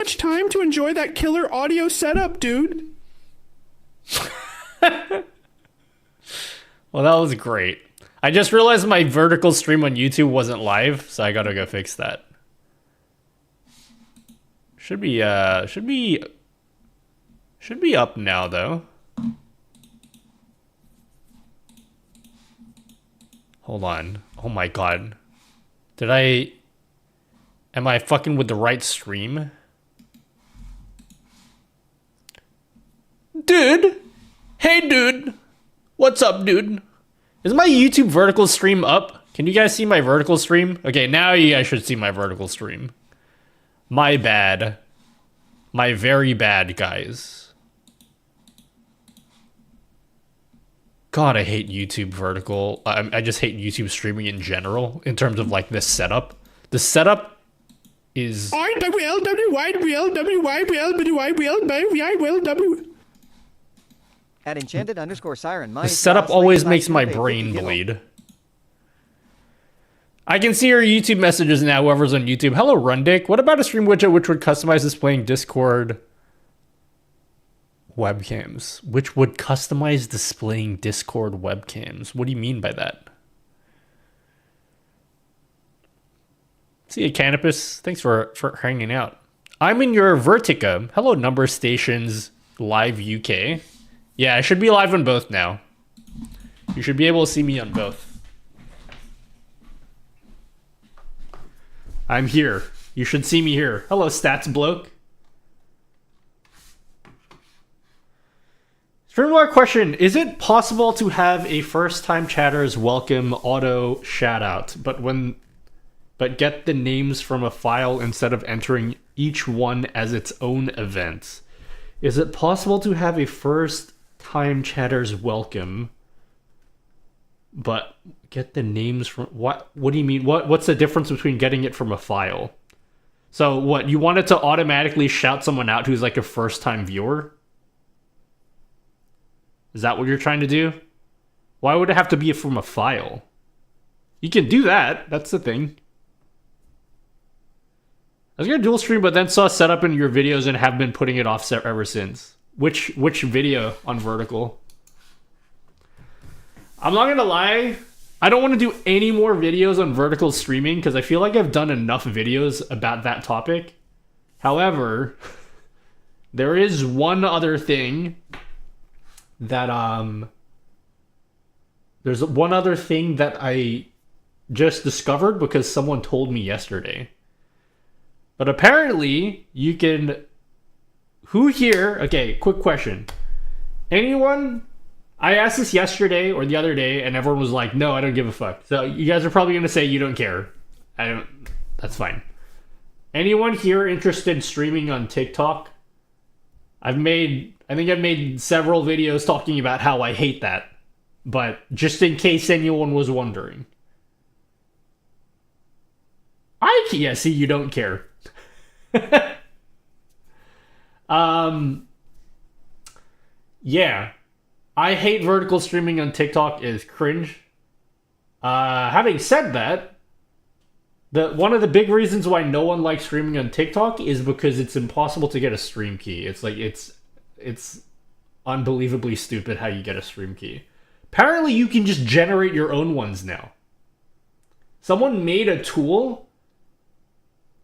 much time to enjoy that killer audio setup, dude. Well, that was great. I just realized my vertical stream on YouTube wasn't live, so I gotta go fix that. Should be up now though. Hold on. Oh my god. Am I fucking with the right stream? Dude! Hey dude! What's up, dude? Is my YouTube vertical stream up? Can you guys see my vertical stream? Okay, now you guys should see my vertical stream. My bad. My very bad, guys. God, I hate YouTube vertical. I just hate YouTube streaming in general, in terms of, like, the setup. The setup is... At enchanted_siren, the setup always makes my brain bleed. I can see your YouTube messages now, whoever's on YouTube. Hello, Rundick. What about a stream widget which would customize displaying Discord webcams? Which would customize displaying Discord webcams? What do you mean by that? See you, Canopus. Thanks for hanging out. I'm in your Vertica. Hello, Number Stations Live UK. Yeah, I should be live on both now. You should be able to see me on both. I'm here. You should see me here. Hello, Stats Bloke. Streamlabs question. Is it possible to have a first-time chatter's welcome auto shout-out, but get the names from a file instead of entering each one as its own event? Is it possible to have a first-time chatter's welcome, but get the names from... What do you mean? What's the difference between getting it from a file? So what, you want it to automatically shout someone out who's like a first-time viewer? Is that what you're trying to do? Why would it have to be from a file? You can do that. That's the thing. I was gonna dual stream, but then saw set up in your videos and have been putting it off ever since. Which video on vertical? I'm not gonna lie. I don't want to do any more videos on vertical streaming because I feel like I've done enough videos about that topic. However, there is one other thing that there's one other thing that I just discovered because someone told me yesterday. But apparently you can... Who here... Okay, quick question. Anyone... I asked this yesterday or the other day and everyone was like, no, I don't give a fuck. So you guys are probably going to say you don't care. I don't... That's fine. Anyone here interested in streaming on TikTok? I think I've made several videos talking about how I hate that. But just in case anyone was wondering. Yeah, see, you don't care. Yeah. I hate vertical streaming on TikTok is cringe. Having said that, one of the big reasons why no one likes streaming on TikTok is because it's impossible to get a stream key. It's like it's unbelievably stupid how you get a stream key. Apparently you can just generate your own ones now. Someone made a tool.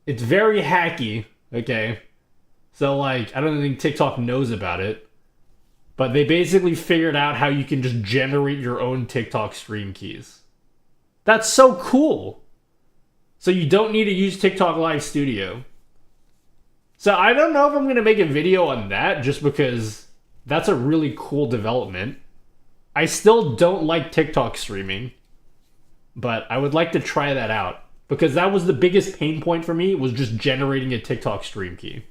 It's very hacky, okay? So like, I don't think TikTok knows about it. But they basically figured out how you can just generate your own TikTok stream keys. That's so cool. So you don't need to use TikTok Live Studio. So I don't know if I'm going to make a video on that just because that's a really cool development. I still don't like TikTok streaming, but I would like to try that out because that was the biggest pain point for me, was just generating a TikTok stream key.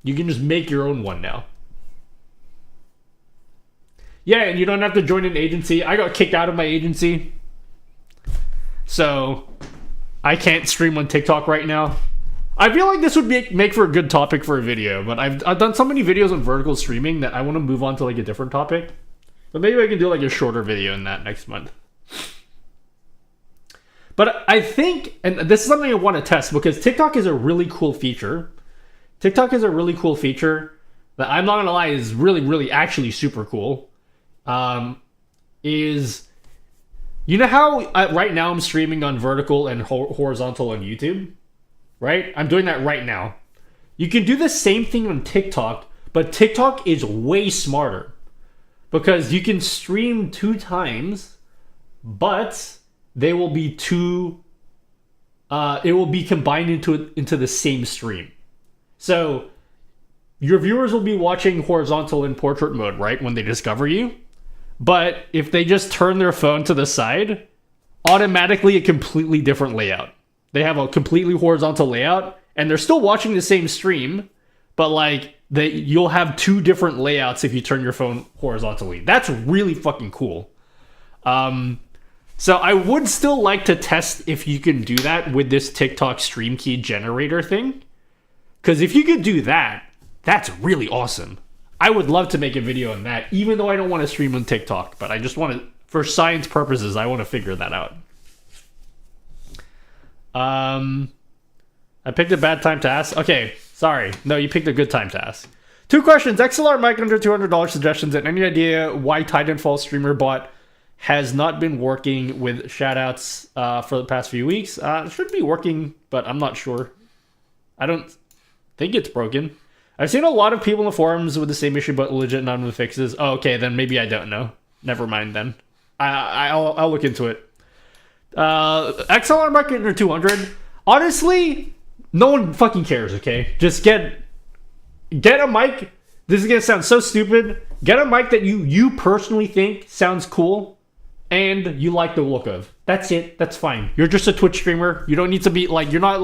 You can just make your own one now. Yeah, and you don't have to join an agency. I got kicked out of my agency. So, I can't stream on TikTok right now. I feel like this would make for a good topic for a video, but I've done so many videos on vertical streaming that I want to move on to like a different topic. But maybe I can do like a shorter video in that next month. But I think, and this is something I want to test because TikTok is a really cool feature. TikTok is a really cool feature that I'm not gonna lie is really, really actually super cool. Is you know how right now I'm streaming on vertical and horizontal on YouTube, right? I'm doing that right now. You can do the same thing on TikTok, but TikTok is way smarter because you can stream 2 times, but they will be it will be combined into the same stream. So your viewers will be watching horizontal in portrait mode, right, when they discover you. But if they just turn their phone to the side, automatically a completely different layout. They have a completely horizontal layout, and they're still watching the same stream, but like you'll have 2 different layouts if you turn your phone horizontally. That's really fucking cool. So I would still like to test if you can do that with this TikTok stream key generator thing. Because if you could do that, that's really awesome. I would love to make a video on that, even though I don't want to stream on TikTok. But I just want to, for science purposes, I want to figure that out. I picked a bad time to ask. Okay, sorry. No, you picked a good time to ask. 2 questions. XLR mic under $200 suggestions, and any idea why Titanfall streamer bot has not been working with shoutouts for the past few weeks? It should be working, but I'm not sure. I don't think it's broken. I've seen a lot of people in the forums with the same issue, but legit none of the fixes. Oh, okay, then maybe I don't know. Never mind then. I'll look into it. XLR mic under 200. Honestly, no one fucking cares, okay? Just get a mic. This is gonna sound so stupid. Get a mic that you personally think sounds cool and you like the look of. That's it. That's fine. You're just a Twitch streamer. You don't need to be like, you're not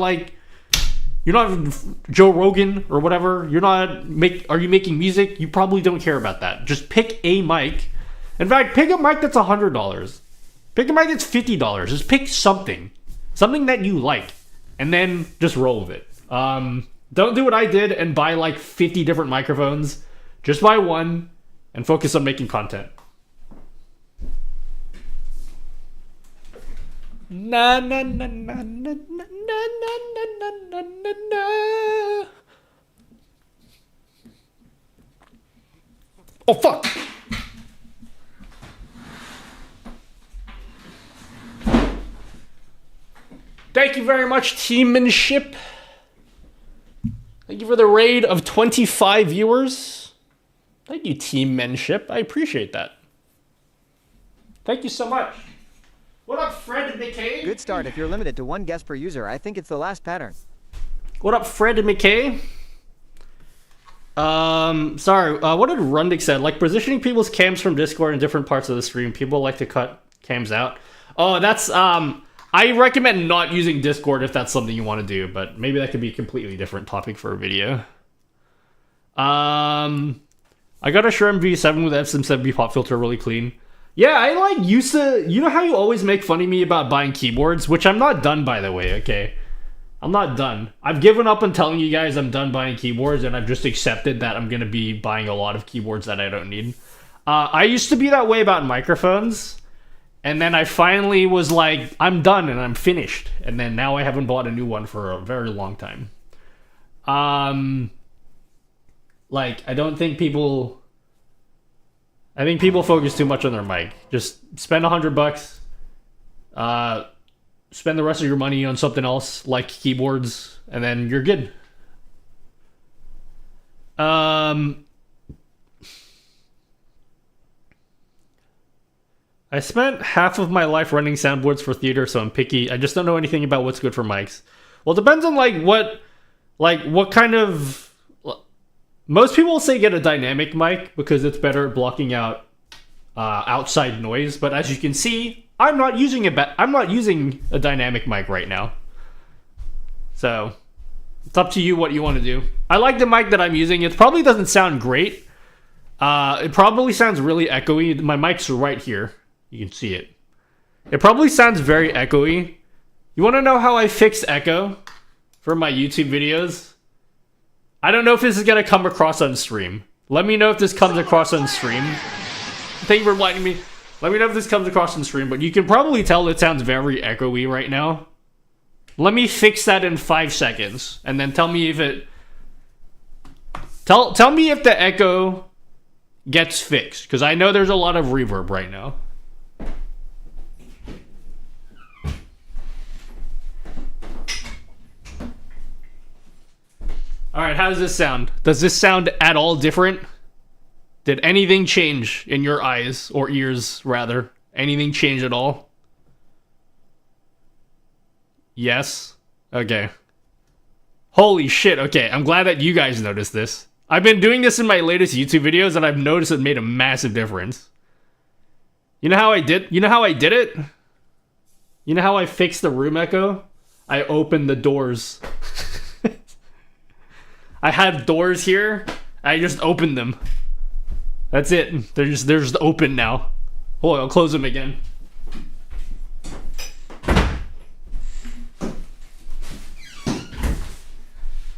Joe Rogan or whatever. Are you making music? You probably don't care about that. Just pick a mic. In fact, pick a mic that's $100. Pick a mic that's $50. Just pick something that you like, and then just roll with it. Don't do what I did and buy like 50 different microphones. Just buy one and focus on making content. Na na na na na na na na na na na na. Oh fuck! Thank you very much, teammanship. Thank you for the raid of 25 viewers. Thank you, teammanship. I appreciate that. Thank you so much. What up, Fred and McKay? Good start. If you're limited to 1 guest per user, I think it's the last pattern. What up, Fred and McKay? Sorry, what did Rundick said? Like positioning people's cams from Discord in different parts of the stream. People like to cut cams out. Oh, that's, I recommend not using Discord if that's something you want to do, but maybe that could be a completely different topic for a video. I got a Shure MV7 with SM7B pop filter really clean. Yeah, I used to, you know how you always make fun of me about buying keyboards, which I'm not done, by the way, okay? I'm not done. I've given up on telling you guys I'm done buying keyboards, and I've just accepted that I'm going to be buying a lot of keyboards that I don't need. I used to be that way about microphones, and then I finally was like, I'm done and I'm finished. And then now I haven't bought a new one for a very long time. I think people focus too much on their mic. Just spend $100. Spend the rest of your money on something else, like keyboards, and then you're good. I spent half of my life running soundboards for theater, so I'm picky. I just don't know anything about what's good for mics. Well, it depends on what kind of. Most people say get a dynamic mic because it's better at blocking out outside noise. But as you can see, I'm not using a dynamic mic right now. So it's up to you what you want to do. I like the mic that I'm using. It probably doesn't sound great. It probably sounds really echoey. My mic's right here. You can see it. It probably sounds very echoey. You want to know how I fix echo for my YouTube videos? I don't know if this is going to come across on stream. Let me know if this comes across on stream. Thank you for enlightening me. Let me know if this comes across in stream, but you can probably tell it sounds very echoey right now. Let me fix that in 5 seconds, and then tell me if it... Tell me if the echo gets fixed, because I know there's a lot of reverb right now. Alright, how does this sound? Does this sound at all different? Did anything change in your eyes, or ears, rather? Anything change at all? Yes? Okay. Holy shit, okay. I'm glad that you guys noticed this. I've been doing this in my latest YouTube videos, and I've noticed it made a massive difference. You know how I did it? You know how I fixed the room echo? I opened the doors. I had doors here. I just opened them. That's it. They're just open now. Hold on, I'll close them again.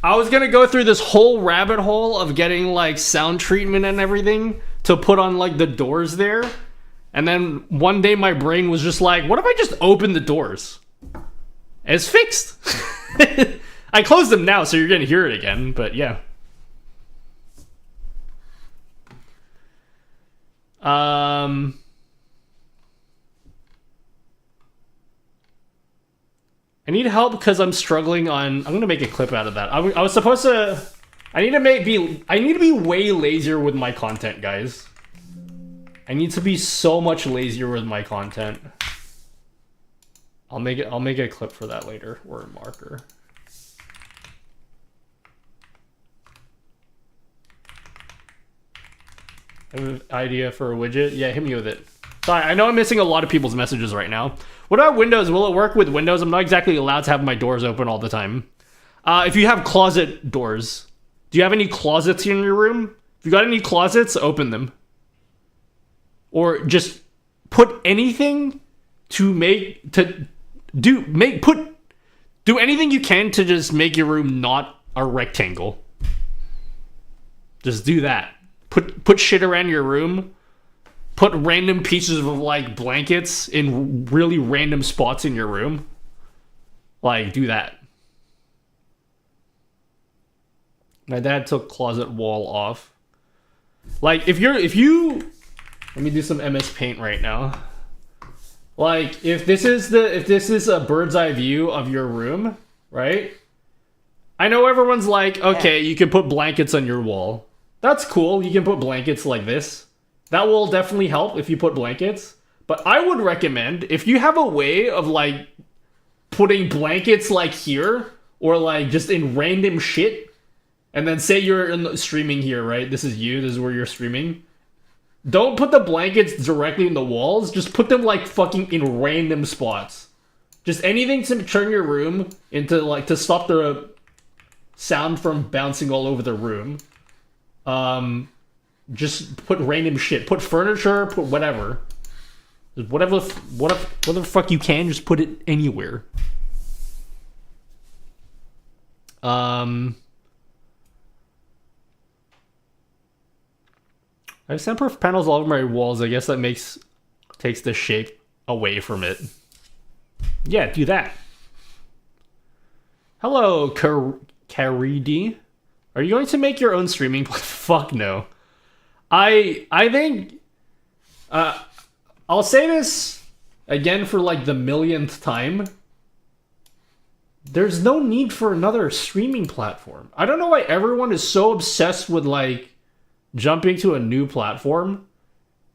I was gonna go through this whole rabbit hole of getting like sound treatment and everything to put on like the doors there. And then one day my brain was just like, what if I just open the doors? It's fixed. I closed them now, so you're gonna hear it again, but yeah. I need help because I'm struggling on... I'm gonna make a clip out of that. I was supposed to... I need to be way lazier with my content, guys. I need to be so much lazier with my content. I'll make a clip for that later, or a marker. I have an idea for a widget. Yeah, hit me with it. Sorry, I know I'm missing a lot of people's messages right now. What about Windows? Will it work with Windows? I'm not exactly allowed to have my doors open all the time. If you have closet doors, do you have any closets in your room? If you got any closets, open them. Or just put anything to do anything you can to just make your room not a rectangle. Just do that. Put shit around your room. Put random pieces of like blankets in really random spots in your room. Like, do that. My dad took closet wall off. Like, if you let me do some MS Paint right now. Like, if this is a bird's eye view of your room, right? I know everyone's like, okay, you can put blankets on your wall. That's cool. You can put blankets like this. That will definitely help if you put blankets. But I would recommend, if you have a way of like putting blankets like here, or like just in random shit, and then say you're streaming here, right? This is where you're streaming. Don't put the blankets directly in the walls. Just put them like fucking in random spots. Just anything to turn your room into like, to stop the sound from bouncing all over the room. Just put random shit. Put furniture, put whatever. Whatever the fuck you can, just put it anywhere. I have soundproof panels all over my walls. I guess that takes the shape away from it. Yeah, do that. Hello, Karidi. Are you going to make your own streaming platform? Fuck no. I think... I'll say this again for like the millionth time. There's no need for another streaming platform. I don't know why everyone is so obsessed with like jumping to a new platform.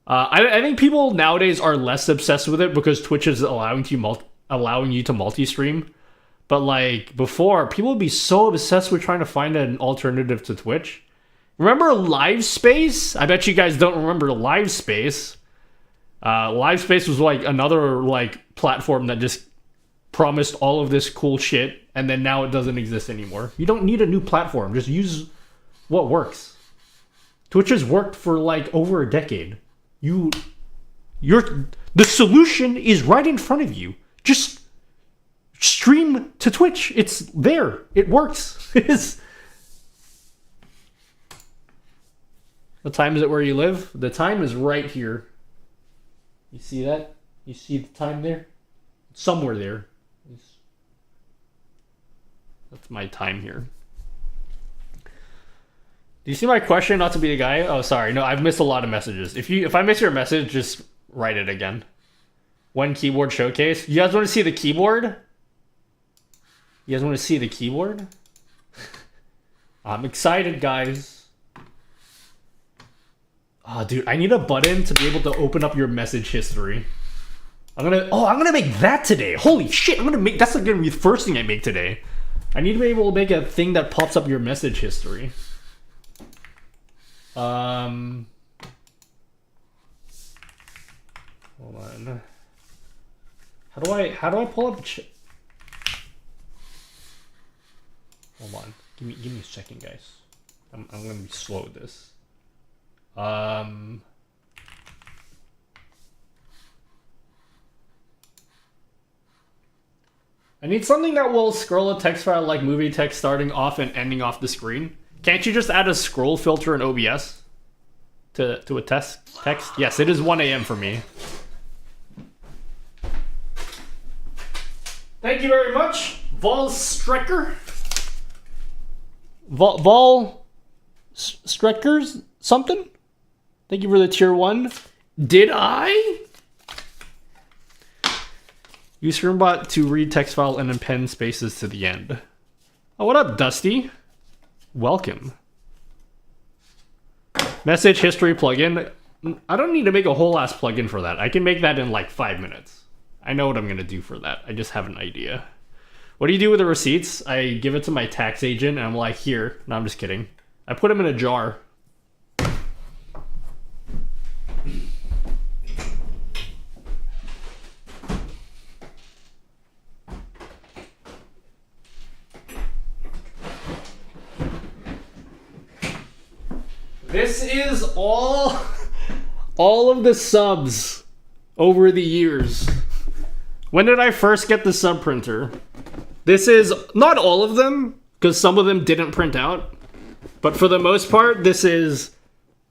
I think people nowadays are less obsessed with it because Twitch is allowing you to multi-stream. But like before, people would be so obsessed with trying to find an alternative to Twitch. Remember LiveSpace? I bet you guys don't remember LiveSpace. LiveSpace was like another like platform that just promised all of this cool shit, and then now it doesn't exist anymore. You don't need a new platform. Just use what works. Twitch has worked for like over a decade. The solution is right in front of you. Just stream to Twitch. It's there. It works. What time is it where you live? The time is right here. You see that? You see the time there? Somewhere there. That's my time here. Do you see my question? Not to be the guy. Oh, sorry. No, I've missed a lot of messages. If I miss your message, just write it again. One keyboard showcase. You guys want to see the keyboard? You guys want to see the keyboard? I'm excited, guys. Oh, dude, I need a button to be able to open up your message history. I'm gonna make that today. Holy shit! That's gonna be the first thing I make today. I need to be able to make a thing that pops up your message history. Hold on. How do I pull up? Hold on. Give me a second, guys. I'm gonna be slow with this. I need something that will scroll a text file like movie text starting off and ending off the screen. Can't you just add a scroll filter in OBS to a text? Yes, it is 1 a.m. for me. Thank you very much, Vol Strecker. Vol Streckers something? Thank you for the tier 1. Did I? Use Screenbot to read text file and append spaces to the end. Oh, what up, Dusty? Welcome. Message history plugin. I don't need to make a whole ass plugin for that. I can make that in like 5 minutes. I know what I'm gonna do for that. I just have an idea. What do you do with the receipts? I give it to my tax agent and I'm like, here. No, I'm just kidding. I put them in a jar. This is all of the subs over the years. When did I first get the sub printer? This is not all of them, because some of them didn't print out. But for the most part, this is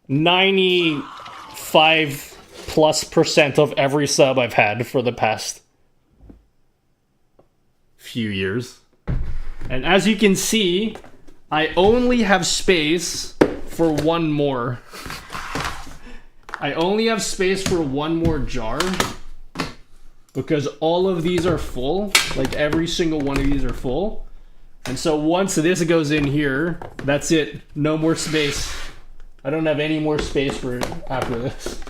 95+% of every sub I've had for the past few years. And as you can see, I only have space for one more. I only have space for one more jar because all of these are full. Like every single one of these are full. And so once this goes in here, that's it. No more space. I don't have any more space for it after this.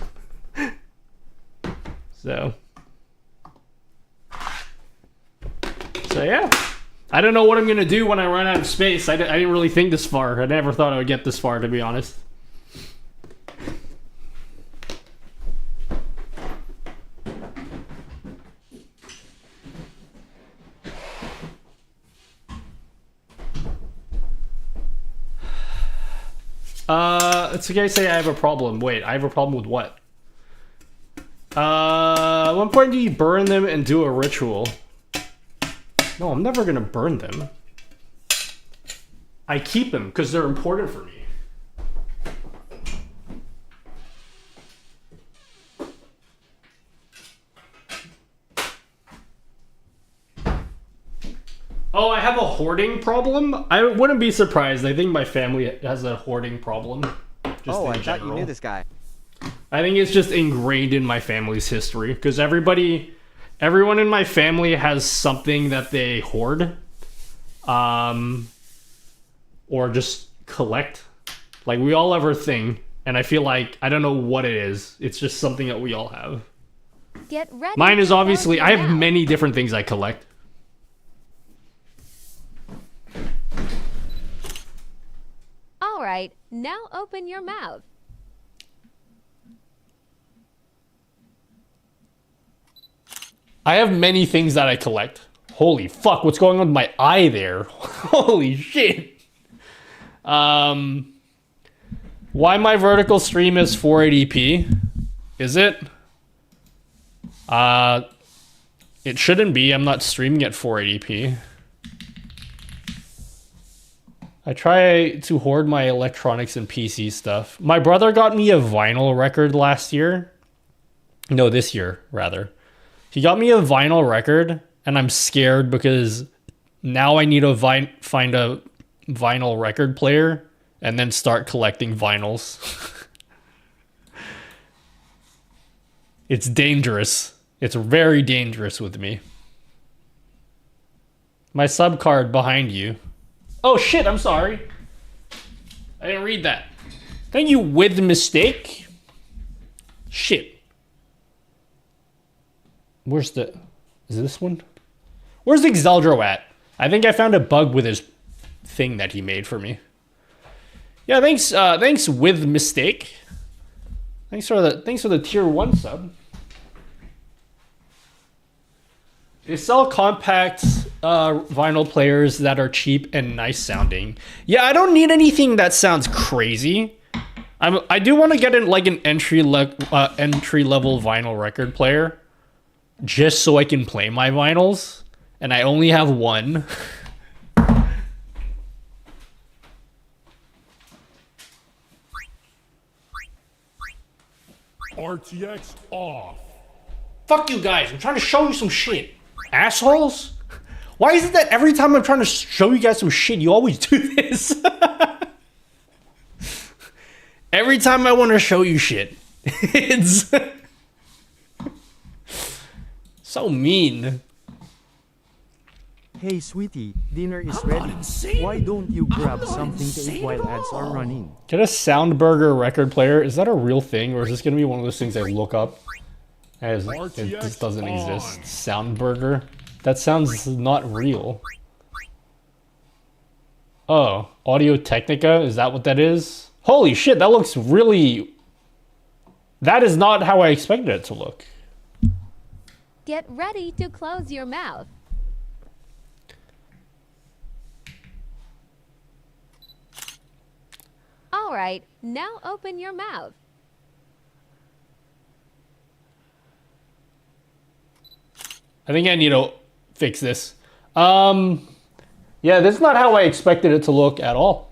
So yeah. I don't know what I'm gonna do when I run out of space. I didn't really think this far. I never thought I would get this far, to be honest. It's okay to say I have a problem. Wait, I have a problem with what? At one point do you burn them and do a ritual? No, I'm never gonna burn them. I keep them because they're important for me. Oh, I have a hoarding problem? I wouldn't be surprised. I think my family has a hoarding problem. Just oh, in I thought general. you knew this guy. I think it's just ingrained in my family's history because everyone in my family has something that they hoard, or just collect. Like we all have our thing, and I feel like I don't know what it is. It's just something that we all have. Get ready. Mine is obviously I have many different things I collect. All right, now open your mouth. I have many things that I collect. Holy fuck, what's going on with my eye there? Holy shit. Why my vertical stream is 480p? Is it? It shouldn't be. I'm not streaming at 480p. I try to hoard my electronics and PC stuff. My brother got me a vinyl record last year. No, this year, rather. He got me a vinyl record, and I'm scared because now I need to find a vinyl record player and then start collecting vinyls. It's dangerous. It's very dangerous with me. My sub card behind you. Oh shit, I'm sorry. I didn't read that. Thank you, with mistake. Shit. Where's the... Is this one? Where's the Xeldro at? I think I found a bug with his thing that he made for me. Yeah, thanks with mistake. Thanks for the tier 1 sub. They sell compact vinyl players that are cheap and nice sounding. Yeah, I don't need anything that sounds crazy. I do want to get an entry level vinyl record player, just so I can play my vinyls, and I only have one. RTX off. Fuck you guys! I'm trying to show you some shit, assholes. Why is it that every time I'm trying to show you guys some shit, you always do this? Every time I want to show you shit, it's so mean. Hey sweetie, dinner is ready. Why don't you grab something to eat while ads are running? Get a Soundburger record player. Is that a real thing, or is this gonna be one of those things I look up as it just doesn't exist? Soundburger. That sounds not real. Oh, Audio Technica. Is that what that is? Holy shit, that looks really... That is not how I expected it to look. Get ready to close your mouth. All right, now open your mouth. I think I need to fix this. Yeah, this is not how I expected it to look at all.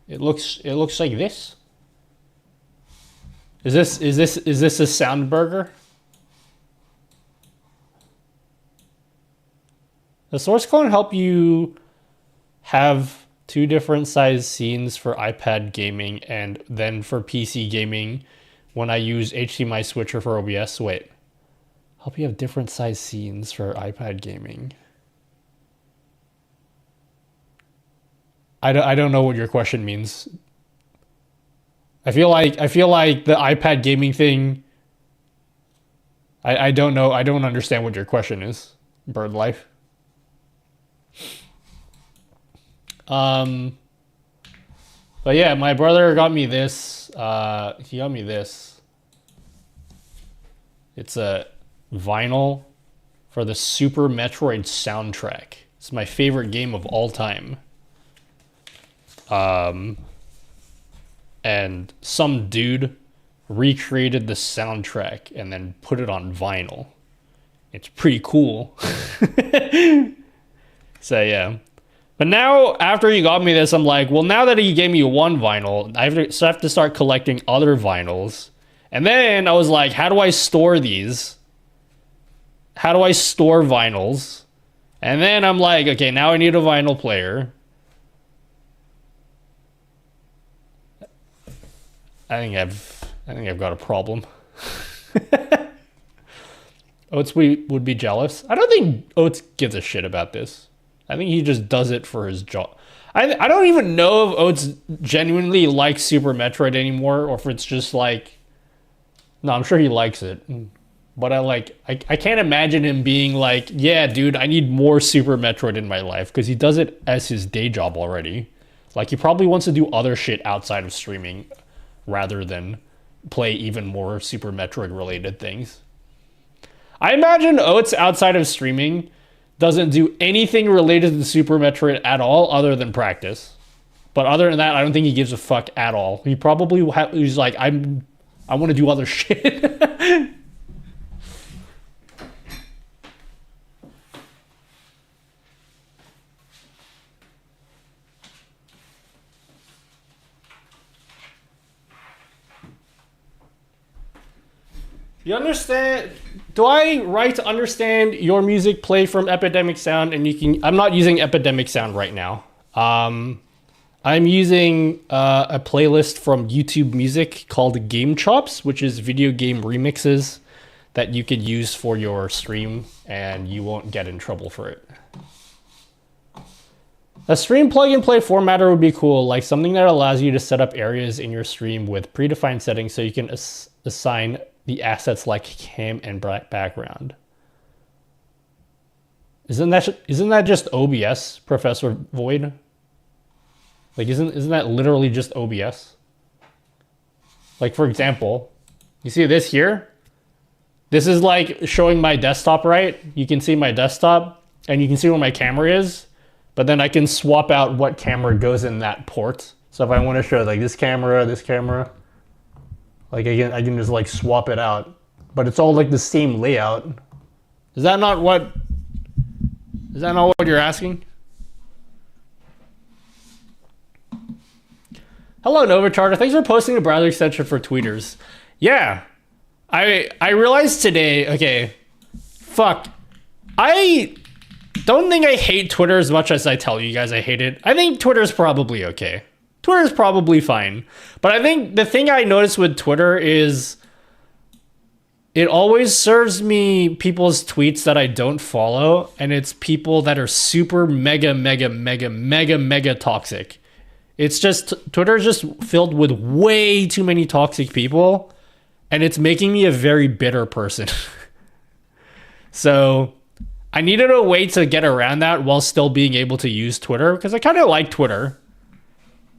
It looks like this. Is this a Soundburger? The source clone help you have 2 different size scenes for iPad gaming and then for PC gaming when I use HDMI switcher for OBS. Wait. Help you have different size scenes for iPad gaming. I don't know what your question means. I feel like the iPad gaming thing. I don't know. I don't understand what your question is. Bird life. But yeah, my brother got me this. He got me this. It's a vinyl for the Super Metroid soundtrack. It's my favorite game of all time. And some dude recreated the soundtrack and then put it on vinyl. It's pretty cool. So yeah. But now, after he got me this, I'm like, well, now that he gave me one vinyl, I have to start collecting other vinyls. And then I was like, how do I store these? How do I store vinyls? And then I'm like, okay, now I need a vinyl player. I think I've got a problem. Oates would be jealous. I don't think Oates gives a shit about this. I think he just does it for his job. I don't even know if Oates genuinely likes Super Metroid anymore, or if it's just like... No, I'm sure he likes it. But I can't imagine him being like, yeah, dude, I need more Super Metroid in my life, because he does it as his day job already. Like, he probably wants to do other shit outside of streaming rather than play even more Super Metroid related things. I imagine Oates outside of streaming doesn't do anything related to Super Metroid at all other than practice. But other than that, I don't think he gives a fuck at all. He probably he's like, I want to do other shit. You understand? Do I right to understand your music play from Epidemic Sound? And you can. I'm not using Epidemic Sound right now. I'm using a playlist from YouTube Music called Game Chops, which is video game remixes that you could use for your stream, and you won't get in trouble for it. A stream plug-and-play formatter would be cool, like something that allows you to set up areas in your stream with predefined settings so you can assign the assets like cam and background. Isn't that just OBS, Professor Void? Like, isn't that literally just OBS? Like, for example, you see this here? This is like showing my desktop, right? You can see my desktop, and you can see where my camera is, but then I can swap out what camera goes in that port. So if I want to show like this camera, like I can just like swap it out, but it's all like the same layout. Is that not what you're asking? Hello, Nova Charter. Thanks for posting the browser extension for tweeters. Yeah, I realized today. Okay, fuck. I don't think I hate Twitter as much as I tell you guys I hate it. I think Twitter's probably okay. Twitter's probably fine. But I think the thing I noticed with Twitter is it always serves me people's tweets that I don't follow, and it's people that are super mega toxic. It's just, Twitter's just filled with way too many toxic people, and it's making me a very bitter person. So I needed a way to get around that while still being able to use Twitter, because I kind of like Twitter.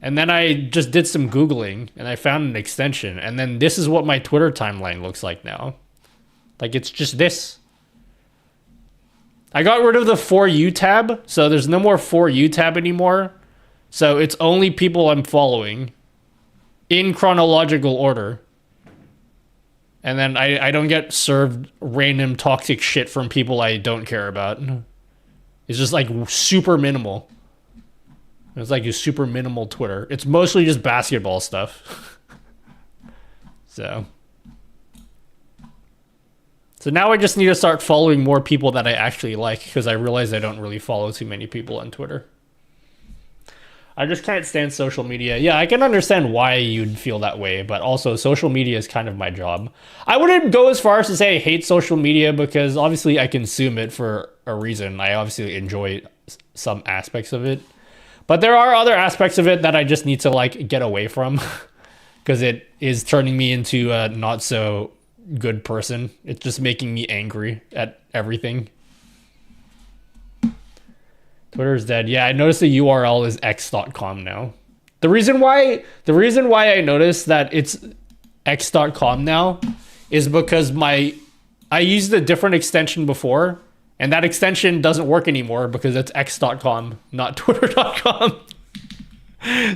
And then I just did some Googling, and I found an extension, and then this is what my Twitter timeline looks like now. Like, it's just this. I got rid of the For You tab, so there's no more For You tab anymore. So it's only people I'm following in chronological order. And then I don't get served random toxic shit from people I don't care about. It's just like super minimal. It's like a super minimal Twitter. It's mostly just basketball stuff. So now I just need to start following more people that I actually like, because I realize I don't really follow too many people on Twitter. I just can't stand social media. Yeah, I can understand why you'd feel that way, but also social media is kind of my job. I wouldn't go as far as to say I hate social media, because obviously I consume it for a reason. I obviously enjoy some aspects of it. But there are other aspects of it that I just need to like get away from, because it is turning me into a not so good person. It's just making me angry at everything. Twitter's dead. Yeah, I noticed the URL is x.com now. The reason why I noticed that it's x.com now is because I used a different extension before, and that extension doesn't work anymore because it's x.com, not twitter.com.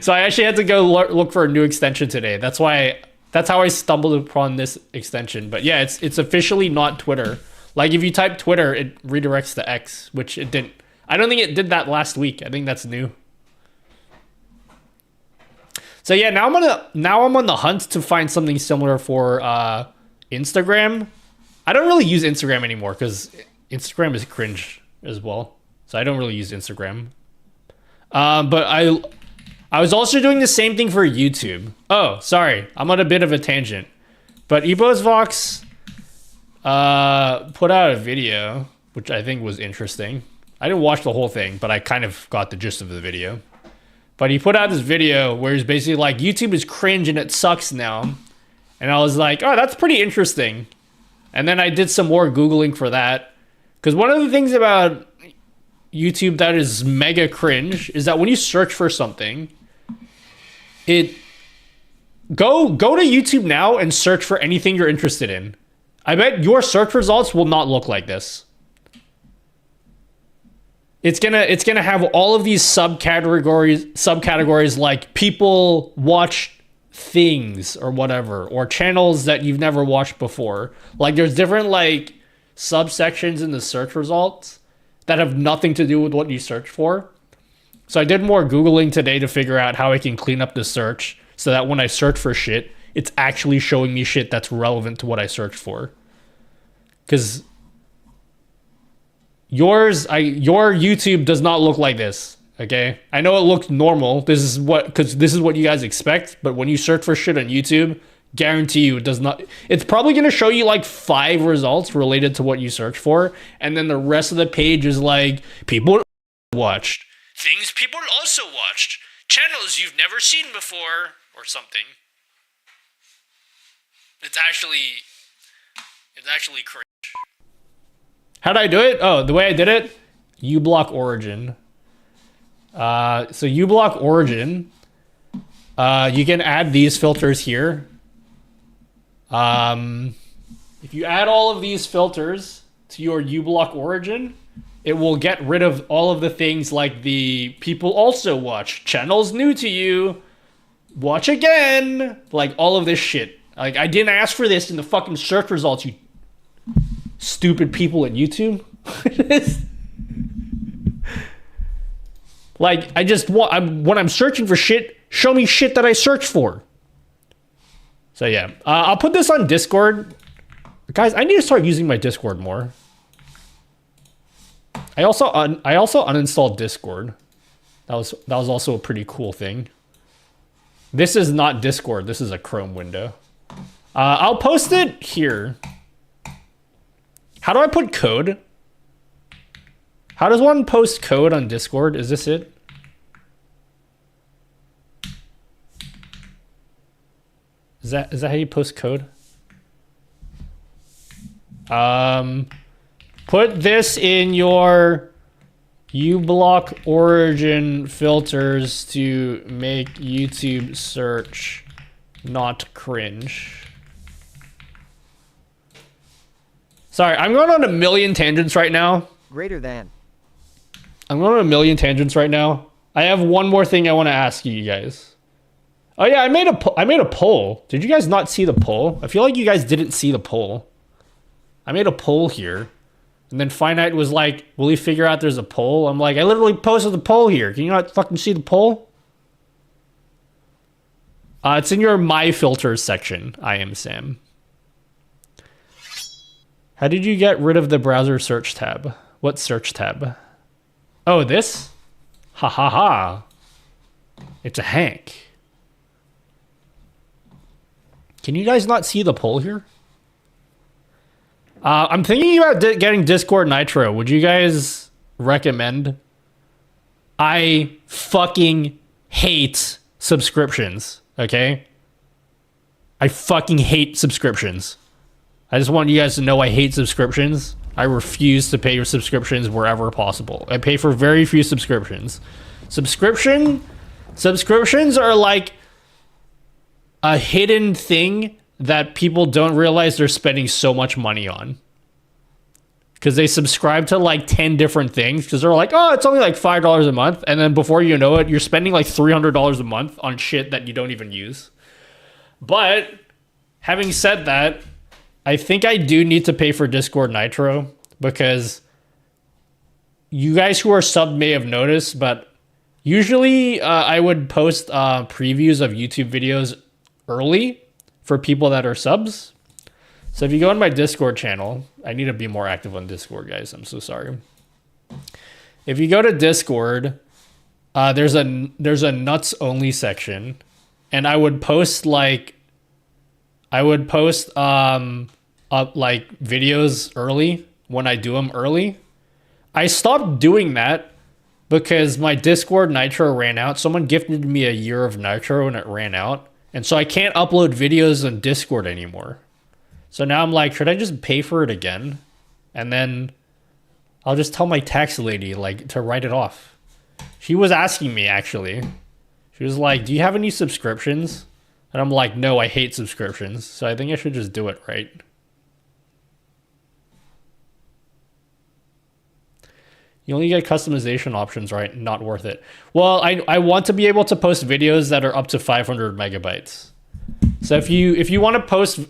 So I actually had to go look for a new extension today. That's how I stumbled upon this extension. But yeah, it's officially not Twitter. Like if you type Twitter, it redirects to X, which it didn't. I don't think it did that last week. I think that's new. So yeah, now I'm on the hunt to find something similar for Instagram. I don't really use Instagram anymore because Instagram is cringe as well. So I don't really use Instagram. But I was also doing the same thing for YouTube. Oh, sorry. I'm on a bit of a tangent. But EbosVox put out a video, which I think was interesting. I didn't watch the whole thing, but I kind of got the gist of the video. But he put out this video where he's basically like, YouTube is cringe and it sucks now. And I was like, oh, that's pretty interesting. And then I did some more Googling for that. Because one of the things about YouTube that is mega cringe is that when you search for something, go to YouTube now and search for anything you're interested in. I bet your search results will not look like this. It's gonna have all of these subcategories like people watch things or whatever, or channels that you've never watched before. Like there's different like subsections in the search results that have nothing to do with what you search for. So I did more Googling today to figure out how I can clean up the search so that when I search for shit, it's actually showing me shit that's relevant to what I searched for. Because your YouTube does not look like this. Okay, I know it looks normal. This is what you guys expect. But when you search for shit on YouTube, guarantee you it does not. It's probably gonna show you like 5 results related to what you search for, and then the rest of the page is like people watched, things people also watched, channels you've never seen before, or something. It's actually cringe. How did I do it? Oh, the way I did it, uBlock Origin. So uBlock Origin, you can add these filters here. If you add all of these filters to your uBlock Origin, it will get rid of all of the things like the people also watch, channels new to you, watch again, like all of this shit. Like, I didn't ask for this in the fucking search results, you stupid people at YouTube. Like, I just want, when I'm searching for shit, show me shit that I search for. So yeah, I'll put this on Discord. Guys, I need to start using my Discord more. I also uninstalled Discord. That was also a pretty cool thing. This is not Discord. This is a Chrome window. I'll post it here. How do I put code? How does one post code on Discord? Is this it? Is that how you post code? Put this in your uBlock Origin filters to make YouTube search not cringe. Sorry, I'm going on a million tangents right now. Greater than. I'm going on a million tangents right now. I have one more thing I want to ask you guys. Oh yeah, I made a poll. Did you guys not see the poll? I feel like you guys didn't see the poll. I made a poll here. And then Finite was like, will you figure out there's a poll? I'm like, I literally posted the poll here. Can you not fucking see the poll? It's in your My Filters section. I am Sam. How did you get rid of the browser search tab? What search tab? Oh, this? Ha ha ha. It's a Hank. Can you guys not see the poll here? I'm thinking about getting Discord Nitro. Would you guys recommend? I fucking hate subscriptions, okay? I fucking hate subscriptions. I just want you guys to know I hate subscriptions. I refuse to pay your subscriptions wherever possible. I pay for very few subscriptions. Subscriptions are like a hidden thing that people don't realize they're spending so much money on. Because they subscribe to like 10 different things. Because they're like, oh, it's only like $5 a month. And then before you know it, you're spending like $300 a month on shit that you don't even use. But having said that, I think I do need to pay for Discord Nitro. Because you guys who are sub may have noticed, but usually I would post previews of YouTube videos early for people that are subs. So if you go on my Discord channel, I need to be more active on Discord, guys. I'm so sorry. If you go to Discord, there's a nuts only section, and I would post like videos early when I do them early. I stopped doing that because my Discord Nitro ran out. Someone gifted me a year of Nitro and it ran out. And so I can't upload videos on Discord anymore. So now I'm like, should I just pay for it again? And then I'll just tell my tax lady like to write it off. She was asking me actually. She was like, do you have any subscriptions? And I'm like, no, I hate subscriptions. So I think I should just do it, right? You only get customization options, right? Not worth it. Well, I want to be able to post videos that are up to 500 megabytes. So if you want to post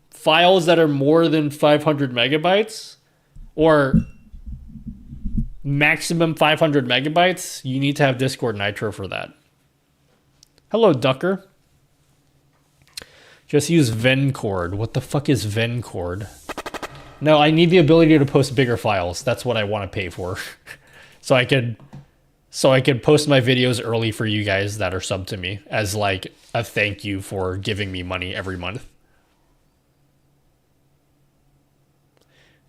files that are more than 500 megabytes or maximum 500 megabytes, you need to have Discord Nitro for that. Hello, Ducker. Just use Vencord. What the fuck is Vencord? No, I need the ability to post bigger files. That's what I want to pay for. so I could post my videos early for you guys that are sub to me as like a thank you for giving me money every month.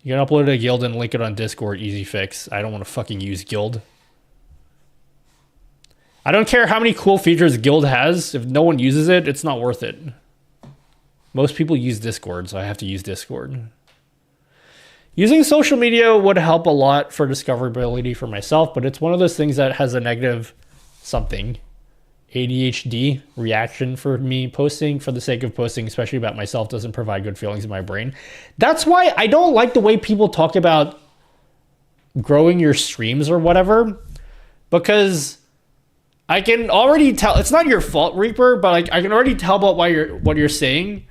You can upload it to Guild and link it on Discord. Easy fix. I don't want to fucking use Guild. I don't care how many cool features Guild has. If no one uses it, it's not worth it. Most people use Discord, so I have to use Discord. Using social media would help a lot for discoverability for myself, but it's one of those things that has a negative something. ADHD reaction for me. Posting for the sake of posting, especially about myself, doesn't provide good feelings in my brain. That's why I don't like the way people talk about growing your streams or whatever, because I can already tell, it's not your fault, Reaper, but like I can already tell about what you're saying.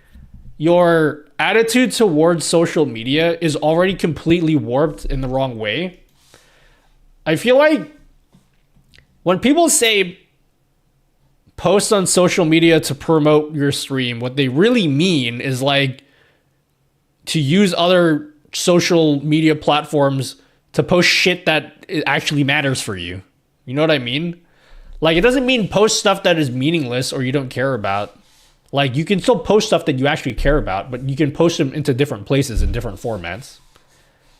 Your attitude towards social media is already completely warped in the wrong way. I feel like when people say post on social media to promote your stream, what they really mean is like to use other social media platforms to post shit that actually matters for you. You know what I mean? Like, it doesn't mean post stuff that is meaningless or you don't care about. Like, you can still post stuff that you actually care about, but you can post them into different places in different formats.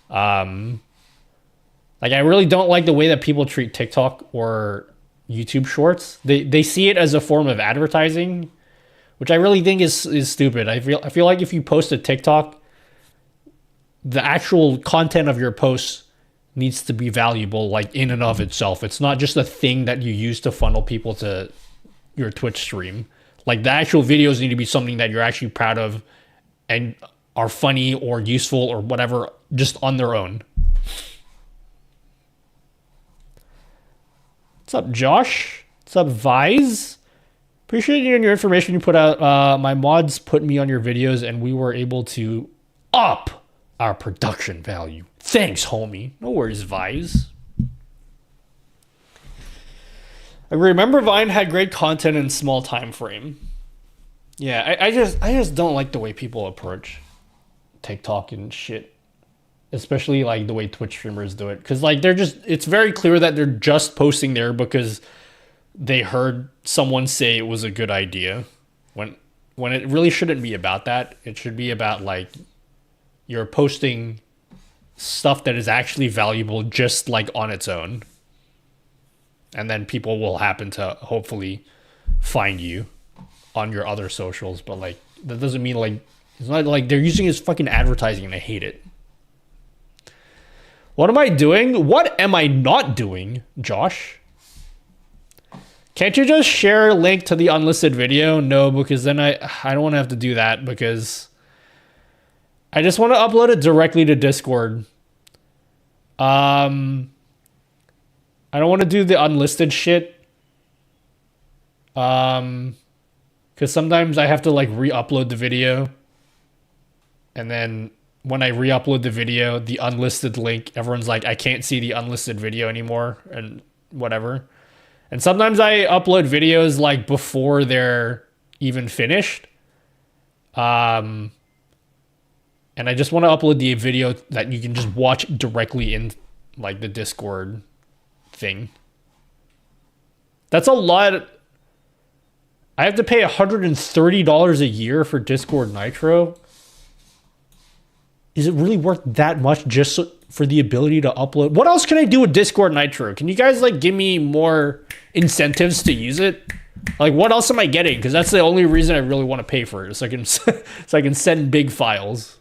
Like, I really don't like the way that people treat TikTok or YouTube Shorts. They see it as a form of advertising, which I really think is stupid. I feel like if you post a TikTok, the actual content of your posts needs to be valuable, like in and of itself. It's not just a thing that you use to funnel people to your Twitch stream. Like, the actual videos need to be something that you're actually proud of and are funny or useful or whatever, just on their own. What's up, Josh? What's up, Vise? Appreciate you and your information you put out. My mods put me on your videos and we were able to up our production value. Thanks, homie. No worries, Vise. I remember Vine had great content in small time frame. Yeah, I just don't like the way people approach TikTok and shit. Especially like the way Twitch streamers do it. Cause like it's very clear that they're just posting there because they heard someone say it was a good idea. When it really shouldn't be about that. It should be about like you're posting stuff that is actually valuable just like on its own. And then people will happen to hopefully find you on your other socials. But like, that doesn't mean like, it's not like they're using it as fucking advertising and I hate it. What am I doing? What am I not doing, Josh? Can't you just share a link to the unlisted video? No, because then I don't want to have to do that because I just want to upload it directly to Discord. I don't want to do the unlisted shit. Because sometimes I have to like re-upload the video. And then when I re-upload the video, the unlisted link, everyone's like, I can't see the unlisted video anymore and whatever. And sometimes I upload videos like before they're even finished. And I just want to upload the video that you can just watch directly in like the Discord thing. That's a lot. I have to pay $130 a year for Discord Nitro. Is it really worth that much just for the ability to upload? What else can I do with Discord Nitro? Can you guys like give me more incentives to use it? Like, what else am I getting? Because that's the only reason I really want to pay for it. So I can send big files.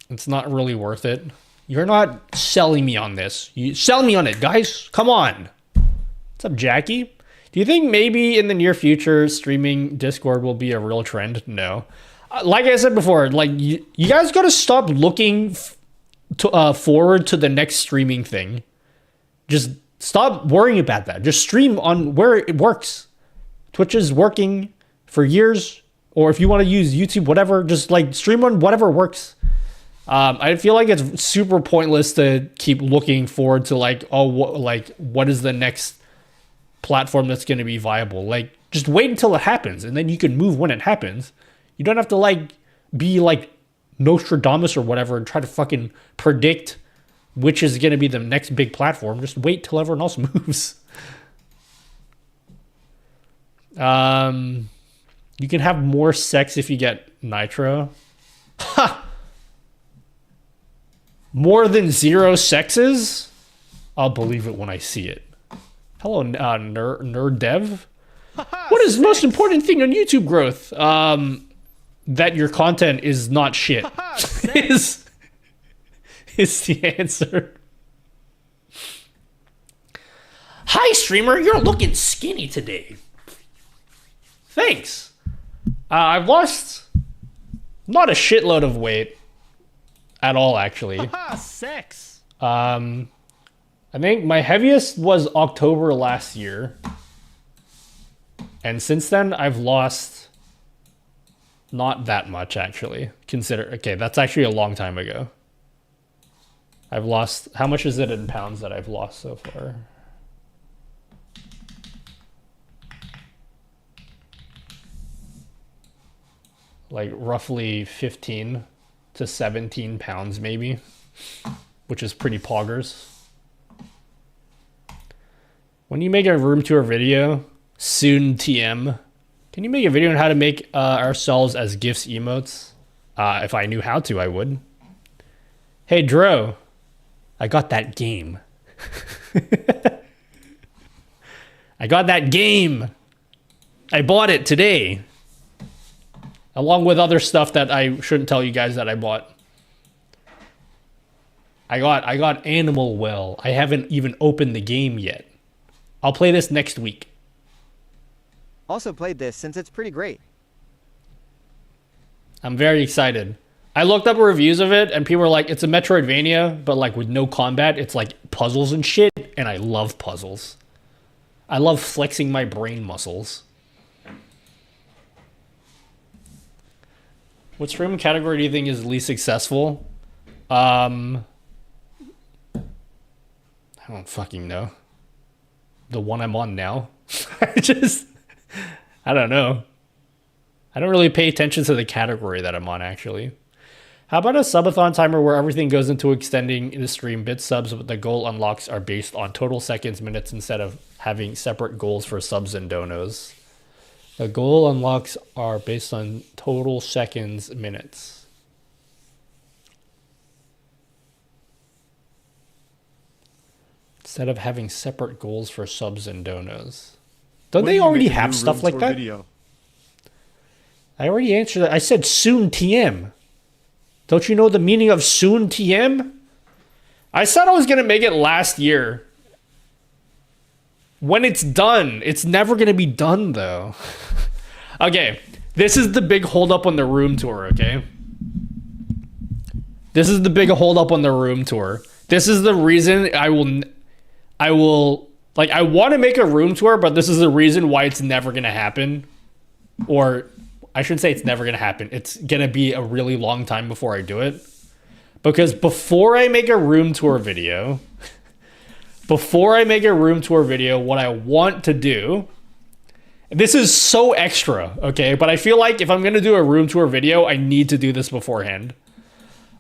It's not really worth it. You're not selling me on this. You sell me on it, guys. Come on. What's up, Jackie? Do you think maybe in the near future streaming Discord will be a real trend? No. Like I said before, like you guys got to stop looking forward to the next streaming thing. Just stop worrying about that. Just stream on where it works. Twitch is working for years, or if you want to use YouTube, whatever, just like stream on whatever works. I feel like it's super pointless to keep looking forward to like, what is the next platform that's going to be viable. Like, just wait until it happens, and then you can move when it happens. You don't have to like be like Nostradamus or whatever and try to fucking predict which is going to be the next big platform. Just wait till everyone else moves. You can have more sex if you get Nitro. Ha! More than 0 sexes? I'll believe it when I see it. Hello, nerd dev. What is the most important thing on YouTube growth? That your content is not shit. is the answer. Hi, streamer. You're looking skinny today. Thanks. I've lost not a shitload of weight at all, actually. Sex. I think my heaviest was October last year. And since then, I've lost not that much, actually. Okay, that's actually a long time ago. I've lost... How much is it in pounds that I've lost so far? Like roughly 15 to 17 pounds, maybe. Which is pretty poggers. When you make a room tour video, soon TM, can you make a video on how to make ourselves as GIFs emotes? If I knew how to, I would. Hey, Dro. I got that game. I got that game. I bought it today. Along with other stuff that I shouldn't tell you guys that I bought. I got Animal Well. I haven't even opened the game yet. I'll play this next week. Also played this since it's pretty great. I'm very excited. I looked up reviews of it and people were like, it's a Metroidvania, but like with no combat. It's like puzzles and shit. And I love puzzles. I love flexing my brain muscles. What streaming category do you think is least successful? I don't fucking know. The one I'm on now. I don't know. I don't really pay attention to the category that I'm on, actually. How about a subathon timer where everything goes into extending the stream? Bit subs, but the goal unlocks are based on total seconds, minutes, instead of having separate goals for subs and donos. The goal unlocks are based on total seconds, minutes. Instead of having separate goals for subs and donos. Don't they already have stuff like that? Video? I already answered that. I said soon TM. Don't you know the meaning of soon TM? I said I was going to make it last year. When it's done, it's never going to be done, though. Okay, this is the big holdup on the room tour, okay? This is the big holdup on the room tour. This is the reason I will, like, I want to make a room tour, but this is the reason why it's never going to happen. Or, I shouldn't say it's never going to happen. It's going to be a really long time before I do it. Because before I make a room tour video... what I want to do, this is so extra, okay? But I feel like if I'm going to do a room tour video, I need to do this beforehand.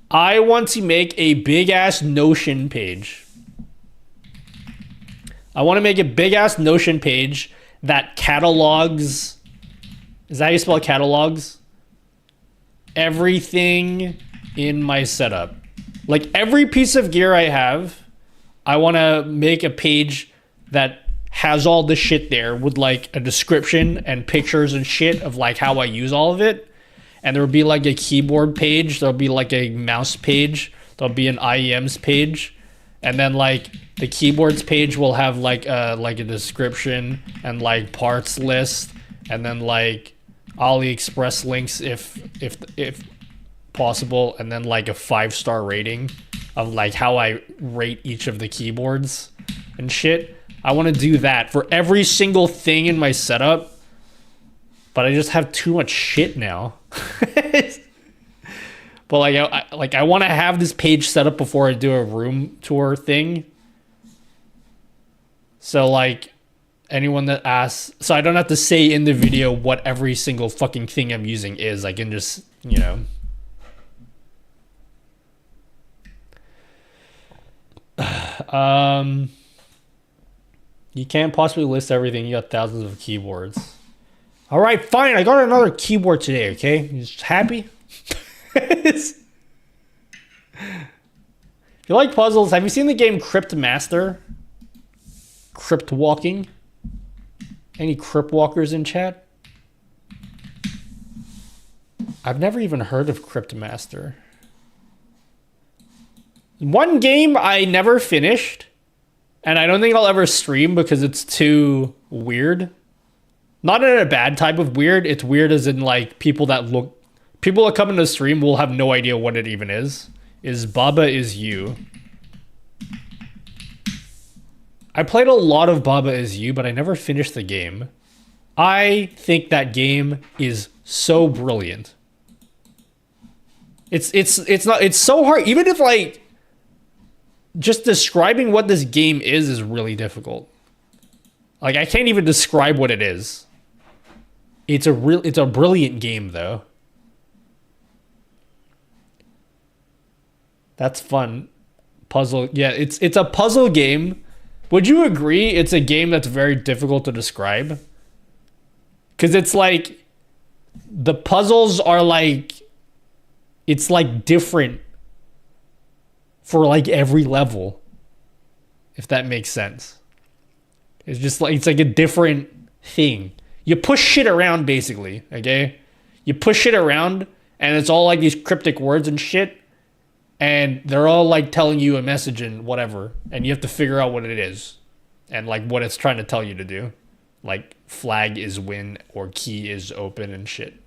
I want to make a big-ass Notion page. I want to make a big-ass Notion page that catalogs... Is that how you spell catalogs? Everything in my setup. Like, every piece of gear I have... I want to make a page that has all this shit there with like a description and pictures and shit of like how I use all of it. And there will be like a keyboard page. There'll be like a mouse page. There'll be an IEMs page. And then like the keyboards page will have like a description and like parts list. And then like AliExpress links if possible. And then like a 5-star rating of like how I rate each of the keyboards and shit. I want to do that for every single thing in my setup, but I just have too much shit now. But I want to have this page set up before I do a room tour thing. So like anyone that asks, so I don't have to say in the video what every single fucking thing I'm using is. I can just, you know. You can't possibly list everything. You got thousands of keyboards. All right, fine. I got another keyboard today, okay? You just happy? If you like puzzles, have you seen the game Crypt Master? Crypt Walking? Any Crypt Walkers in chat? I've never even heard of Crypt Master. One game I never finished, and I don't think I'll ever stream because it's too weird. Not in a bad type of weird. It's weird as in like people that come into the stream will have no idea what it even is. Is Baba Is You. I played a lot of Baba Is You, but I never finished the game. I think that game is so brilliant. It's so hard. Even if like just describing what this game is really difficult. Like I can't even describe what it is. It's a brilliant game though. That's fun. Puzzle. Yeah, it's a puzzle game. Would you agree it's a game that's very difficult to describe? Cuz it's like the puzzles are like it's like different for like every level, if that makes sense. It's just like it's like a different thing. You push shit around basically, okay? You push shit around and it's all like these cryptic words and shit, and they're all like telling you a message and whatever, and you have to figure out what it is and like what it's trying to tell you to do. Like flag is win or key is open and shit.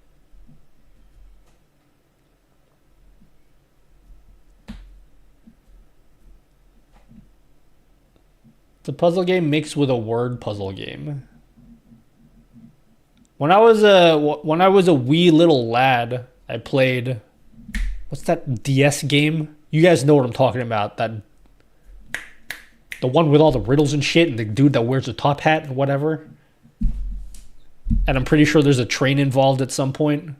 It's a puzzle game mixed with a word puzzle game. When I was a wee little lad, I played, what's that DS game? You guys know what I'm talking about. The one with all the riddles and shit, and the dude that wears the top hat and whatever. And I'm pretty sure there's a train involved at some point.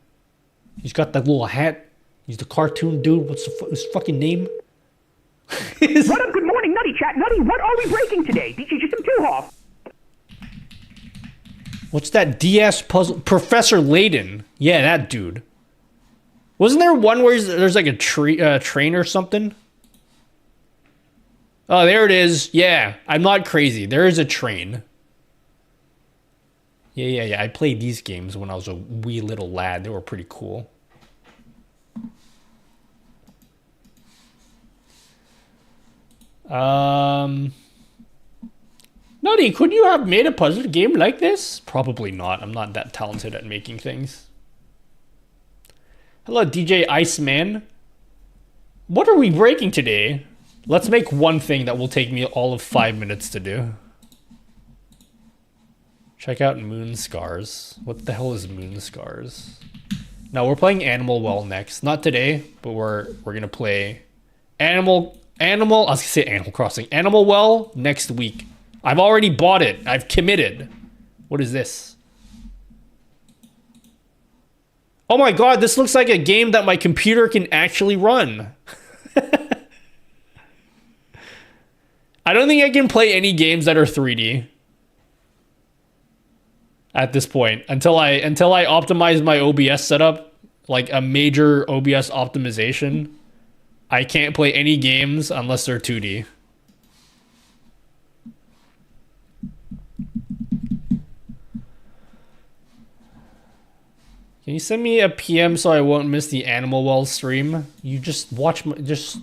He's got that little hat. He's the cartoon dude. What's his fucking name? What up? Good morning, Nutty Chat. Nutty, what are we breaking today? DJ just some two-off. What's that DS puzzle? Professor Layton. Yeah, that dude. Wasn't there one where there's like a train or something? Oh, there it is. Yeah, I'm not crazy. There is a train. Yeah. I played these games when I was a wee little lad. They were pretty cool. Nutty, could you have made a puzzle game like this? Probably not. I'm not that talented at making things. Hello, DJ Iceman. What are we breaking today? Let's make one thing that will take me all of 5 minutes to do. Check out Moon Scars. What the hell is Moon Scars? No, we're playing Animal Well next. Not today, but we're gonna play Animal. I was gonna say Animal Crossing. Animal Well next week. I've already bought it. I've committed. What is this? Oh my god, this looks like a game that my computer can actually run. I don't think I can play any games that are 3D at this point until I optimize my OBS setup, like a major OBS optimization. I can't play any games unless they're 2D. Can you send me a PM so I won't miss the Animal Well stream? You just watch my, just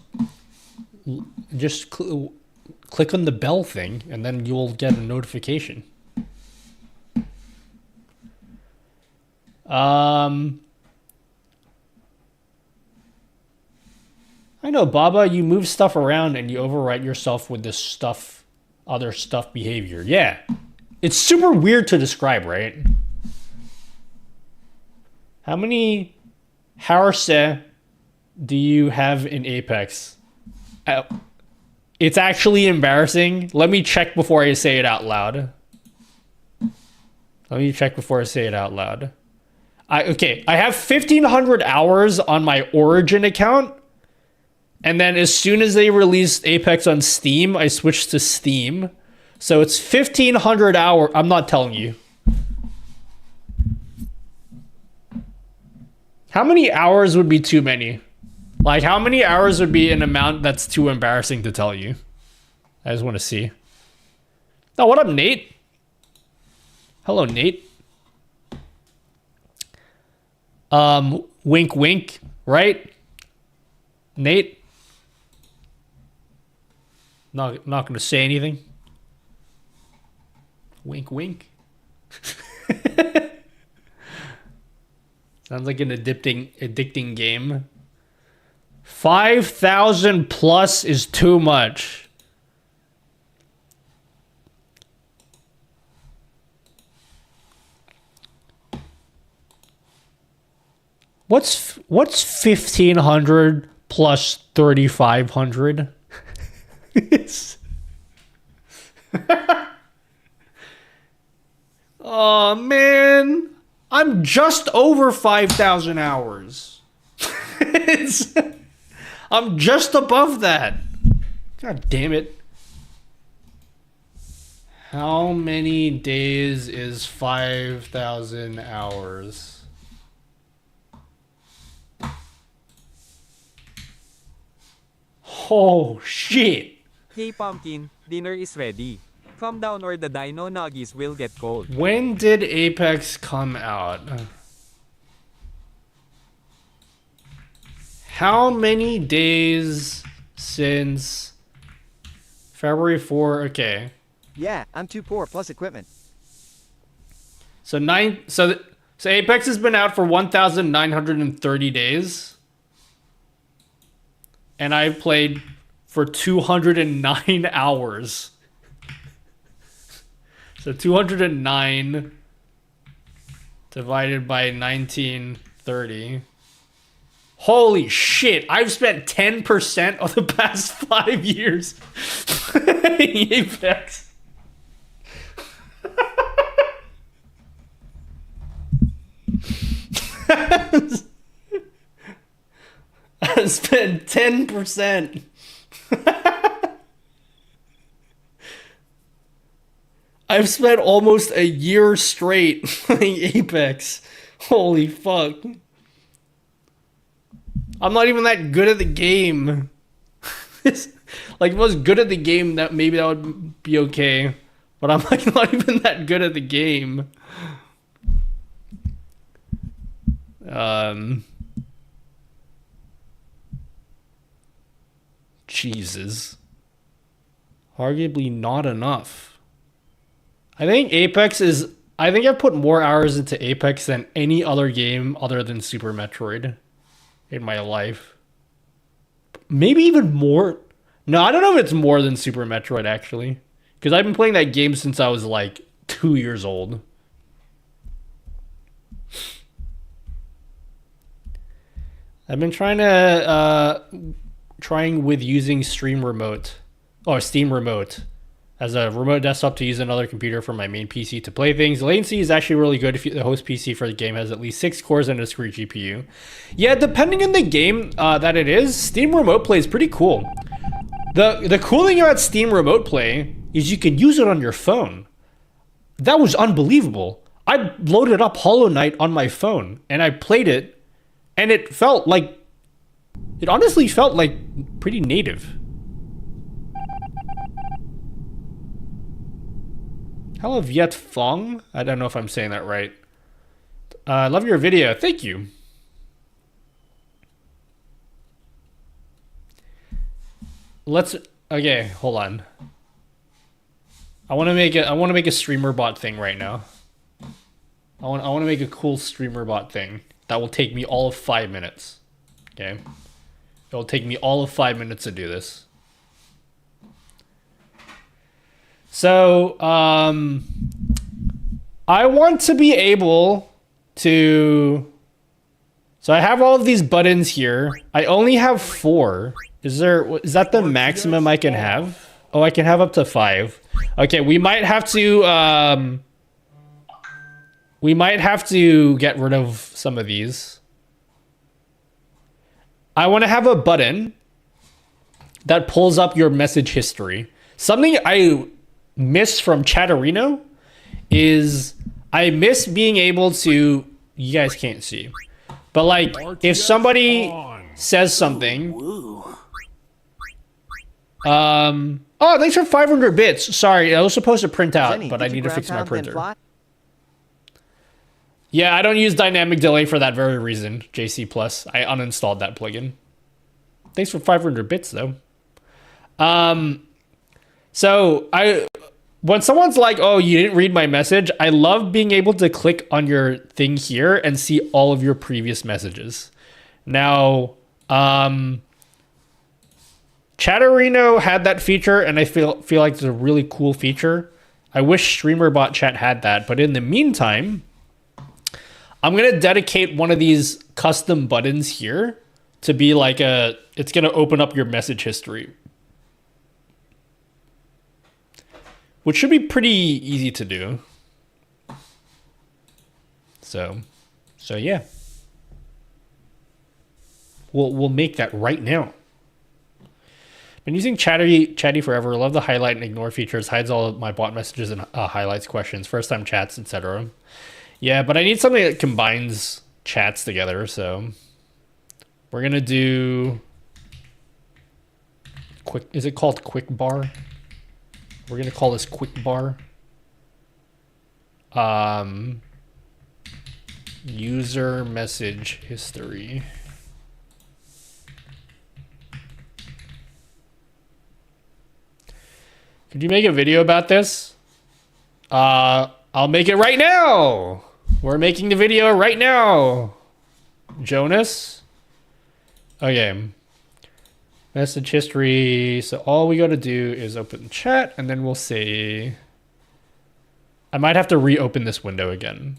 click on the bell thing and then you'll get a notification. I know, Baba, you move stuff around and you overwrite yourself with this stuff, other stuff behavior. Yeah. It's super weird to describe, right? How many Harse do you have in Apex? It's actually embarrassing. Let me check before I say it out loud. Let me check before I say it out loud. Okay, I have 1,500 hours on my Origin account. And then as soon as they released Apex on Steam, I switched to Steam. So it's 1,500 hours. I'm not telling you. How many hours would be too many? Like, how many hours would be an amount that's too embarrassing to tell you? I just want to see. Oh, what up, Nate? Hello, Nate. Wink, wink, right? Nate? Not gonna say anything. Wink, wink. Sounds like an addicting game. 5,000 plus is too much. What's 1,500 plus 3,500? Oh man, I'm just over 5,000 hours. I'm just above that. God damn it. How many days is 5,000 hours? Oh shit. Hey Pumpkin, dinner is ready. Calm down or the dino nuggies will get cold. When did Apex come out? How many days since February 4? Okay. Yeah, I'm too poor, plus equipment. So Apex has been out for 1,930 days. And I've played for 209 hours. So 209 divided by 1930. Holy shit, I've spent 10% of the past 5 years playing Apex. I spent 10%. I've spent almost a year straight playing Apex. Holy fuck. I'm not even that good at the game. Like, if I was good at the game, that maybe that would be okay. But I'm like not even that good at the game. Jesus. Arguably not enough. I think I've put more hours into Apex than any other game other than Super Metroid in my life. Maybe even more. No, I don't know if it's more than Super Metroid actually. Because I've been playing that game since I was like 2 years old. I've been trying with using Steam Remote as a remote desktop to use another computer from my main PC to play things. Latency is actually really good if the host PC for the game has at least 6 cores and a discrete GPU. Yeah, depending on the game that it is, Steam Remote Play is pretty cool. The cool thing about Steam Remote Play is you can use it on your phone. That was unbelievable. I loaded up Hollow Knight on my phone and I played it, and it honestly felt like pretty native. Hello, Viet Fong. I don't know if I'm saying that right. I love your video. Thank you. Okay, hold on. I want to make a streamer bot thing right now. I want to make a cool streamer bot thing that will take me all of 5 minutes. Okay? It will take me all of 5 minutes to do this. So, I want to be able to... So I have all of these buttons here. I only have 4. Is that the maximum I can have? Oh, I can have up to 5. Okay, we might have to, we might have to get rid of some of these. I want to have a button that pulls up your message history. Something I miss from Chatterino is I miss being able to, you guys can't see, but like if somebody says something, oh, thanks for 500 bits. Sorry, I was supposed to print out, Zenny, but I did you need to grab fix my pound then printer. fly? Yeah, I don't use dynamic delay for that very reason, JC+. I uninstalled that plugin. Thanks for 500 bits, though. So when someone's like, oh, you didn't read my message, I love being able to click on your thing here and see all of your previous messages. Now, Chatterino had that feature, and I feel like it's a really cool feature. I wish StreamerBot Chat had that, but in the meantime, I'm going to dedicate one of these custom buttons here to be like it's going to open up your message history, which should be pretty easy to do. So yeah. We'll make that right now. Been using Chatty forever. Love the highlight and ignore features. Hides all of my bot messages and highlights questions, first time chats, etc. Yeah, but I need something that combines chats together. So we're gonna do quick. Is it called quick bar? We're gonna call this quick bar. User message history. Could you make a video about this? I'll make it right now. We're making the video right now. Jonas. Okay. Message history. So all we got to do is open chat, and then we'll say, I might have to reopen this window again.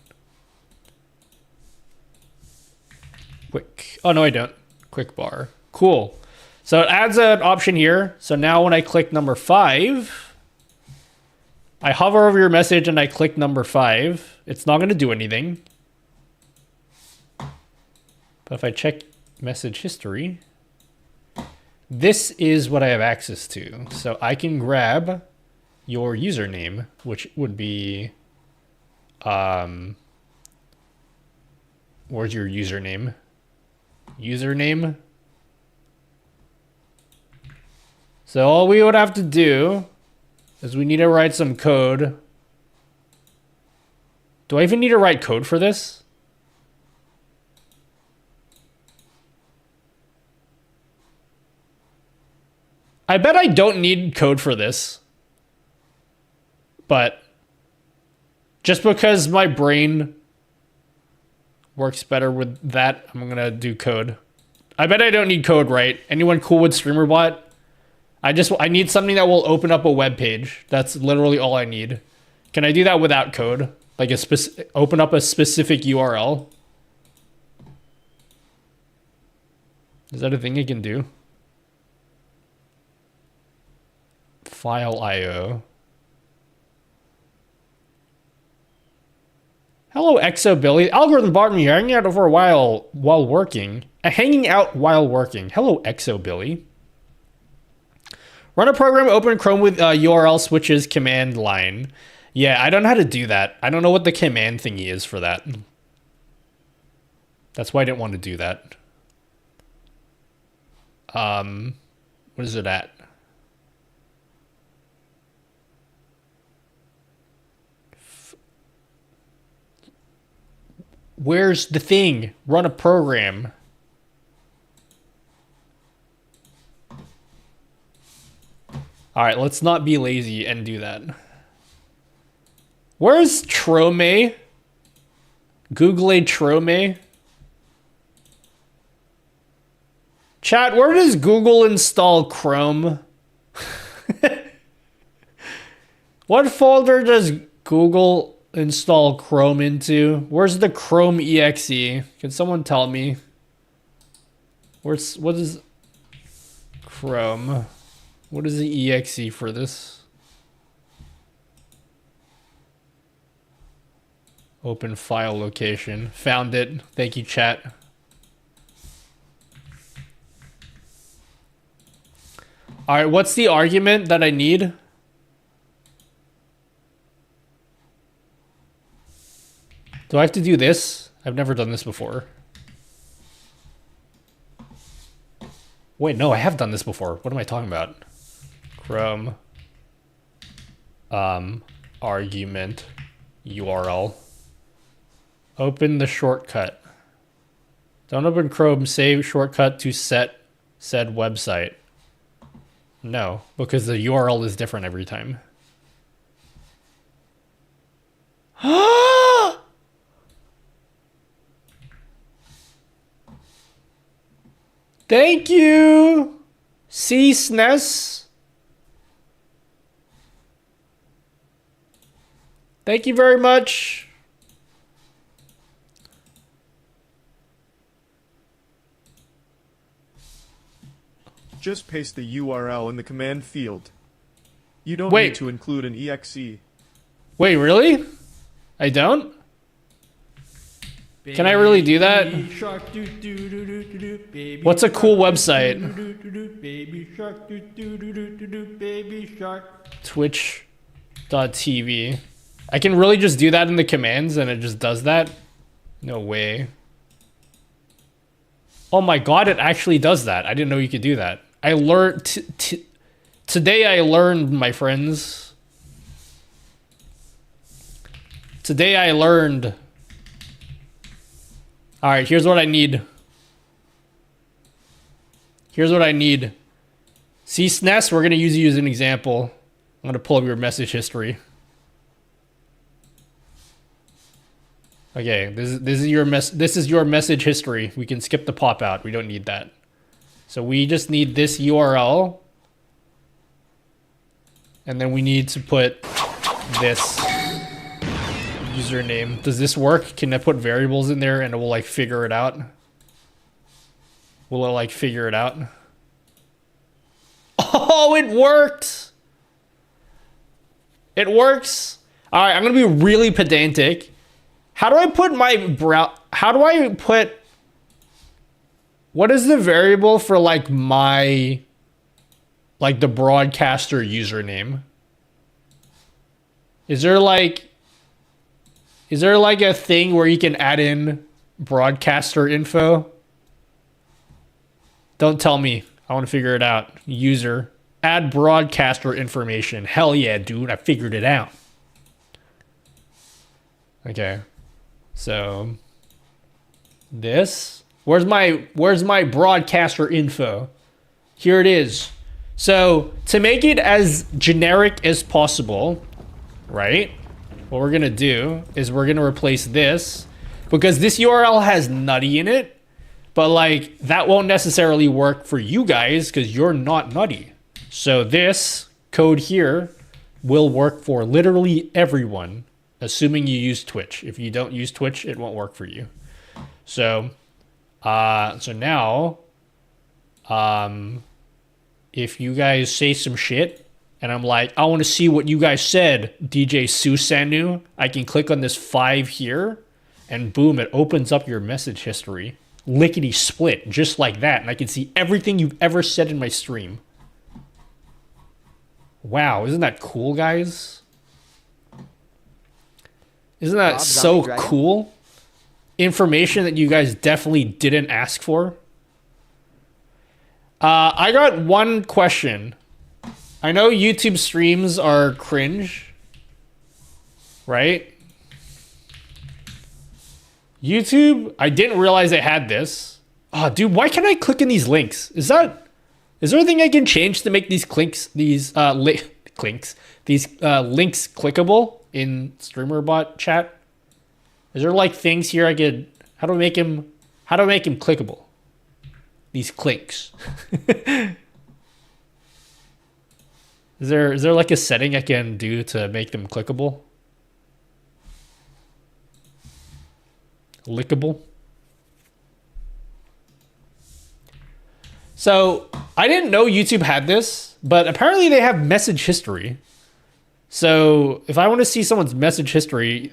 Quick. Oh, no, I don't. Quick bar. Cool. So it adds an option here. So now when I click number 5, I hover over your message and I click number 5. It's not going to do anything. But if I check message history, this is what I have access to. So I can grab your username, which would be, where's your username? Username. So all we would have to do is we need to write some code. Do I even need to write code for this? I bet I don't need code for this. But just because my brain works better with that, I'm gonna do code. I bet I don't need code, right? Anyone cool with StreamerBot? I need something that will open up a web page. That's literally all I need. Can I do that without code? Like open up a specific URL? Is that a thing you can do? File IO. Hello, Exo Billy. Algorithm bought me hanging out for a while working. Hanging out while working. Hello, Exo Billy. Run a program, open Chrome with URL switches command line. Yeah, I don't know how to do that. I don't know what the command thingy is for that. That's why I didn't want to do that. What is it at? Where's the thing? Run a program. All right, let's not be lazy and do that. Where's Trome? Google Trome. Chat, where does Google install Chrome? What folder does Google install Chrome into? Where's the Chrome exe? Can someone tell me? What is Chrome? What is the exe for this? Open file location. Found it. Thank you, chat. All right, what's the argument that I need? Do I have to do this? I've never done this before. Wait, no, I have done this before. What am I talking about? Chrome. Argument. URL. Open the shortcut. Don't open Chrome. Save shortcut to set said website. No, because the URL is different every time. Thank you, C-SNES. Thank you very much. Just paste the URL in the command field. You don't Wait. need to include an exe. Wait, really? I don't? Can I really do that? What's a cool website? Twitch.tv. I can really just do that in the commands and it just does that? No way. Oh my god, it actually does that. I didn't know you could do that. I learned... Today I learned, my friends. Today I learned... Alright, here's what I need. Here's what I need. See, SNES, we're going to use you as an example. I'm going to pull up your message history. Okay, this is your message history. We can skip the pop out. We don't need that. So we just need this URL. And then we need to put this username. Does this work? Can I put variables in there and it will like figure it out? Will it like figure it out? Oh, it worked! It works! Alright, I'm gonna be really pedantic. How do I put my what is the variable for like my, like the broadcaster username? Is there like a thing where you can add in broadcaster info? Don't tell me. I want to figure it out. User. Add broadcaster information. Hell yeah, dude. I figured it out. Okay. So this. Where's my broadcaster info? Here it is. So to make it as generic as possible, right? What we're gonna do is we're gonna replace this because this URL has nutty in it, but like that won't necessarily work for you guys because you're not nutty. So this code here will work for literally everyone, assuming you use Twitch. If you don't use Twitch, it won't work for you. So, now, if you guys say some shit and I'm like, I want to see what you guys said, DJ Susanu, I can click on this 5 here and boom, it opens up your message history. Lickety split, just like that. And I can see everything you've ever said in my stream. Wow, isn't that cool, guys? Isn't that so cool? Information that you guys definitely didn't ask for. I got one question. I know YouTube streams are cringe, right? YouTube, I didn't realize they had this. Oh, dude, why can't I click in these links? Is there anything I can change to make these links clickable in StreamerBot chat? Is there like things here I could, how do I make him clickable? These clicks. Is there like a setting I can do to make them clickable? Lickable? So, I didn't know YouTube had this, but apparently they have message history. So, if I want to see someone's message history,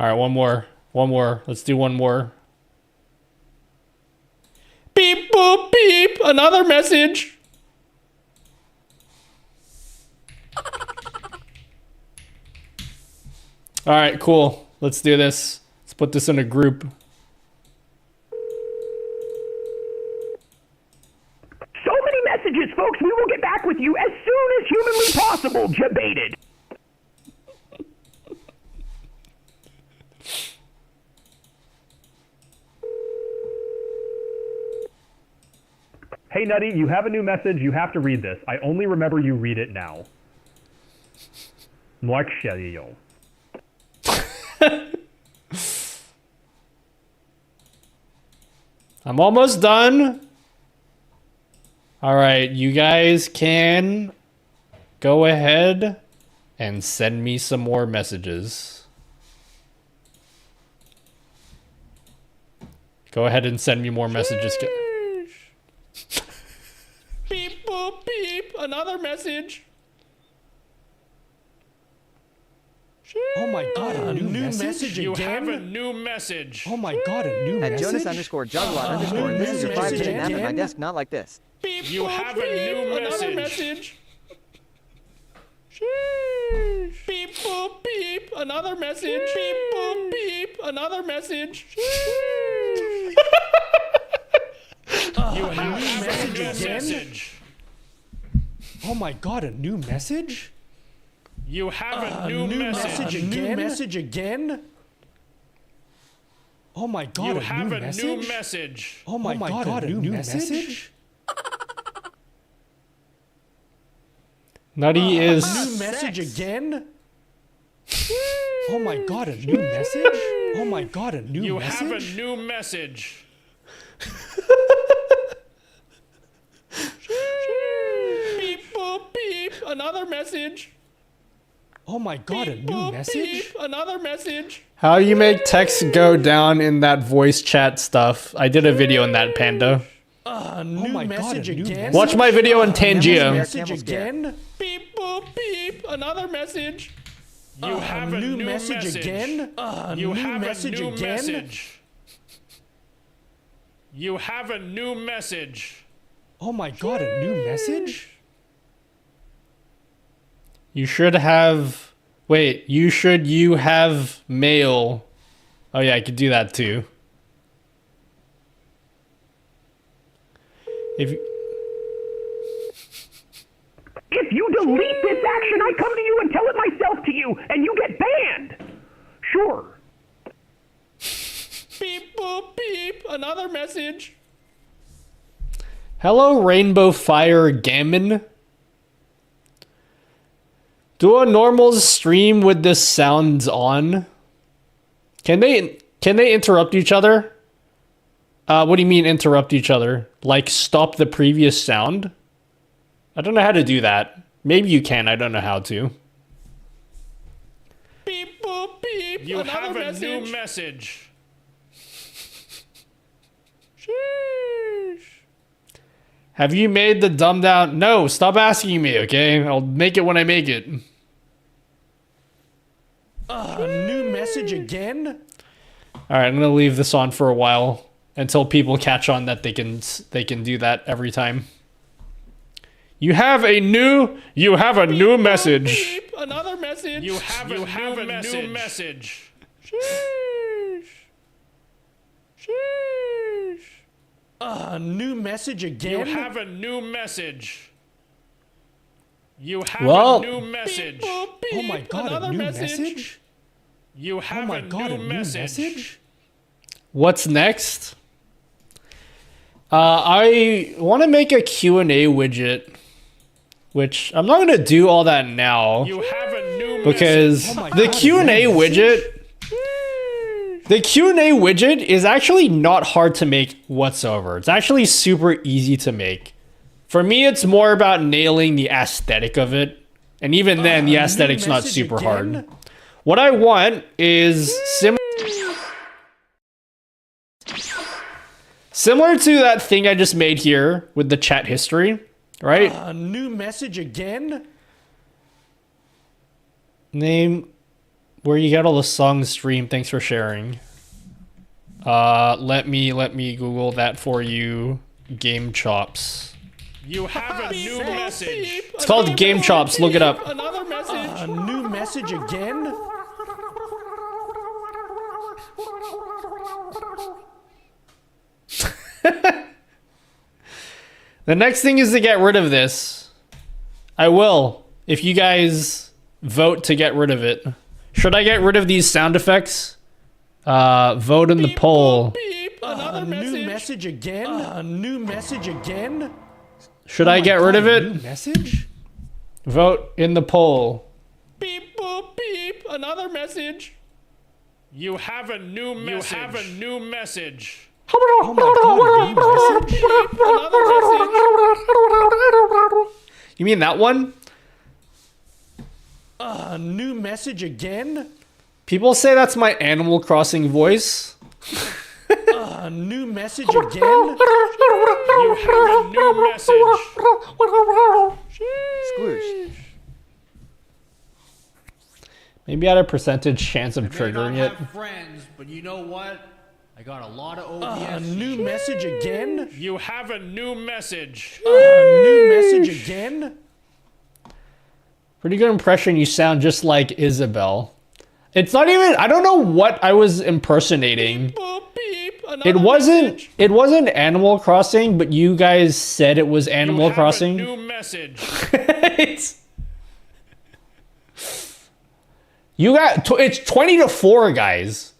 All right, one more. One more. Let's do one more. Beep, boop, beep. Another message. All right, cool. Let's do this. Let's put this in a group. So many messages, folks. We will get back with you as soon as humanly possible. Debated. Hey, Nutty, you have a new message. You have to read this. I only remember you read it now. Muakshayo. I'm almost done. All right, you guys can go ahead and send me some more messages. Go ahead and send me more messages. Beep, boop, beep. Another message. Oh my god, a new message You again? have a new message. Oh my god, a new At message? Jonas_Juggler_, this is your 5-minute nap at my desk, not like this. Beep, you have a new message. Message. Beep, boop, beep. Another message. Beep, boop, beep. Another message. You have a new message. Oh my god, a new message? You have a new message. A new message again? Oh my god, You a have new a message? new message. Oh my god, a new message? Nutty is. A new message again? Oh my god, a new message? Oh my god, a new You message? have a new message. Beep, boop, beep. Another message. Oh my god, a new message? Another message. How you make text go down in that voice chat stuff. I did a video on that, Panda. A new message again? Watch my video on Tangia. Message again? Beep, boop, beep. Another message. You have a new message again? You new have message a new again? message. You have a new message. Oh my god, a new message? You should have. Wait, you have mail. Oh yeah, I could do that too. If you delete this action, I come to you and tell it myself to you, and you get banned. Sure. Beep, boop, beep. Another message. Hello, Rainbow Fire Gammon. Do a normal stream with the sounds on. Can they interrupt each other? What do you mean interrupt each other? Like stop the previous sound? I don't know how to do that. Maybe you can. I don't know how to. Beep, boop, beep. You have a new message. Sheesh. Have you made the dumb down? No, stop asking me, okay? I'll make it when I make it. A new message again? All right, I'm gonna leave this on for a while until people catch on that they can do that every time. You have a new message. Beep, another message. You have a new message. Sheesh. Sheesh. A new message again? You have a new message. You have a new message. Beep, boop, beep. Oh my god, a new message? You have a new message? What's next? I want to make a Q&A widget, which I'm not going to do all that now. You have a new because the Q&A widget, the Q&A widget is actually not hard to make whatsoever. It's actually super easy to make. For me, it's more about nailing the aesthetic of it. And even then, the aesthetic's not super hard. What I want is similar to that thing I just made here with the chat history, right? A new message again? Name where you get all the songs streamed. Thanks for sharing. Let me Google that for you. Game Chops. You have a new message. It's called Game Chops. Look it up. Another message. A new message again? The next thing is to get rid of this. I will, if you guys vote to get rid of it. Should I get rid of these sound effects? Vote in the poll. Another new message again? A new message again? Should I get rid of it? New message? Vote in the poll. Beep boop beep. Another message. You have a new message. You have a new message. Oh my god, a new message? You mean that one? A new message again? People say that's my Animal Crossing voice. A new message again? You have a new message. Squoosh. Maybe I had a percentage chance of triggering it. Friends, but you know what? I got a lot of OBS. A new message again? You have a new message. A new message again? Pretty good impression. You sound just like Isabel. It's not even, I don't know what I was impersonating. Beep, boop, beep. It wasn't Animal Crossing, but you guys said it was Animal Crossing. You have a new message. It's 20-4, guys.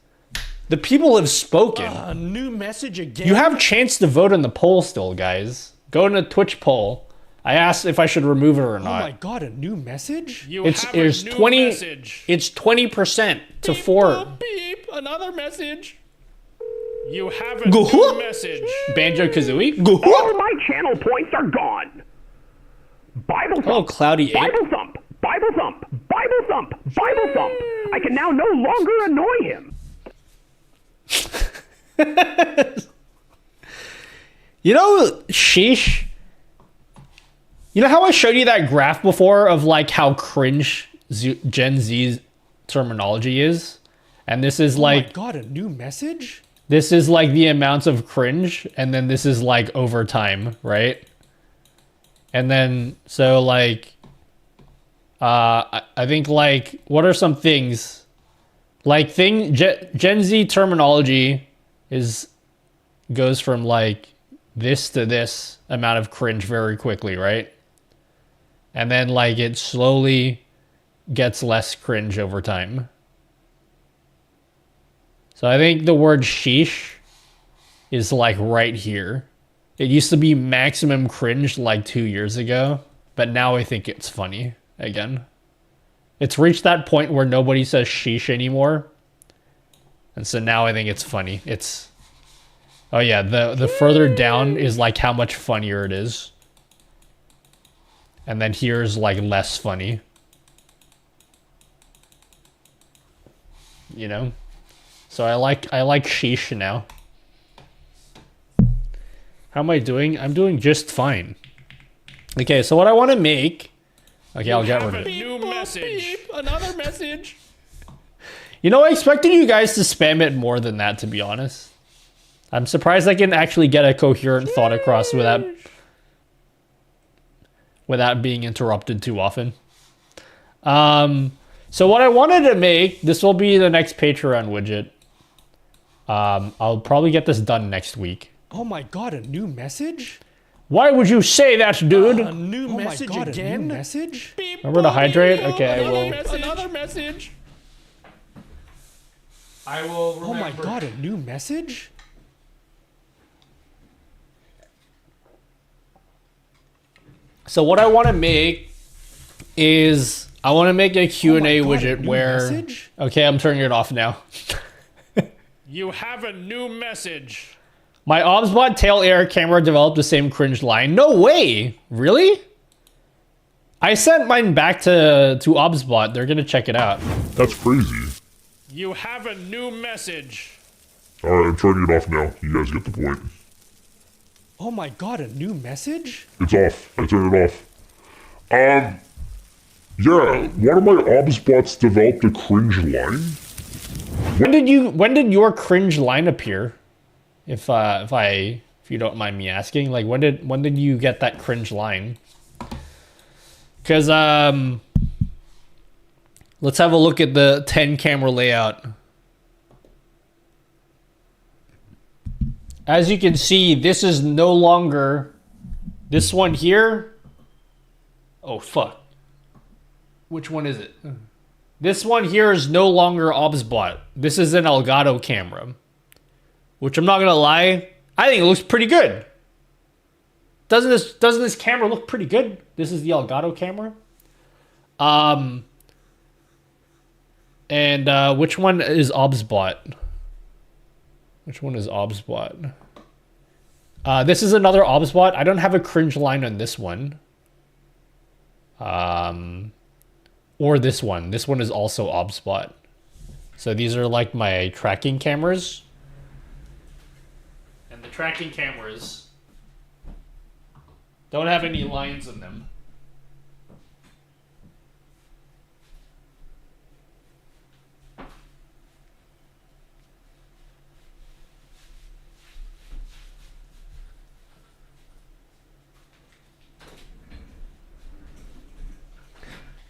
The people have spoken. A new message again? You have a chance to vote in the poll still, guys. Go in a Twitch poll. I asked if I should remove it or not. Oh my god, a new message? It's 20% to 4. Beep, another message. You have a new message. Banjo-Kazooie? All my channel points are gone. Bible thump. Oh, Cloudy Ape. Bible thump. Bible thump. Bible thump. Bible thump. I can now no longer annoy him. You know, sheesh. You know how I showed you that graph before of like how cringe Gen Z's terminology is? And this is like... Oh my god, a new message? This is like the amounts of cringe, and then this is like over time, right? And then, so like... I think like, what are some things? Like Gen Z terminology goes from like this to this amount of cringe very quickly, right? And then like it slowly gets less cringe over time. So I think the word sheesh is like right here. It used to be maximum cringe like 2 years ago, but now I think it's funny again. It's reached that point where nobody says sheesh anymore. And so now I think it's funny. Oh yeah, the further down is like how much funnier it is. And then here's like less funny. You know? So I like sheesh now. How am I doing? I'm doing just fine. Okay, so what I want to make... Okay, I'll get rid of it. New message. Another message. You know, I expected you guys to spam it more than that, to be honest. I'm surprised I can actually get a coherent thought across without being interrupted too often. So what I wanted to make, this will be the next Patreon widget. I'll probably get this done next week. Oh my god, a new message? Why would you say that, dude? A new message again? A new message? Remember to hydrate? Okay, I will. Another message? I will remember. Oh my god, a new message? So what I want to make is I want to make a Q&A widget where... Message? Okay, I'm turning it off now. You have a new message. My OBSBot tail air camera developed the same cringe line. No way! Really? I sent mine back to OBSBot. They're gonna check it out. That's crazy. You have a new message. Alright, I'm turning it off now. You guys get the point. Oh my god, a new message? It's off. I turned it off. Yeah, one of my obsbots developed a cringe line. When did your cringe line appear? If you don't mind me asking, like when did you get that cringe line? Because let's have a look at the 10 camera layout. As you can see, this is no longer this one here. Oh fuck. Which one is it? This one here is no longer obsbot. This is an Elgato camera. Which I'm not gonna lie, I think it looks pretty good. Doesn't this camera look pretty good? This is the Elgato camera. And which one is obsbot? Which one is obsbot? This is another obsbot. I don't have a cringe line on this one. Or this one. This one is also obsbot. So these are like my tracking cameras. And the tracking cameras don't have any lines in them.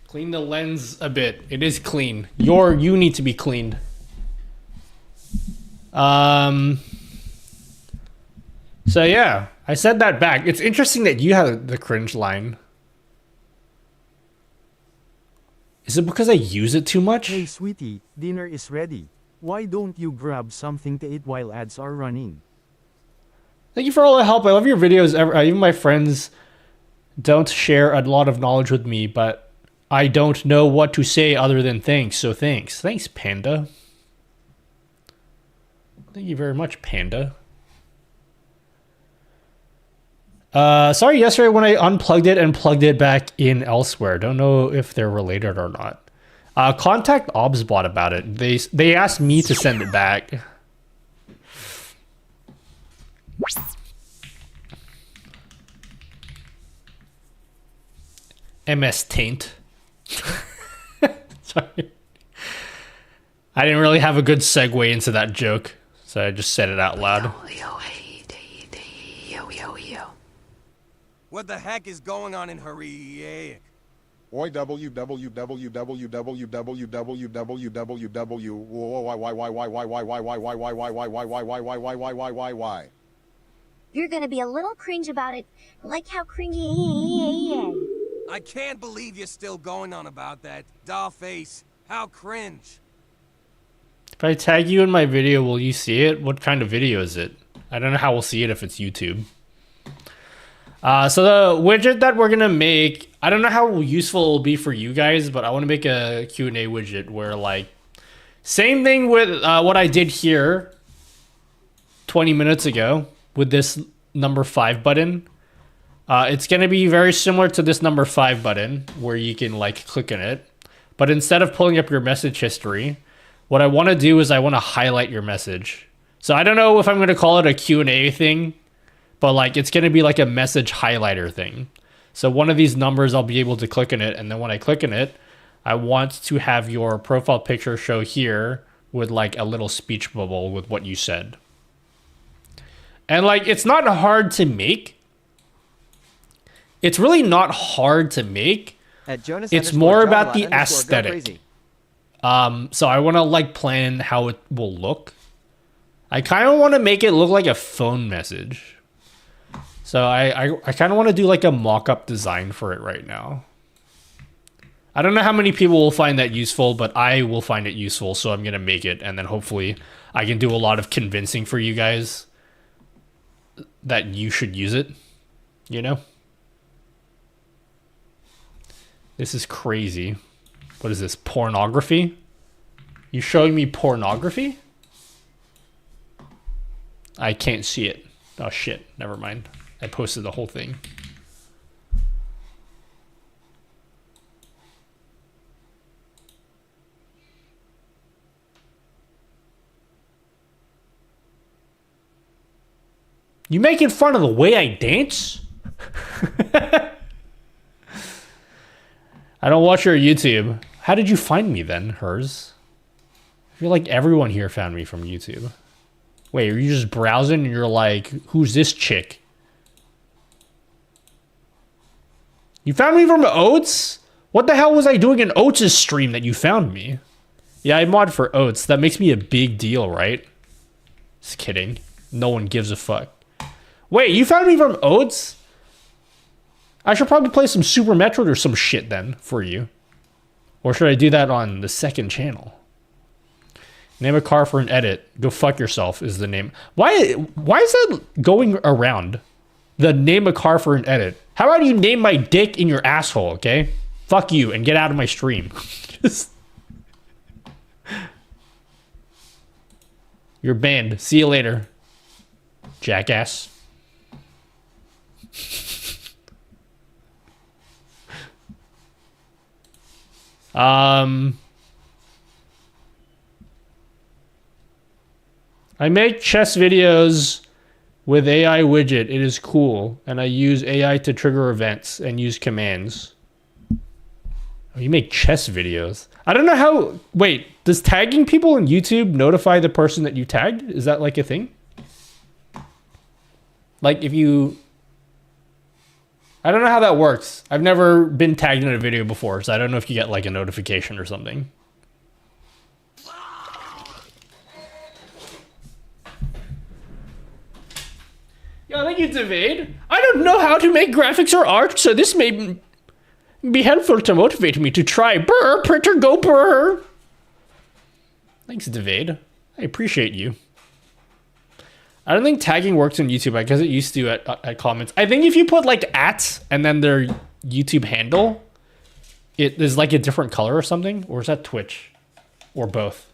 Clean the lens a bit. It is clean. You need to be cleaned. So yeah, I said that back. It's interesting that you have the cringe line. Is it because I use it too much? Hey sweetie, dinner is ready. Why don't you grab something to eat while ads are running? Thank you for all the help. I love your videos. Even my friends don't share a lot of knowledge with me, but I don't know what to say other than thanks, so thanks. Thanks, Panda. Thank you very much, Panda. Sorry yesterday when I unplugged it and plugged it back in elsewhere. Don't know if they're related or not. Contact obsbot about it. They asked me to send it back. MS Taint. Sorry. I didn't really have a good segue into that joke, so I just said it out loud. What the heck is going on in Hurry? Why why? You're gonna be a little cringe about it, like how cringy. I can't believe you're still going on about that. Doll face, how cringe. If I tag you in my video, will you see it? What kind of video is it? I don't know how we'll see it if it's YouTube. So the widget that we're gonna make, I don't know how useful it'll be for you guys, but I want to make a Q&A widget where like, same thing with what I did here 20 minutes ago with this number 5 button. It's going to be very similar to this number 5 button where you can like click on it. But instead of pulling up your message history, what I want to do is I want to highlight your message. So I don't know if I'm going to call it a Q&A thing, but like it's going to be like a message highlighter thing. So one of these numbers, I'll be able to click on it. And then when I click on it, I want to have your profile picture show here with like a little speech bubble with what you said. And like, it's not hard to make. It's really not hard to make. It's more about the aesthetic. So I want to like plan how it will look. I kind of want to make it look like a phone message. So I kind of want to do like a mock-up design for it right now. I don't know how many people will find that useful, but I will find it useful. So I'm going to make it. And then hopefully I can do a lot of convincing for you guys that you should use it, you know? This is crazy. What is this? Pornography? You showing me pornography? I can't see it. Oh shit, never mind. I posted the whole thing. You making fun of the way I dance? I don't watch your YouTube. How did you find me then, Hers? I feel like everyone here found me from YouTube. Wait, are you just browsing and you're like, who's this chick? You found me from Oats? What the hell was I doing in Oats' stream that you found me? Yeah, I mod for Oats. That makes me a big deal, right? Just kidding. No one gives a fuck. Wait, you found me from Oats? I should probably play some Super Metroid or some shit then for you. Or should I do that on the second channel? Name a car for an edit. Go fuck yourself is the name. Why is that going around? The name a car for an edit. How about you name my dick in your asshole, okay? Fuck you and get out of my stream. You're banned. See you later, jackass. I make chess videos with AI widget. It is cool. And I use AI to trigger events and use commands. Oh, you make chess videos. I don't know how... Wait, does tagging people on YouTube notify the person that you tagged? Is that like a thing? Like if you... I don't know how that works. I've never been tagged in a video before, so I don't know if you get like a notification or something. Yeah, thank you, Devade. I don't know how to make graphics or art, so this may be helpful to motivate me to try. Brr, printer, go brr. Thanks, Devade. I appreciate you. I don't think tagging works on YouTube because it used to at comments. I think if you put like @ and then their YouTube handle, it is like a different color or something. Or is that Twitch? Or both?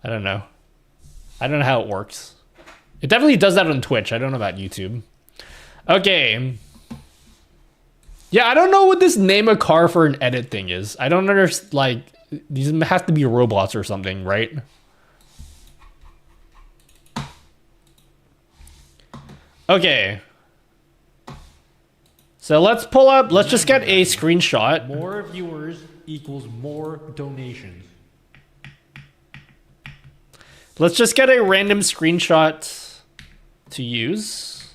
I don't know. I don't know how it works. It definitely does that on Twitch. I don't know about YouTube. Okay. Yeah, I don't know what this name a car for an edit thing is. I don't understand. Like, these have to be robots or something, right? Okay. So let's pull up. Let's just get a screenshot. More viewers equals more donations. Let's just get a random screenshot to use.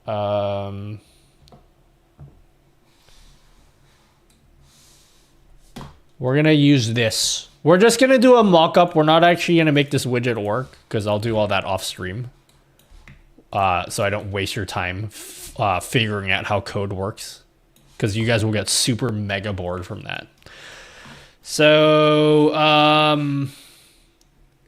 We're gonna use this. We're just gonna do a mock-up. We're not actually gonna make this widget work because I'll do all that off stream. So I don't waste your time figuring out how code works, because you guys will get super mega bored from that. So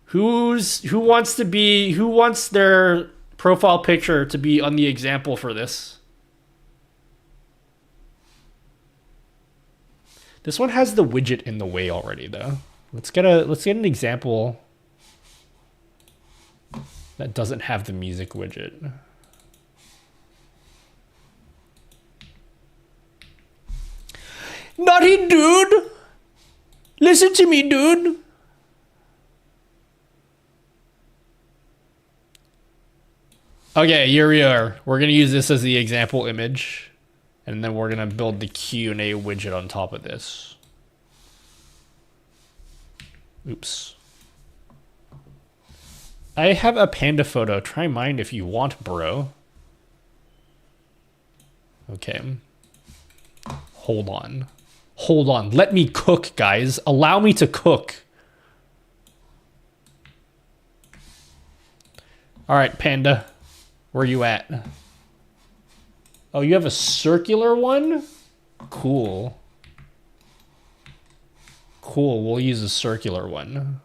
who wants their profile picture to be on the example for this? This one has the widget in the way already though. Let's get an example that doesn't have the music widget. Naughty dude! Listen to me, dude! Okay, here we are. We're gonna use this as the example image, and then we're gonna build the Q&A widget on top of this. Oops. I have a panda photo. Try mine if you want, bro. Okay. Hold on. Hold on. Let me cook, guys. Allow me to cook. All right, panda. Where you at? Oh, you have a circular one? Cool. Cool. We'll use a circular one.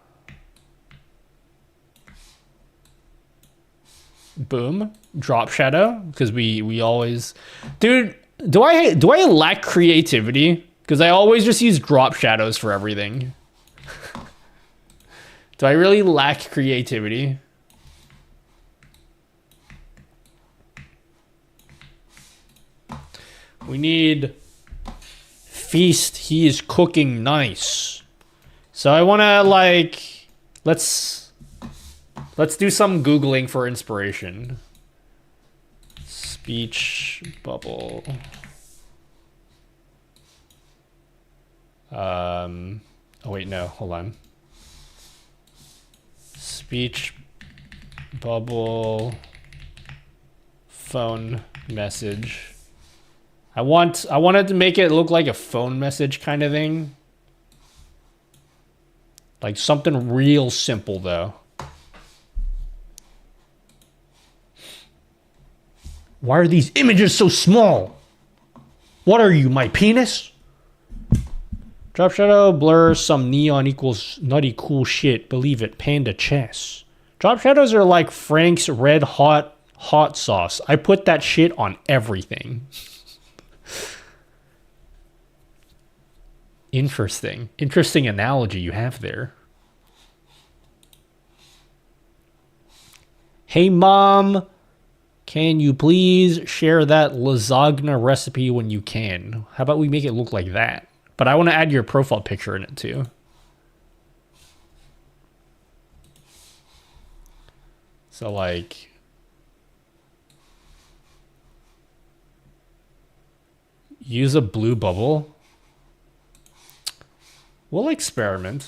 Boom. Drop shadow, because we always... Dude, do I lack creativity? Because I always just use drop shadows for everything. Do I really lack creativity? We need feast. He is cooking nice. So I want to like, let's do some Googling for inspiration. Speech bubble. Oh wait, no, hold on. Speech bubble phone message. I wanted to make it look like a phone message kind of thing. Like something real simple though. Why are these images so small? What are you, my penis? Drop shadow, blur, some neon equals nutty cool shit. Believe it, panda chess. Drop shadows are like Frank's red hot sauce. I put that shit on everything. Interesting. Interesting analogy you have there. Hey mom, can you please share that lasagna recipe when you can? How about we make it look like that? But I want to add your profile picture in it too. So like, use a blue bubble. We'll experiment.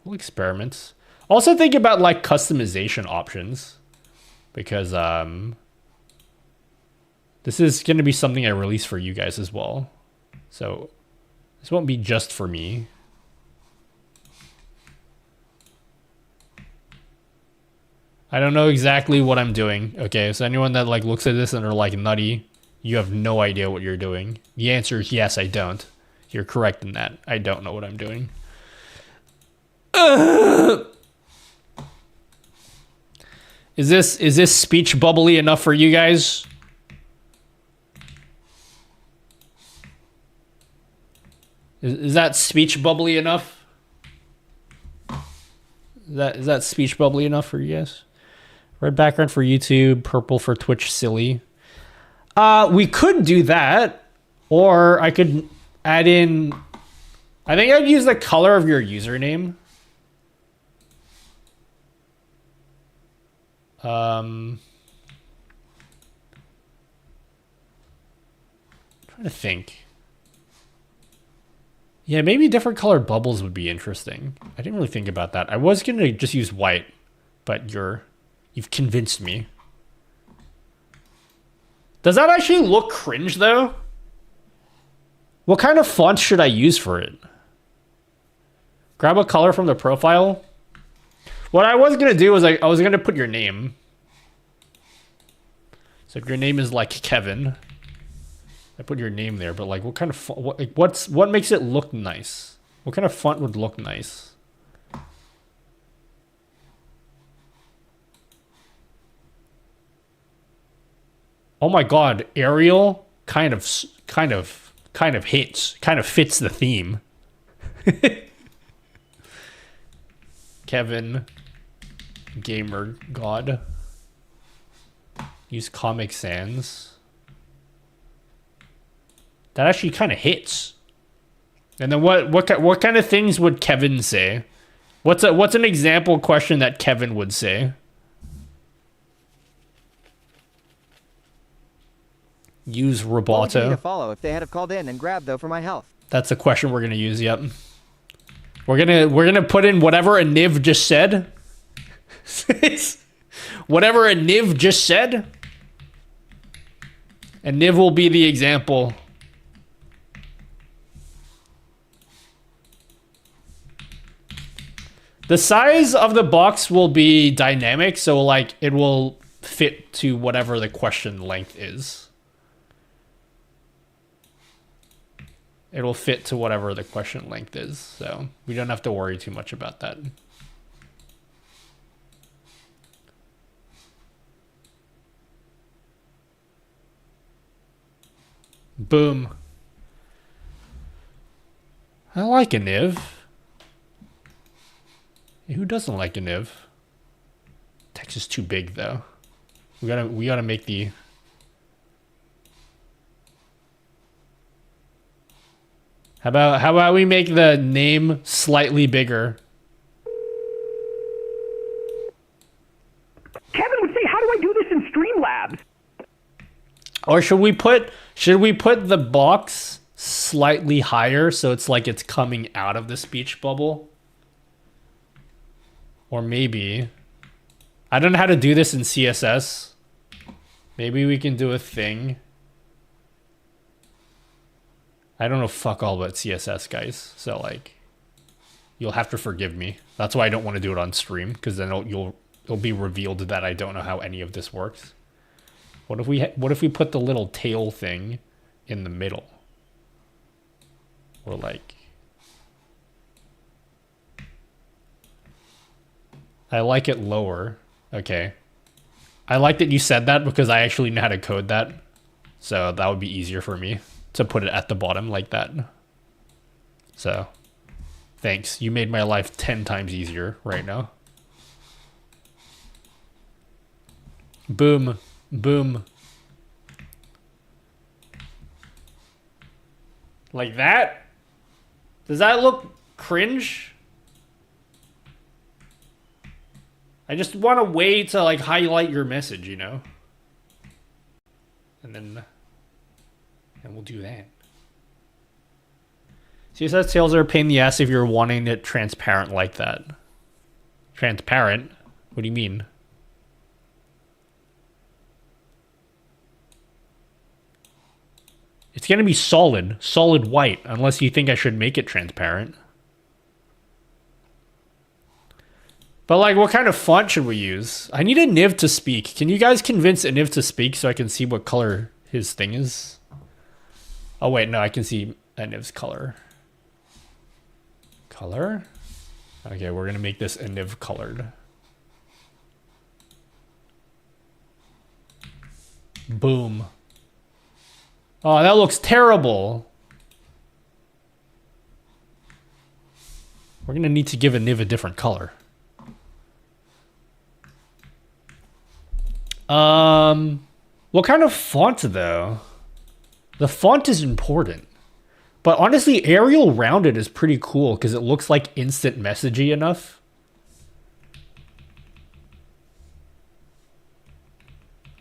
We'll experiment. Also think about like customization options, because this is going to be something I release for you guys as well. So this won't be just for me. I don't know exactly what I'm doing. Okay, so anyone that like looks at this and are like, nutty, you have no idea what you're doing. The answer is yes, I don't. You're correct in that. I don't know what I'm doing. Is this speech bubbly enough for you guys? Is that speech bubbly enough? Is that speech bubbly enough for you guys? Red background for YouTube, purple for Twitch, silly. We could do that, or I could add in. I think I'd use the color of your username. Trying to think. Yeah, maybe different colored bubbles would be interesting. I didn't really think about that. I was gonna just use white, but you've convinced me. Does that actually look cringe though? What kind of font should I use for it? Grab a color from the profile. What I was gonna do was I was gonna put your name. So if your name is like Kevin, I put your name there. But like, what kind of what makes it look nice? What kind of font would look nice? Oh my God, Arial kind of hits, kind of fits the theme. Kevin, Gamer God. Use Comic Sans. That actually kind of hits. And then what kind of things would Kevin say? What's an example question that Kevin would say? Use What would you need to Roboto. follow if they had have called in and grabbed though for my health? That's a question we're gonna use. Yep. We're gonna put in whatever a Niv just said. Whatever a Niv just said. And Niv will be the example. The size of the box will be dynamic, so like it will fit to whatever the question length is. It will fit to whatever the question length is, so we don't have to worry too much about that. Boom. I like a Niv. Hey, who doesn't like a Niv? Text is too big though. We gotta make the. How about we make the name slightly bigger? Kevin would say, how do I do this in Streamlabs? Or should we put the box slightly higher so it's like it's coming out of the speech bubble? Or maybe, I don't know how to do this in CSS. Maybe we can do a thing. I don't know fuck all about CSS, guys. So like, you'll have to forgive me. That's why I don't want to do it on stream, because then it'll be revealed that I don't know how any of this works. What if we put the little tail thing in the middle? Or like, I like it lower. Okay. I like that you said that because I actually know how to code that. So that would be easier for me to put it at the bottom like that. So thanks. You made my life 10 times easier right now. Boom. Boom. Like that? Does that look cringe? I just want a way to like highlight your message, you know? And we'll do that. CSS tails are a pain in the ass if you're wanting it transparent like that. Transparent? What do you mean? It's gonna be solid white, unless you think I should make it transparent. But like, what kind of font should we use? I need a Niv to speak. Can you guys convince a Niv to speak so I can see what color his thing is? Oh wait, no, I can see a Niv's color. Color? Okay, we're gonna make this a Niv colored. Boom. Oh, that looks terrible. We're gonna need to give a Niv a different color. What kind of font though? The font is important. But honestly, Arial rounded is pretty cool because it looks like instant messagey enough.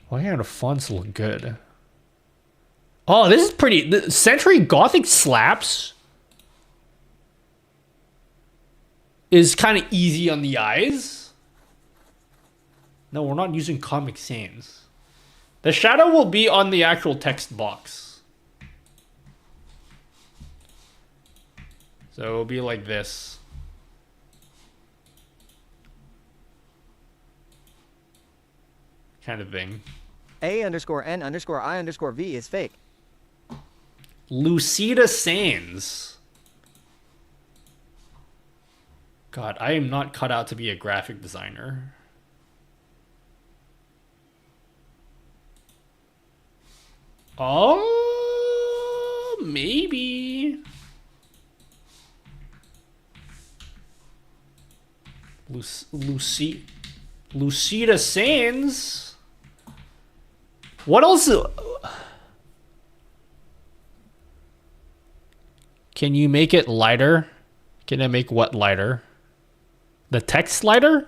What kind of fonts look good? Oh, this is pretty. The Century Gothic slaps is kind of easy on the eyes. No, we're not using Comic Sans. The shadow will be on the actual text box. So it'll be like this. Kind of thing. A_N_I_V is fake. Lucida Sands. God, I am not cut out to be a graphic designer. Oh, maybe. Lucida Sands. What else? Can you make it lighter? Can I make what lighter? The text lighter?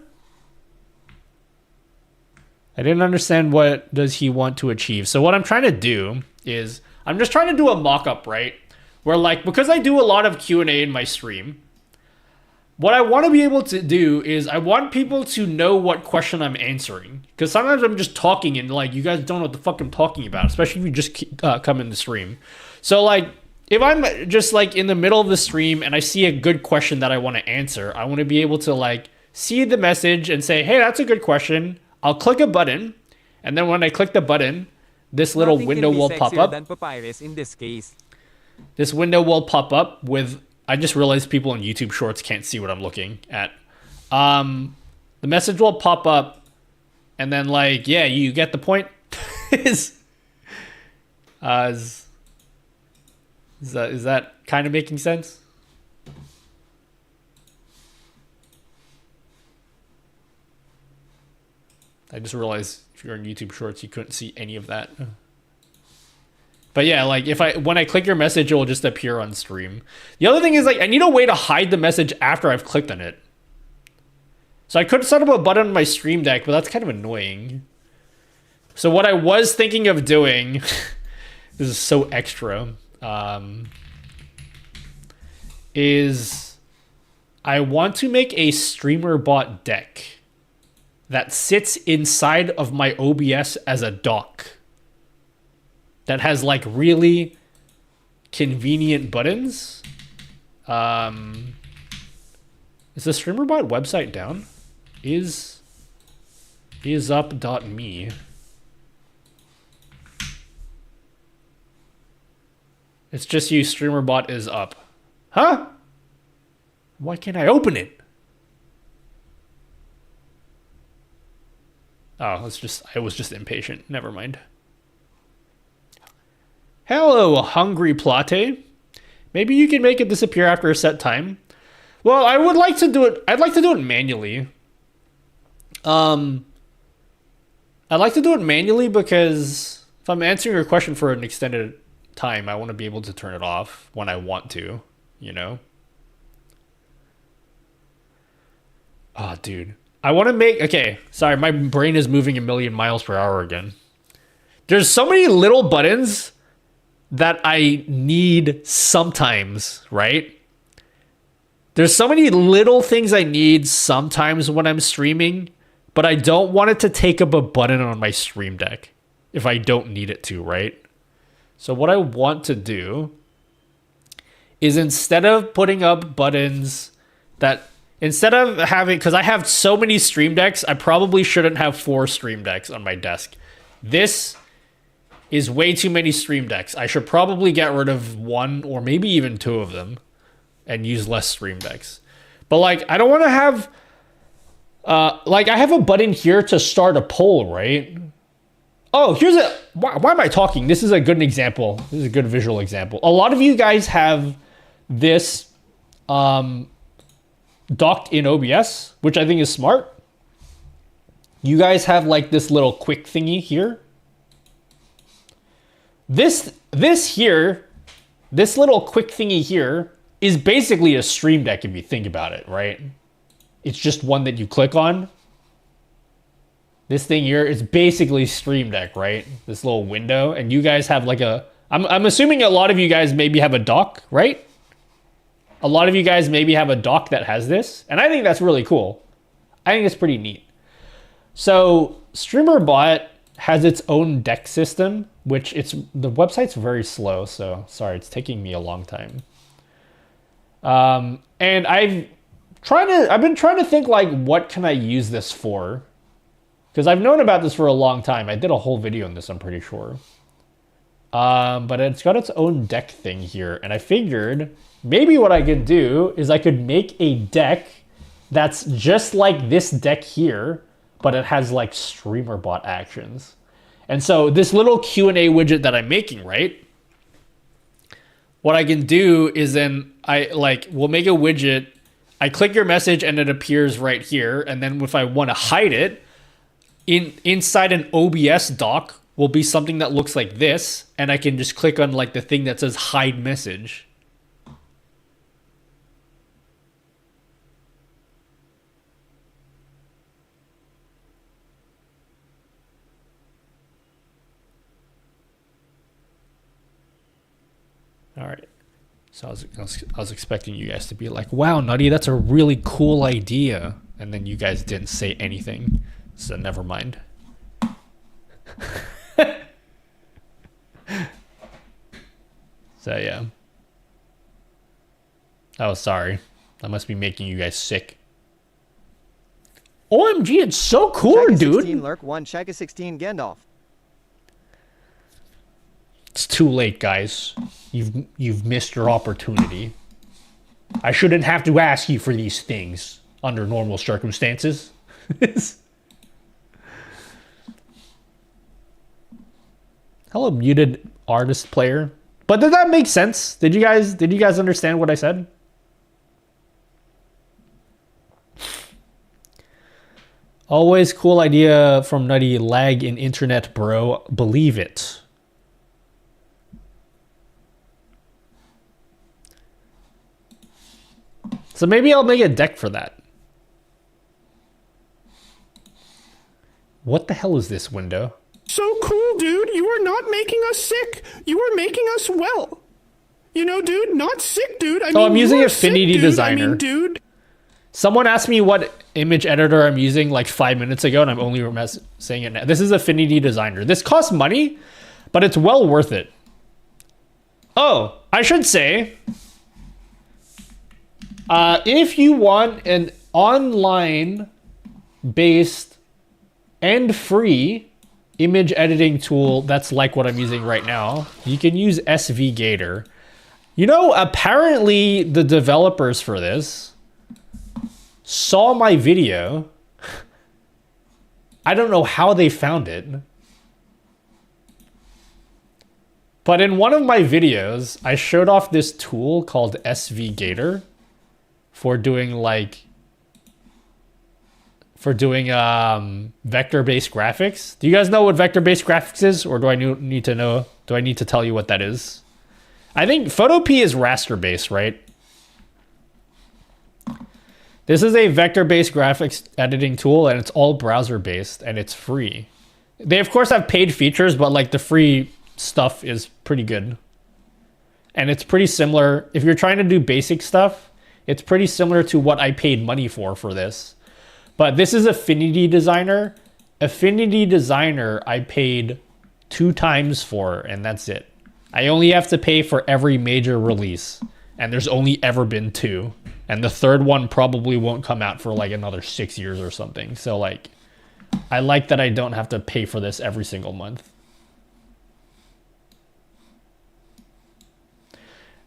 I didn't understand what does he want to achieve. So what I'm trying to do is I'm just trying to do a mock-up, right? Where like, because I do a lot of Q&A in my stream, what I want to be able to do is I want people to know what question I'm answering. Because sometimes I'm just talking and like, you guys don't know what the fuck I'm talking about, especially if you just come in the stream. So like, if I'm just like in the middle of the stream and I see a good question that I want to answer, I want to be able to like see the message and say, hey, that's a good question. I'll click a button. And then when I click the button, this little window will pop up. Than Papyrus in this case. This window will pop up with, I just realized people on YouTube Shorts can't see what I'm looking at. The message will pop up and then like, yeah, you get the point. Is that kind of making sense? I just realized if you're on YouTube Shorts, you couldn't see any of that. But yeah, like when I click your message, it will just appear on stream. The other thing is like I need a way to hide the message after I've clicked on it. So I could set up a button on my Stream Deck, but that's kind of annoying. So what I was thinking of doing, this is so extra, is I want to make a streamer bot deck that sits inside of my OBS as a dock that has like really convenient buttons. Is the streamer bot website down? Is up.me. It's just you, streamer bot is up. Huh? Why can't I open it? Oh, I was just impatient. Never mind. Hello, Hungry Plate. Maybe you can make it disappear after a set time. Well, I would like to do it. I'd like to do it manually. I'd like to do it manually because if I'm answering your question for an extended time, I want to be able to turn it off when I want to, you know? Oh, dude. I want to make... Okay, sorry, my brain is moving a million miles per hour again. There's so many little buttons that I need sometimes, right? There's so many little things I need sometimes when I'm streaming, but I don't want it to take up a button on my stream deck if I don't need it to, right? So what I want to do is instead of putting up buttons that... Instead of having... Because I have so many stream decks, I probably shouldn't have 4 stream decks on my desk. This is way too many stream decks. I should probably get rid of 1 or maybe even 2 of them and use less stream decks. But like, I don't want to have... like, I have a button here to start a poll, right? Oh, here's a... Why am I talking? This is a good example. This is a good visual example. A lot of you guys have this docked in OBS, which I think is smart. You guys have like this little quick thingy here. This here, this little quick thingy here is basically a stream deck if you think about it, right? It's just one that you click on. This thing here is basically Stream Deck, right? This little window, and you guys have like a... I'm assuming a lot of you guys maybe have a dock, right? A lot of you guys maybe have a dock that has this, and I think that's really cool. I think it's pretty neat. So StreamerBot has its own deck system, which the website's very slow, so sorry, it's taking me a long time. And I've been trying to think like, what can I use this for? Because I've known about this for a long time. I did a whole video on this, I'm pretty sure. But it's got its own deck thing here. And I figured maybe what I could do is I could make a deck that's just like this deck here, but it has like StreamerBot actions. And so this little Q&A widget that I'm making, right? What I can do is then we'll make a widget. I click your message and it appears right here. And then if I want to hide it, inside an OBS dock will be something that looks like this, and I can just click on like the thing that says hide message. All right. So I was expecting you guys to be like, wow, Nutty, that's a really cool idea. And then you guys didn't say anything. So never mind. So yeah. Oh, sorry. I must be making you guys sick. OMG, it's so cool, Shaka dude. 16 Lurk 1, Shaka 16 Gandalf. It's too late, guys. You've missed your opportunity. I shouldn't have to ask you for these things under normal circumstances. Hello, muted artist player. But did that make sense? Did you guys understand what I said? Always cool idea from Nutty. Lag in internet, bro. Believe it. So maybe I'll make a deck for that. What the hell is this window? so cool, dude. You are not making us sick. You are making us well. You know, dude, not sick, dude. I mean, I'm using you are Affinity sick, dude. Designer. I mean, dude. Someone asked me what image editor I'm using like 5 minutes ago, and I'm only saying it now. This is Affinity Designer. This costs money, but it's well worth it. Oh, I should say, if you want an online-based and free image editing tool that's like what I'm using right now, you can use SVGator. You know, apparently the developers for this saw my video. I don't know how they found it. But in one of my videos, I showed off this tool called SVGator for doing vector-based graphics. Do you guys know what vector-based graphics is, or do I need to know? Do I need to tell you what that is? I think Photopea is raster-based, right? This is a vector-based graphics editing tool, and it's all browser-based, and it's free. They, of course, have paid features, but like the free stuff is pretty good. And it's pretty similar. If you're trying to do basic stuff, it's pretty similar to what I paid money for this. But this is Affinity Designer. Affinity Designer I paid 2 times for, and that's it. I only have to pay for every major release, and there's only ever been 2. And the third one probably won't come out for like another 6 years or something. So like, I like that I don't have to pay for this every single month.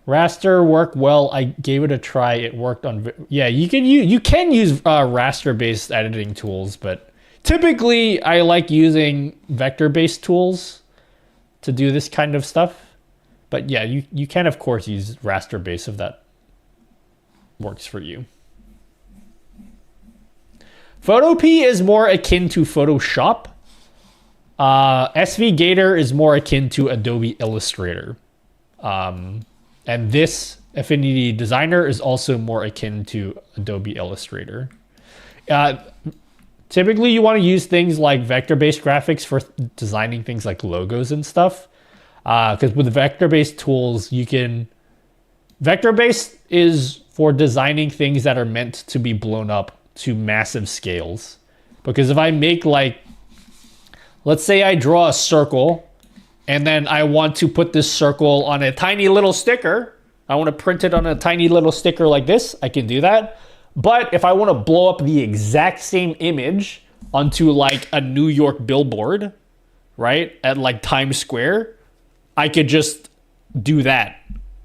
Raster worked well. I gave it a try. It worked on... Yeah, you can use raster-based editing tools, but typically I like using vector-based tools to do this kind of stuff. But yeah, you can, of course, use raster-based if that works for you. Photopea is more akin to Photoshop. SVGator is more akin to Adobe Illustrator. And this Affinity Designer is also more akin to Adobe Illustrator. Typically, you want to use things like vector-based graphics for designing things like logos and stuff. Because with vector-based tools, you can... Vector-based is for designing things that are meant to be blown up to massive scales. Because if I make like... Let's say I draw a circle, and then I want to put this circle on a tiny little sticker. I want to print it on a tiny little sticker like this. I can do that. But if I want to blow up the exact same image onto like a New York billboard, right, at like Times Square, I could just do that.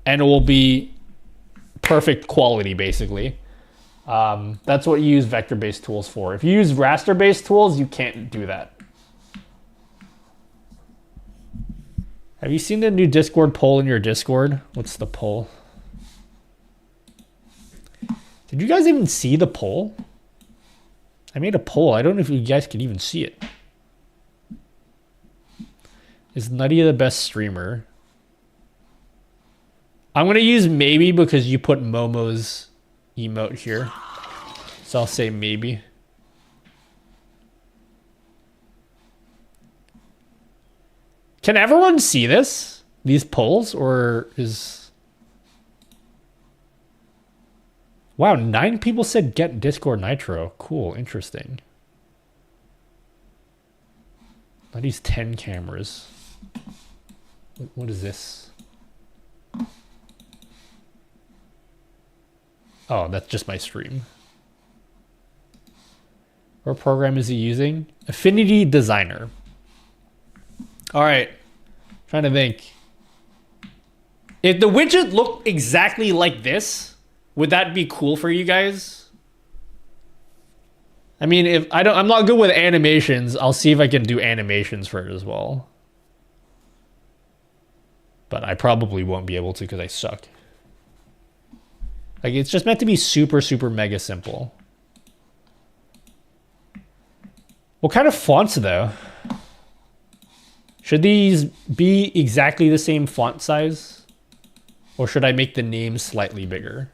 And it will be perfect quality, basically. That's what you use vector-based tools for. If you use raster-based tools, you can't do that. Have you seen the new Discord poll in your Discord? What's the poll? Did you guys even see the poll? I made a poll. I don't know if you guys can even see it. Is Nutty the best streamer? I'm going to use maybe because you put Momo's emote here. So I'll say maybe. Can everyone see this? These polls? Or is... Wow, 9 people said get Discord Nitro. Cool, interesting. Nutty's 10 cameras. What is this? Oh, that's just my stream. What program is he using? Affinity Designer. All right. Trying to think. If the widget looked exactly like this, would that be cool for you guys? I mean, if I'm not good with animations, I'll see if I can do animations for it as well. But I probably won't be able to because I suck. Like, it's just meant to be super, super mega simple. What kind of fonts, though? Should these be exactly the same font size? Or should I make the name slightly bigger?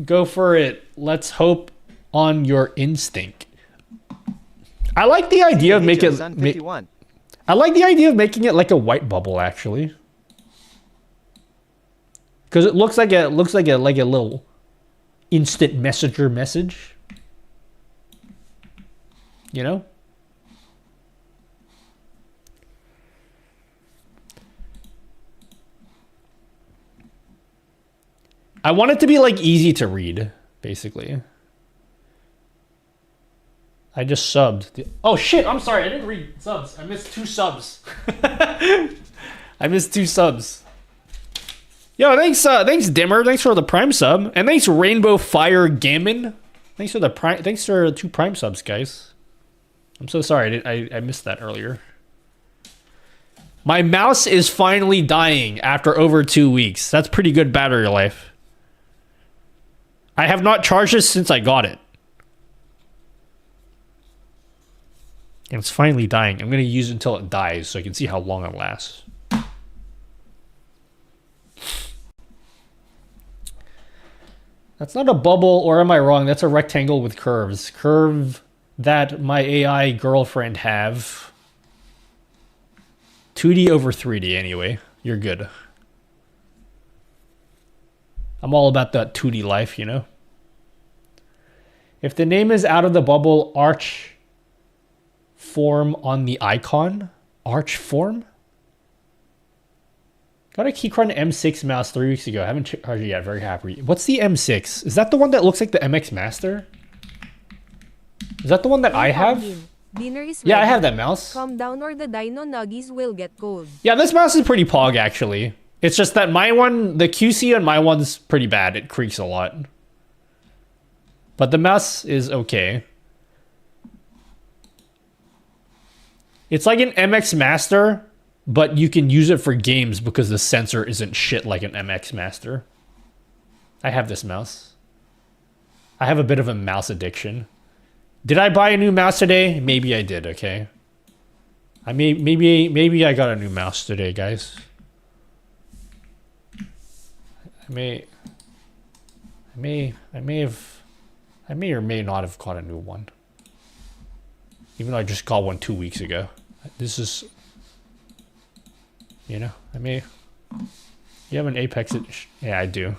Go for it. Let's hope on your instinct. I like the idea of making it. I like the idea of making it like a white bubble, actually, because it looks like a little instant messenger message. You know. I want it to be like easy to read, basically. I just subbed. Oh shit, I'm sorry, I didn't read subs. I missed 2 subs. I missed 2 subs. Yo, thanks Dimmer, thanks for the Prime sub. And thanks Rainbow Fire Gammon. Thanks for 2 Prime subs, guys. I'm so sorry, I missed that earlier. My mouse is finally dying after over 2 weeks. That's pretty good battery life. I have not charged this since I got it. And it's finally dying. I'm going to use it until it dies so I can see how long it lasts. That's not a bubble, or am I wrong? That's a rectangle with curves. Curve that my AI girlfriend have. 2D over 3D anyway. You're good. I'm all about that 2D life, you know? If the name is out of the bubble, arch form on the icon. Arch form? Got a Keychron M6 mouse 3 weeks ago. I haven't charged it yet. Very happy. What's the M6? Is that the one that looks like the MX Master? Is that the one that I have? Yeah, I have that mouse. Calm down or the dino nuggies will get cold. Yeah, this mouse is pretty pog, actually. It's just that my one, the QC on my one's pretty bad. It creaks a lot. But the mouse is okay. It's like an MX Master, but you can use it for games because the sensor isn't shit like an MX Master. I have this mouse. I have a bit of a mouse addiction. Did I buy a new mouse today? Maybe I did, okay? Maybe I got a new mouse today, guys. I may or may not have got a new one. Even though I just got one 2 weeks ago. This is, you know, you have an Apex. Yeah, I do.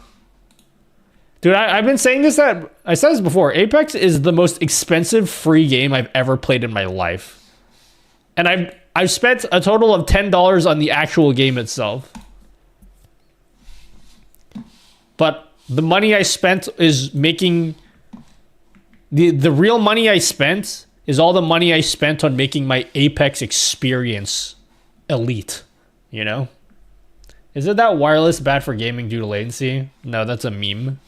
Dude, I've been saying this, that I said this before. Apex is the most expensive free game I've ever played in my life. And I've spent a total of $10 on the actual game itself. But the money I spent is making... The real money I spent is all the money I spent on making my Apex experience elite. You know? Isn't that wireless bad for gaming due to latency? No, that's a meme.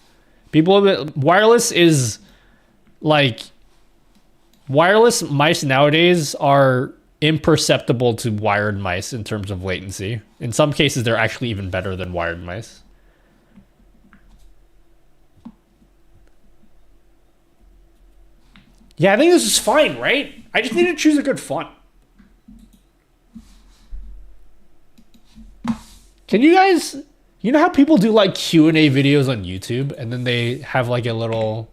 Wireless is... Like... Wireless mice nowadays are imperceptible to wired mice in terms of latency. In some cases, they're actually even better than wired mice. Yeah, I think this is fine, right? I just need to choose a good font. Can you guys... You know how people do like Q&A videos on YouTube and then they have like a little...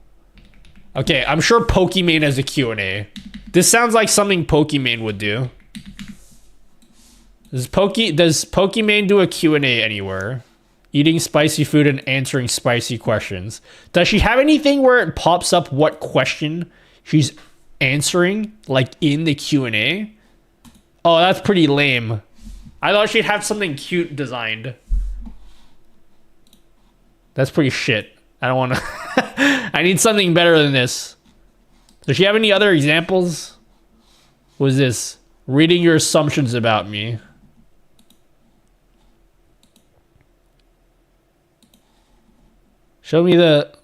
Okay, I'm sure Pokimane has a Q&A. This sounds like something Pokimane would do. Does Pokimane do a Q&A anywhere? Eating spicy food and answering spicy questions. Does she have anything where it pops up what question she's answering, like in the Q&A? Oh, that's pretty lame. I thought she'd have something cute designed. That's pretty shit. I don't want to... I need something better than this. Does she have any other examples? What is this? Reading your assumptions about me. Show me the...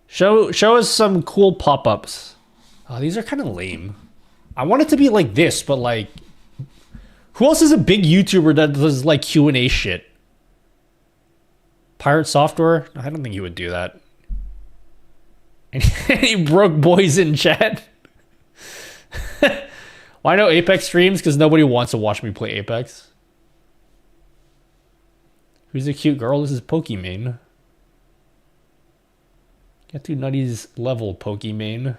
Show us some cool pop-ups. Oh, these are kind of lame. I want it to be like this, but like... Who else is a big YouTuber that does like Q&A shit? Pirate Software? I don't think he would do that. Any broke boys in chat? Why no Apex streams? Because nobody wants to watch me play Apex. Who's the cute girl? This is Pokimane. Get to Nutty's level, Pokimane.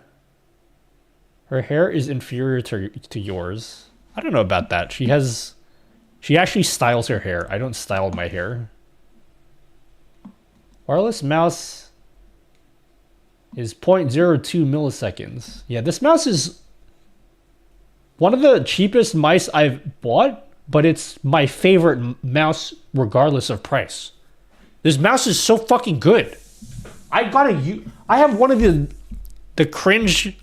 Her hair is inferior to yours. I don't know about that. She actually styles her hair. I don't style my hair. Wireless mouse is 0.02 milliseconds. Yeah, this mouse is one of the cheapest mice I've bought, but it's my favorite mouse regardless of price. This mouse is so fucking good. I have one of the cringe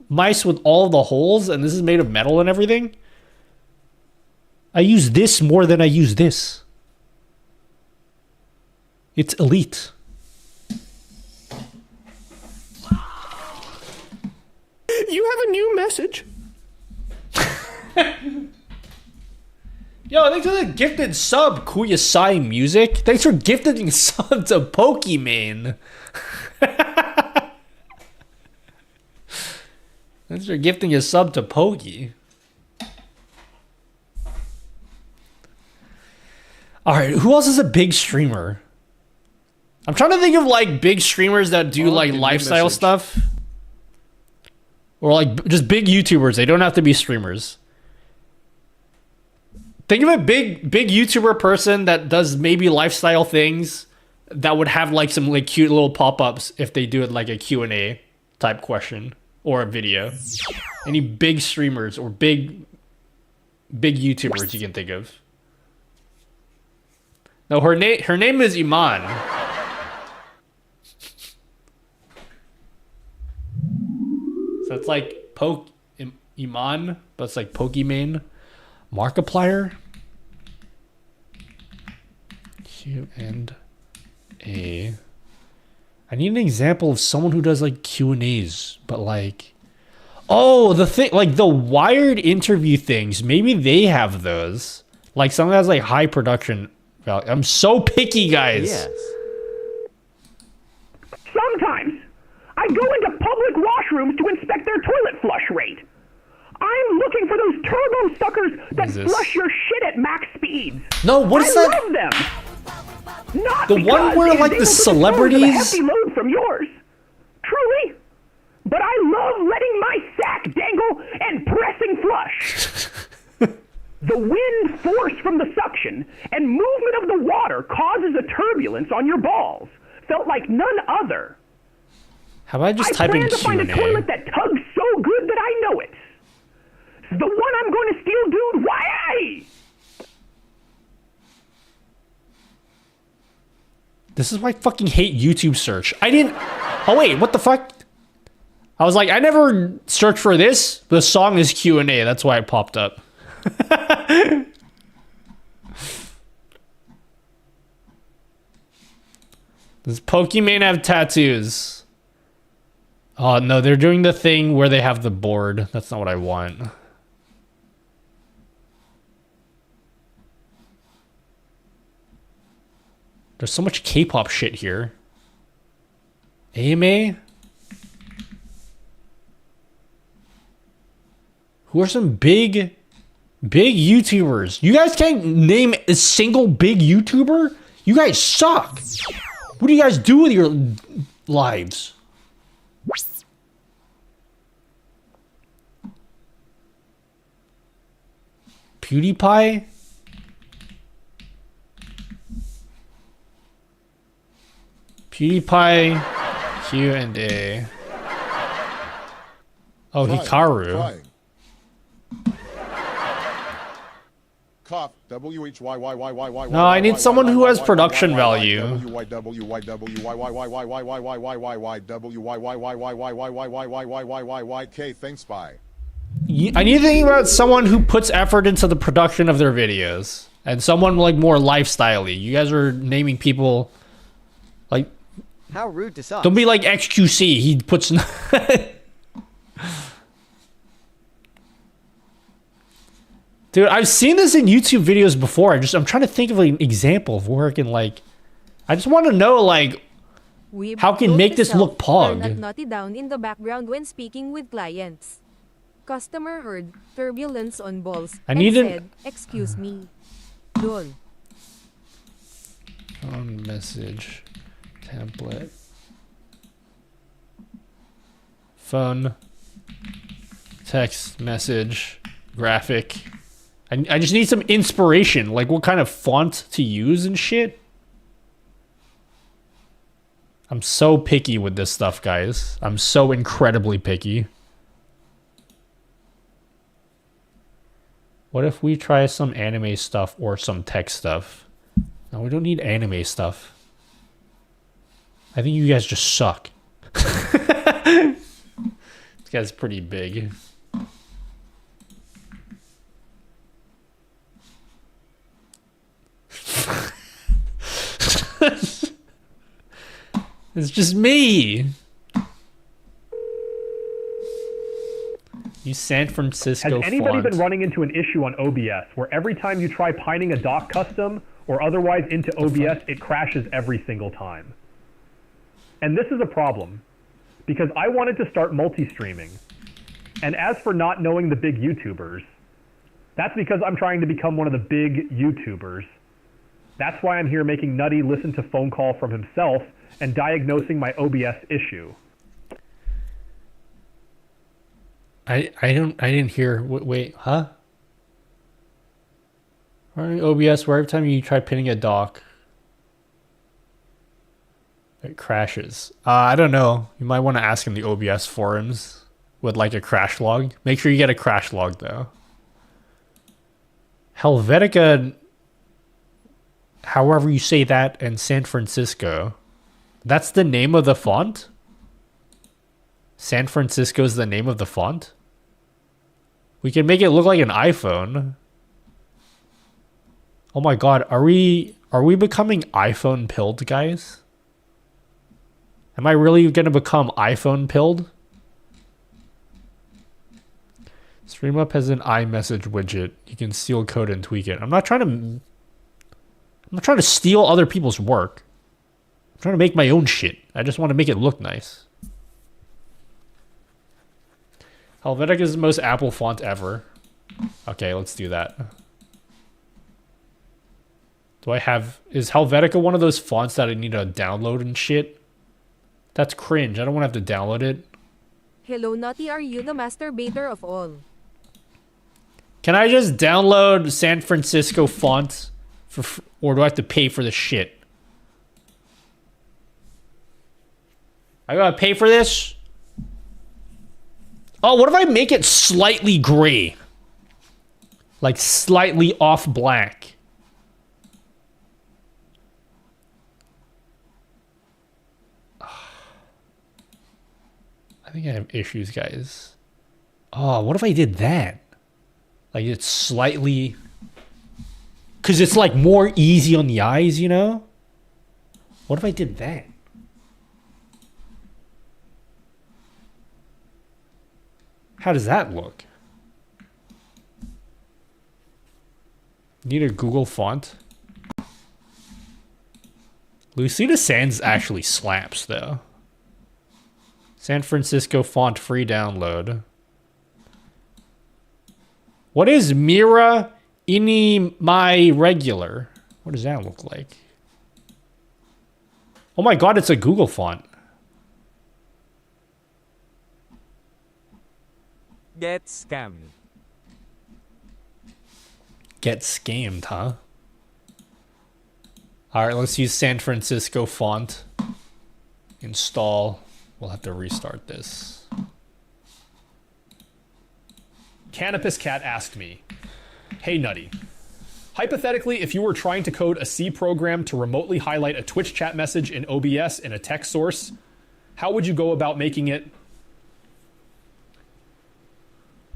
mice with all the holes, and this is made of metal and everything. I use this more than I use this. It's elite. You have a new message. Yo, thanks for the gifted sub, Kuyasai Music. Thanks for gifting sub to Pokimane. Thanks for gifting a sub to Poki. Alright, who else is a big streamer? I'm trying to think of like big streamers that do like lifestyle stuff. Or like just big YouTubers. They don't have to be streamers. Think of a big YouTuber person that does maybe lifestyle things that would have like some like cute little pop-ups if they do it like a Q&A type question or a video. Any big streamers or big YouTubers you can think of? No, her name is Iman. So it's like Iman, but it's like Pokimane. Markiplier. Q&A. I need an example of someone who does like Q&As, but like, oh, the thing, like the Wired interview things. Maybe they have those. Like something that has like high production value. I'm so picky, guys. Yes. Sometimes I go into public washrooms to inspect their toilet flush rate. I'm looking for those turbo suckers that flush your shit at max speeds. No, what is that? I love them. Not the one where like the celebrities. A hefty load from yours. Truly. But I love letting my sack dangle and pressing flush. The wind force from the suction and movement of the water causes a turbulence on your balls. Felt like none other. How about I just type in Q&A? I plan to find a toilet that tugs so good that I know it. The one I'm going to steal, dude. Why? This is why I fucking hate YouTube search. I didn't... Oh, wait. What the fuck? I was like, I never searched for this. The song is Q&A. That's why it popped up. Does Pokimane have tattoos? Oh, no. They're doing the thing where they have the board. That's not what I want. There's so much K-pop shit here. AMA? Who are some big YouTubers? You guys can't name a single big YouTuber? You guys suck. What do you guys do with your lives? PewDiePie? PewDiePie, Q&A. Oh, Hikaru. Cough. W-H-Y-Y-Y-Y-Y. No, I need someone who has production value. K. Thanks, bye. I need to think about someone who puts effort into the production of their videos. And someone like more lifestyle-y. You guys are naming people like... How rude to suck. Don't be like XQC. He puts... Dude, I've seen this in YouTube videos before. I'm trying to think of an example of where I can like... I just want to know like... how can make this look pog? Turn Naughty down in the background when speaking with clients. Customer heard turbulence on balls I need and said, excuse me. Lol. On message template. Phone, text, message, graphic. I just need some inspiration, like what kind of font to use and shit. I'm so picky with this stuff, guys. I'm so incredibly picky. What if we try some anime stuff or some tech stuff? No, we don't need anime stuff. I think you guys just suck. This guy's pretty big. It's just me. You San Francisco Has anybody font. been running into an issue on OBS where every time you try pining a doc custom or otherwise into OBS, it crashes every single time? And this is a problem because I wanted to start multi-streaming. And as for not knowing the big YouTubers, that's because I'm trying to become one of the big YouTubers. That's why I'm here making Nutty listen to phone call from himself and diagnosing my OBS issue. I didn't hear. Wait, huh? Running OBS where every time you try pinning a doc, it crashes. I don't know. You might want to ask in the OBS forums with like a crash log. Make sure you get a crash log though. Helvetica, however you say that, and San Francisco. That's the name of the font? San Francisco is the name of the font? We can make it look like an iPhone. Oh my god, are we becoming iPhone pilled, guys? Am I really gonna become iPhone pilled? StreamUp has an iMessage widget. You can steal code and tweak it. I'm not trying to steal other people's work. I'm trying to make my own shit. I just want to make it look nice. Helvetica is the most Apple font ever. Okay, let's do that. Is Helvetica one of those fonts that I need to download and shit? That's cringe. I don't want to have to download it. Hello Nutty, are you the masturbator of all? Can I just download San Francisco font or do I have to pay for the shit? I gotta pay for this? Oh, what if I make it slightly gray? Like slightly off black. I think I have issues, guys. Oh, what if I did that? Like it's slightly... Because it's like more easy on the eyes, you know? What if I did that? How does that look? Need a Google font? Lucida Sans actually slaps, though. San Francisco font free download. What is Mira Ini My Regular? What does that look like? Oh my god, it's a Google font. Get scammed. Get scammed, huh? Alright, let's use San Francisco font. Install. We'll have to restart this. Canopus Cat asked me, "Hey Nutty, hypothetically, if you were trying to code a C program to remotely highlight a Twitch chat message in OBS in a text source, how would you go about making it?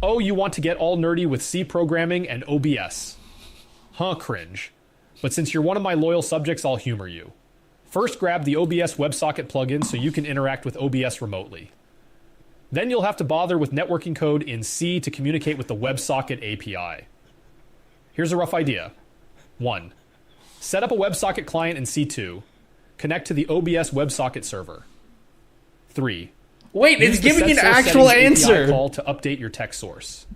Oh, you want to get all nerdy with C programming and OBS. Huh, cringe. But since you're one of my loyal subjects, I'll humor you. First, grab the OBS WebSocket plugin so you can interact with OBS remotely. Then you'll have to bother with networking code in C to communicate with the WebSocket API. Here's a rough idea. 1. Set up a WebSocket client in C2. Connect to the OBS WebSocket server. 3. Wait, it's Use the giving set an source actual settings API answer. call to update your text source.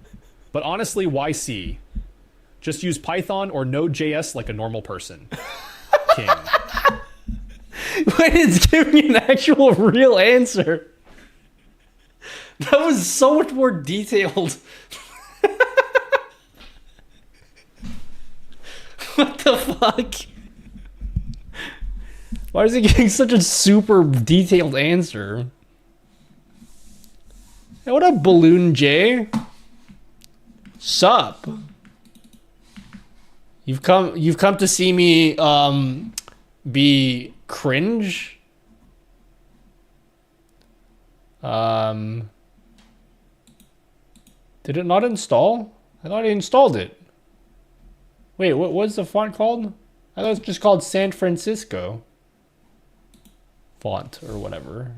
But honestly, why C? Just use Python or Node.js like a normal person. King. Wait, it's giving me an actual real answer. That was so much more detailed. What the fuck? Why is he getting such a super detailed answer? Hey, what up, Balloon J? Sup? You've come to see me be cringe? Did it not install? I thought I installed it. Wait, what was the font called? I thought it was just called San Francisco font or whatever.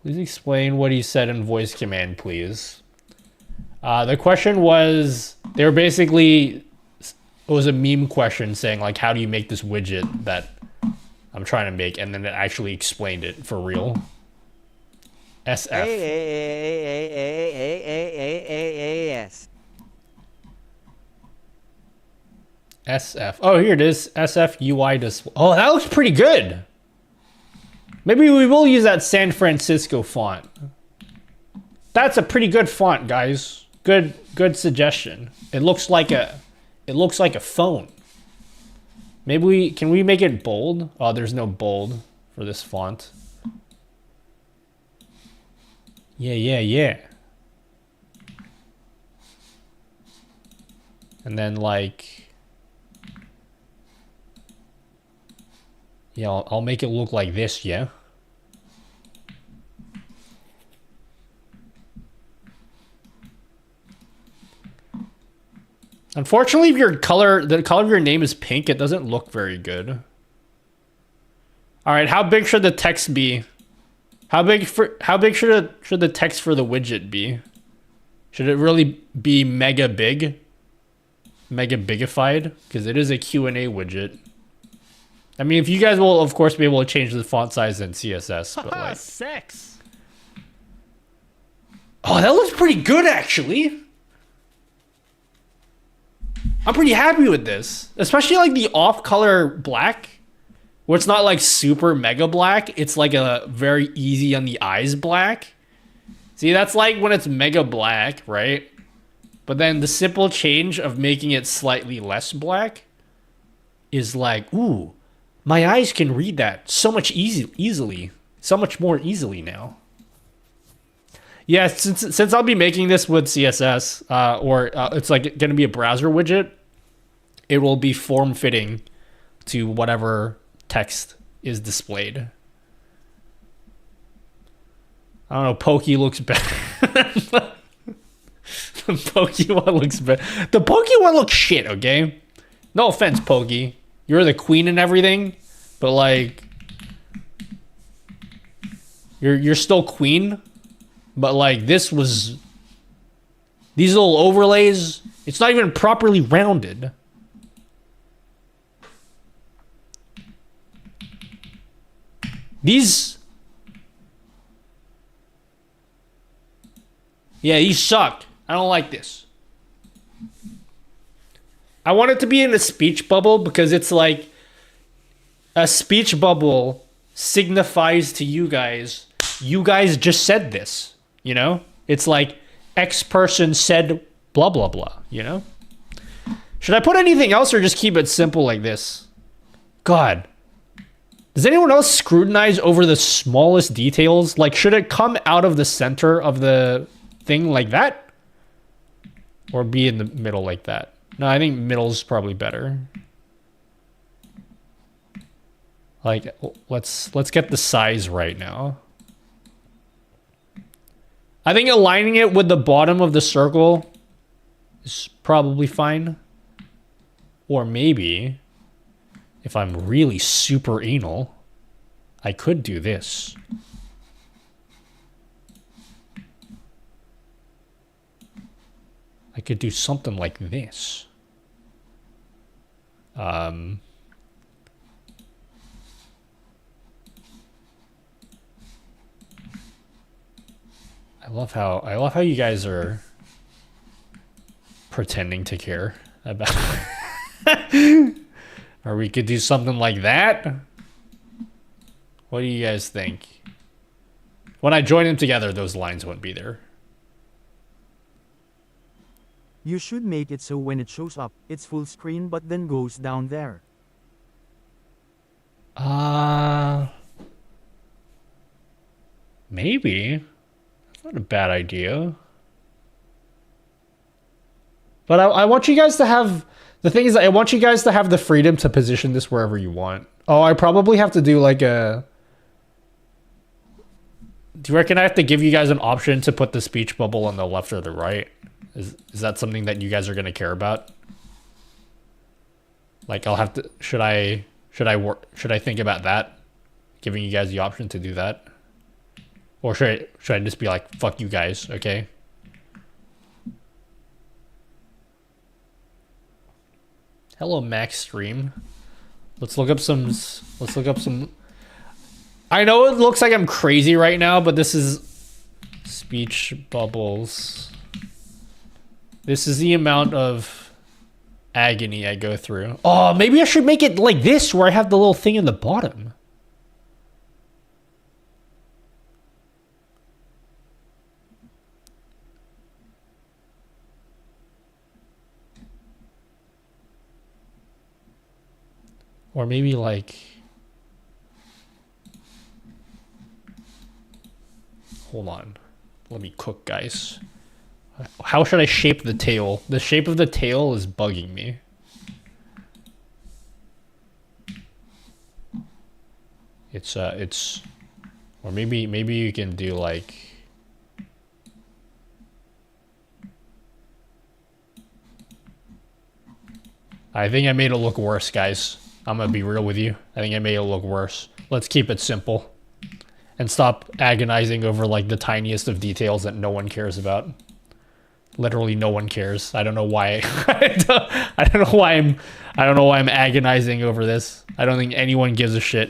Please explain what he said in voice command, please. The question was, they were basically, it was a meme question saying like, how do you make this widget that I'm trying to make? And then it actually explained it for real. SF. Yes. SF. Oh, here it is. SF UI display. Oh, that looks pretty good. Maybe we will use that San Francisco font. That's a pretty good font, guys. Good suggestion. It looks like a phone. Maybe can we make it bold? Oh, there's no bold for this font. Yeah. And then like, yeah, I'll make it look like this, yeah. Unfortunately, if the color of your name is pink, it doesn't look very good. All right, how big should the text be? How big should the text for the widget be? Should it really be mega big? Mega bigified? Because it is a Q&A widget. I mean, if you guys will, of course, be able to change the font size in CSS, but like... Sex. Oh, that looks pretty good, actually. I'm pretty happy with this. Especially like the off-color black. Where it's not like super mega black. It's like a very easy on the eyes black. See, that's like when it's mega black, right? But then the simple change of making it slightly less black is like, ooh, my eyes can read that so much easily. So much more easily now. Yeah, since I'll be making this with CSS, it's like going to be a browser widget, it will be form-fitting to whatever text is displayed. I don't know, Pokey looks better. The Pokey one looks better. The Pokey one looks shit, okay? No offense, Pokey. You're the queen and everything, but like... You're still queen, but like this was... These little overlays, it's not even properly rounded. These suck. I don't like this. I want it to be in a speech bubble because it's like a speech bubble signifies to you guys just said this, you know? It's like X person said blah, blah, blah, you know? Should I put anything else or just keep it simple like this? God. Does anyone else scrutinize over the smallest details? Like, should it come out of the center of the thing like that? Or be in the middle like that? No, I think middle's probably better. Like, let's get the size right now. I think aligning it with the bottom of the circle is probably fine. Or maybe... if I'm really super anal, I could do this. I could do something like this. I love how you guys are pretending to care about or we could do something like that. What do you guys think? When I join them together, those lines won't be there. You should make it so when it shows up, it's full screen but then goes down there. Maybe. That's not a bad idea. But I want you guys to have... The thing is, I want you guys to have the freedom to position this wherever you want. Oh, I probably have to do like a... Do you reckon I have to give you guys an option to put the speech bubble on the left or the right? Is that something that you guys are going to care about? Like, I'll have to... Should I think about that? Giving you guys the option to do that? Or should I just be like, fuck you guys, okay? Hello, Max Stream. Let's look up some... I know it looks like I'm crazy right now, but this is... Speech bubbles. This is the amount of agony I go through. Oh, maybe I should make it like this, where I have the little thing in the bottom. Or maybe like... Hold on. Let me cook, guys. How should I shape the tail? The shape of the tail is bugging me. It's or maybe you can do like... I think I made it look worse, guys. I'm gonna be real with you. I think I made it look worse. Let's keep it simple. And stop agonizing over like the tiniest of details that no one cares about. Literally no one cares. I don't know why. I don't know why I'm agonizing over this. I don't think anyone gives a shit.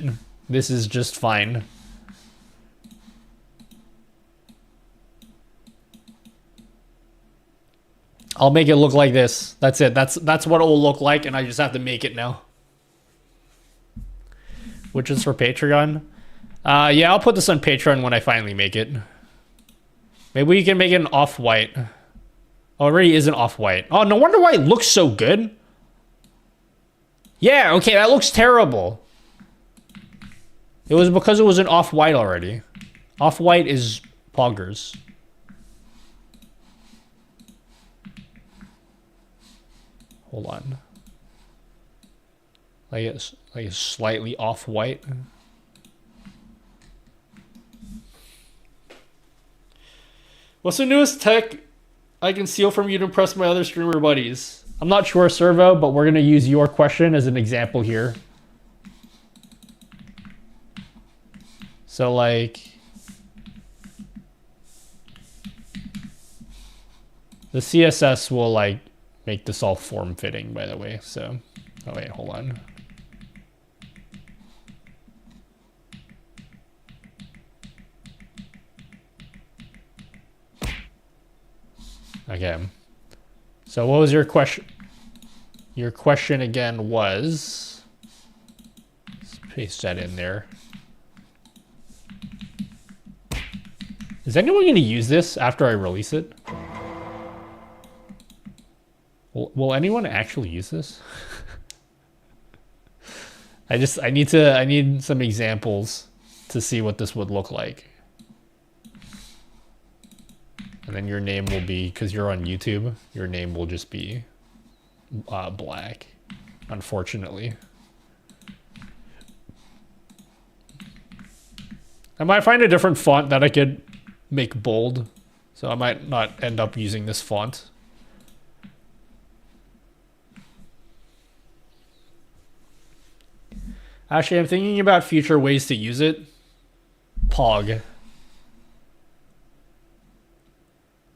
This is just fine. I'll make it look like this. That's it. That's what it will look like, and I just have to make it now. Which is for Patreon. Yeah, I'll put this on Patreon when I finally make it. Maybe we can make it an off-white. Oh, it already is an off-white. Oh, no wonder why it looks so good. Yeah, okay, that looks terrible. It was because it was an off-white already. Off-white is poggers. Hold on. Like it's slightly off-white. What's the newest tech I can steal from you to impress my other streamer buddies? I'm not sure, Servo, but we're going to use your question as an example here. So, like... The CSS will, like, make this all form-fitting, by the way, so... Oh, wait, hold on. Okay. So what was your question? Your question again was... Let's paste that in there. Is anyone going to use this after I release it? Will anyone actually use this? I need some examples to see what this would look like. And then your name will be, because you're on YouTube, your name will just be black, unfortunately. I might find a different font that I could make bold, so I might not end up using this font. Actually, I'm thinking about future ways to use it. Pog.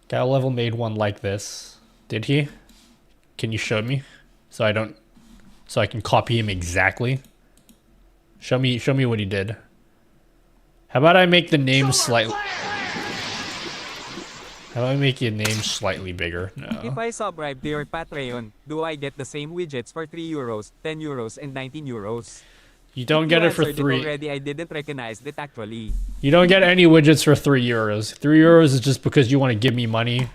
Guy level made one like this. Did he? Can you show me? So I can copy him exactly. Show me what he did. How about I make the name slightly... How about I make your name slightly bigger? No. If I subscribe to your Patreon, do I get the same widgets for 3 euros, 10 euros, and 19 euros? You don't get it for answered 3. Already, I didn't recognize it actually. You don't get any widgets for €3. €3 is just because you want to give me money.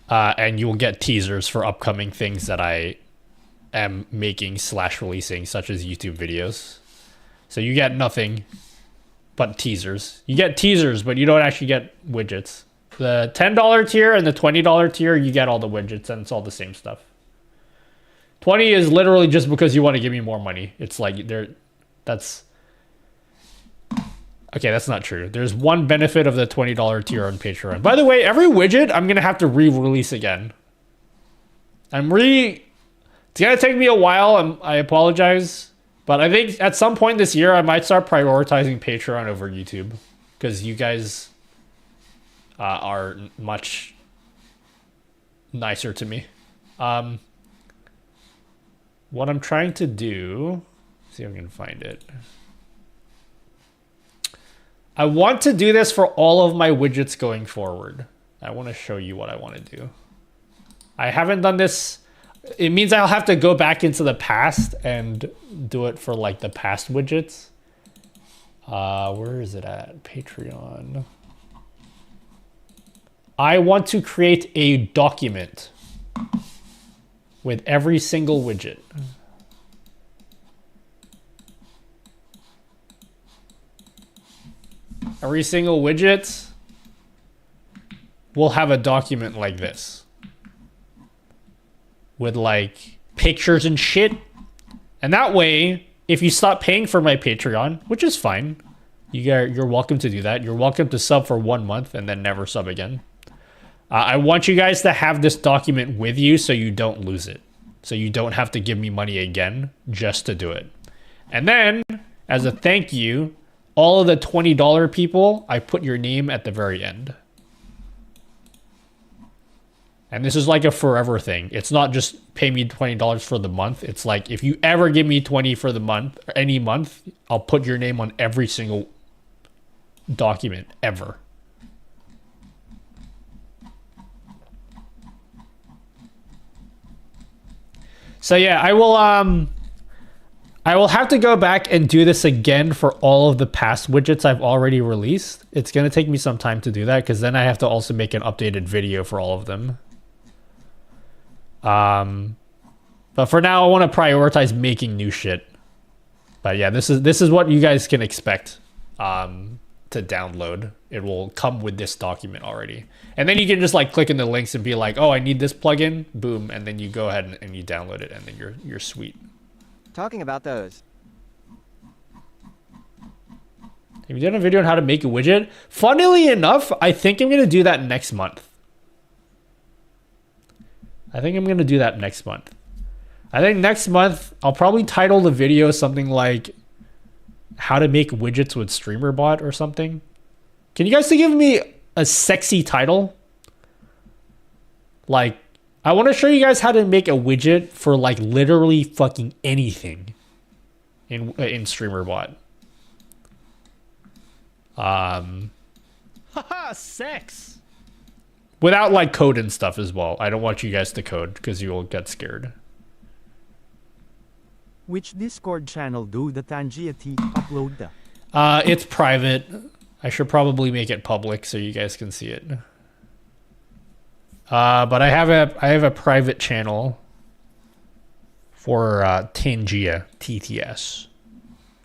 And you will get teasers for upcoming things that I am making / releasing, such as YouTube videos. So you get nothing but teasers. You get teasers, but you don't actually get widgets. The $10 tier and the $20 tier, you get all the widgets, and it's all the same stuff. 20 is literally just because you want to give me more money. It's like that's okay, that's not true. There's one benefit of the $20 tier on Patreon. By the way, every widget I'm gonna have to re-release again. It's gonna take me a while. I apologize, but I think at some point this year I might start prioritizing Patreon over YouTube because you guys are much nicer to me. What I'm trying to do, see if I can find it. I want to do this for all of my widgets going forward. I want to show you what I want to do. I haven't done this. It means I'll have to go back into the past and do it for like the past widgets. Where is it at? Patreon. I want to create a document with every single widget. Every single widget will have a document like this. With like pictures and shit. And that way, if you stop paying for my Patreon, which is fine, you're welcome to do that. You're welcome to sub for 1 month and then never sub again. I want you guys to have this document with you so you don't lose it. So you don't have to give me money again just to do it. And then, as a thank you, all of the $20 people, I put your name at the very end. And this is like a forever thing. It's not just pay me $20 for the month. It's like if you ever give me 20 for the month, or any month, I'll put your name on every single document ever. So yeah, I will have to go back and do this again for all of the past widgets I've already released. It's going to take me some time to do that because then I have to also make an updated video for all of them. But for now, I want to prioritize making new shit. But yeah, this is what you guys can expect to download. It will come with this document already. And then you can just like click in the links and be like, oh, I need this plugin. Boom. And then you go ahead and you download it and then you're sweet. Talking about those. Have you done a video on how to make a widget? Funnily enough, I think I'm going to do that next month. I think next month, I'll probably title the video something like how to make widgets with StreamerBot or something. Can you guys give me a sexy title? Like, I want to show you guys how to make a widget for like literally fucking anything in StreamerBot. Haha, sex. Without like code and stuff as well. I don't want you guys to code because you will get scared. Which Discord channel do the Tangiati upload the? It's private. I should probably make it public so you guys can see it. But I have a private channel for Tangia TTS.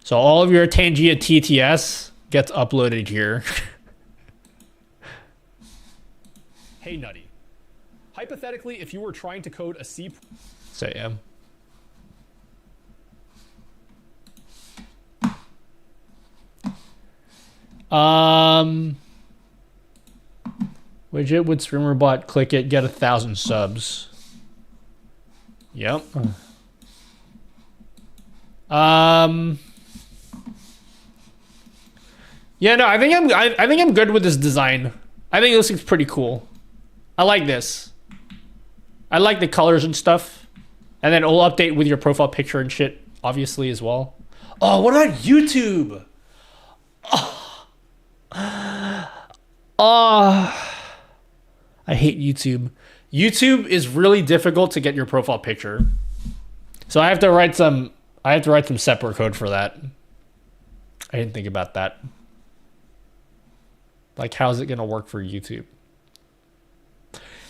So all of your Tangia TTS gets uploaded here. Hey, Nutty. Hypothetically, if you were trying to code a C... So yeah. Widget with StreamerBot, click it, get 1,000 subs. Yep. Yeah, no, I think I'm good with this design. I think this looks pretty cool. I like this. I like the colors and stuff. And then it'll update with your profile picture and shit, obviously, as well. Oh, what about YouTube? Oh, I hate YouTube. YouTube is really difficult to get your profile picture. So I have to write some I have to write some separate code for that. I didn't think about that. Like, how's it gonna work for YouTube?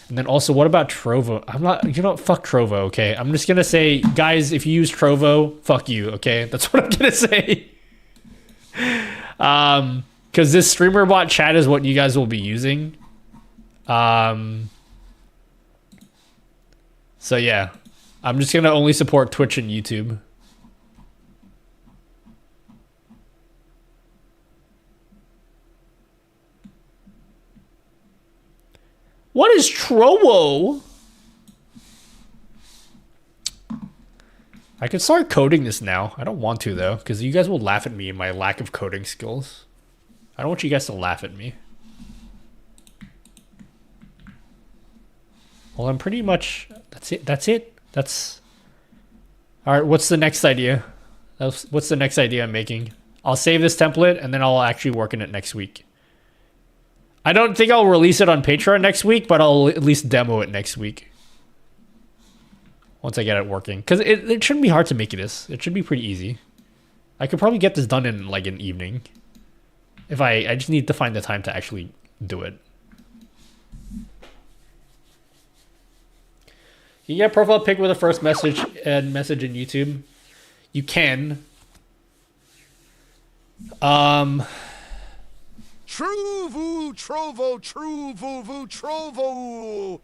And then also, what about Trovo? I'm not, you know, fuck Trovo, okay? I'm just gonna say, guys, if you use Trovo, fuck you, okay? That's what I'm gonna say. Because this streamer bot chat is what you guys will be using. So yeah, I'm just gonna only support Twitch and YouTube. What is Trovo? I could start coding this now. I don't want to though, because you guys will laugh at me and my lack of coding skills. I don't want you guys to laugh at me. Well, I'm pretty much... That's it. That's it. That's... Alright, what's the next idea? What's the next idea I'm making? I'll save this template, and then I'll actually work in it next week. I don't think I'll release it on Patreon next week, but I'll at least demo it next week. Once I get it working. Because it shouldn't be hard to make this. It should be pretty easy. I could probably get this done in, like, an evening. If I just need to find the time to actually do it. You get a profile pic with a first message and message in YouTube. You can. True voo trovo, true voo voo trovo.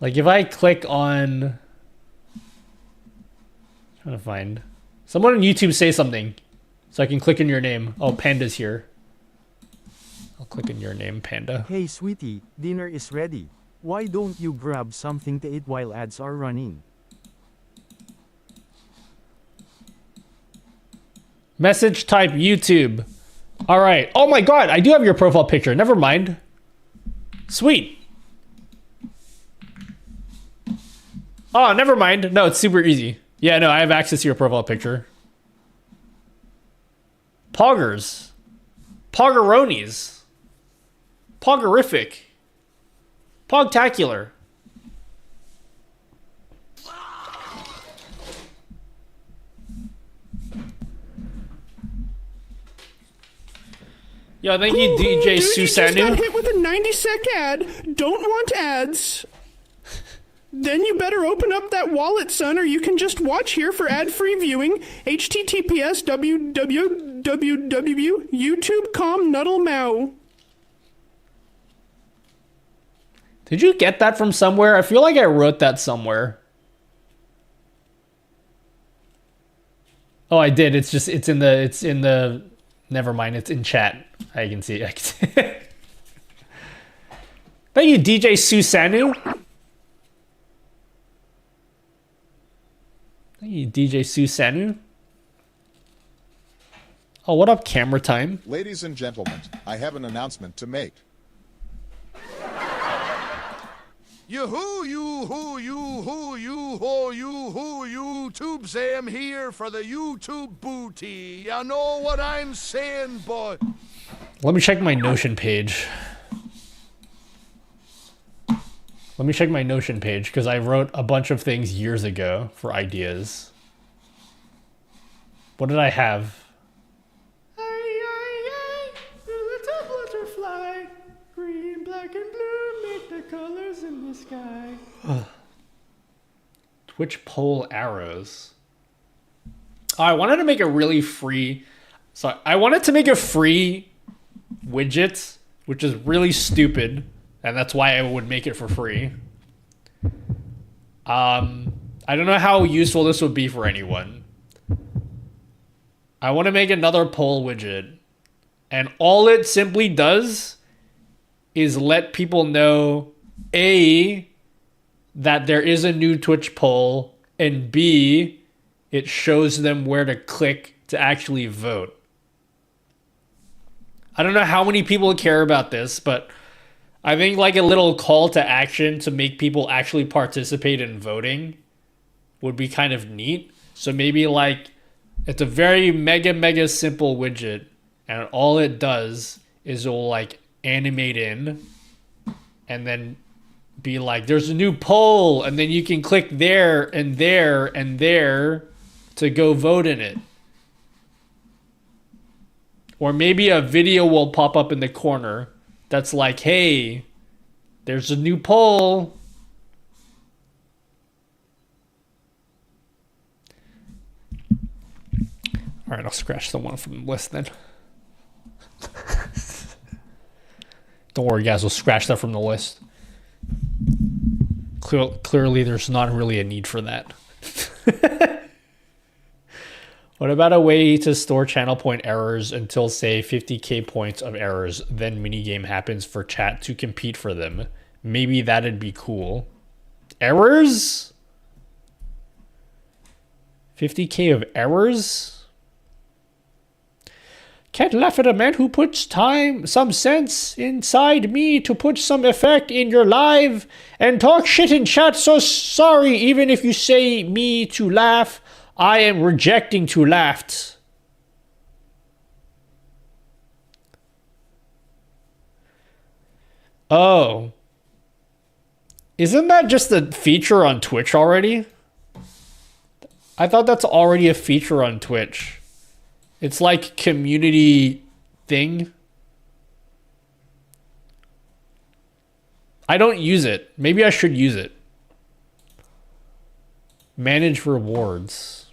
Like if I click on... trying to find... Someone on YouTube say something. So I can click in your name. Oh, Panda's here. I'll click in your name, Panda. Hey sweetie, dinner is ready. Why don't you grab something to eat while ads are running? Message type YouTube. Alright. Oh my god, I do have your profile picture. Never mind. Sweet. Oh, never mind. No, it's super easy. Yeah, no, I have access to your profile picture. Poggers. Poggeronis. Poggerific. Pogtacular. Yo, thank you, DJ dude, you just got Susanu. hit with a 90-sec ad. Don't want ads. Then you better open up that wallet, son, or you can just watch here for ad-free viewing. https www.youtube.com nuttylmao. Did you get that from somewhere? I feel like I wrote that somewhere. Oh, I did. It's in the, never mind. It's in chat. I can see. Thank you, DJ Susanu. Thank you, DJ Susanu. Oh, what up, camera time? Ladies and gentlemen, I have an announcement to make. You-hoo, you-hoo, you-hoo, you-hoo, you-hoo, YouTube Sam here for the YouTube booty. You know what I'm saying, boy? Let me check my Notion page. Let me check my Notion page, because I wrote a bunch of things years ago for ideas. What did I have? Little butterfly, green, black, and blue, make the colors in the sky. Twitch poll arrows. Oh, I wanted to make a really free... So I wanted to make a free widget, which is really stupid. And that's why I would make it for free. I don't know how useful this would be for anyone. I want to make another poll widget. And all it simply does is let people know, A, that there is a new Twitch poll, and B, it shows them where to click to actually vote. I don't know how many people care about this, but I think like a little call to action to make people actually participate in voting would be kind of neat. So maybe like it's a very mega simple widget, and all it does is it'll like animate in, and then be like, there's a new poll, and then you can click there and there and there to go vote in it. Or maybe a video will pop up in the corner that's like, hey, there's a new poll. All right, I'll scratch the one from the list then. Don't worry, guys, we'll scratch that from the list. Clearly, there's not really a need for that. What about a way to store channel point errors until, say, 50k points of errors, then minigame happens for chat to compete for them? Maybe that'd be cool. Errors? 50k of errors? Can't laugh at a man who puts some sense inside me to put some effect in your live and talk shit in chat. So sorry, even if you say me to laugh, I am rejecting to laugh. Oh. Isn't that just a feature on Twitch already? I thought that's already a feature on Twitch. It's like community thing. I don't use it. Maybe I should use it. Manage rewards.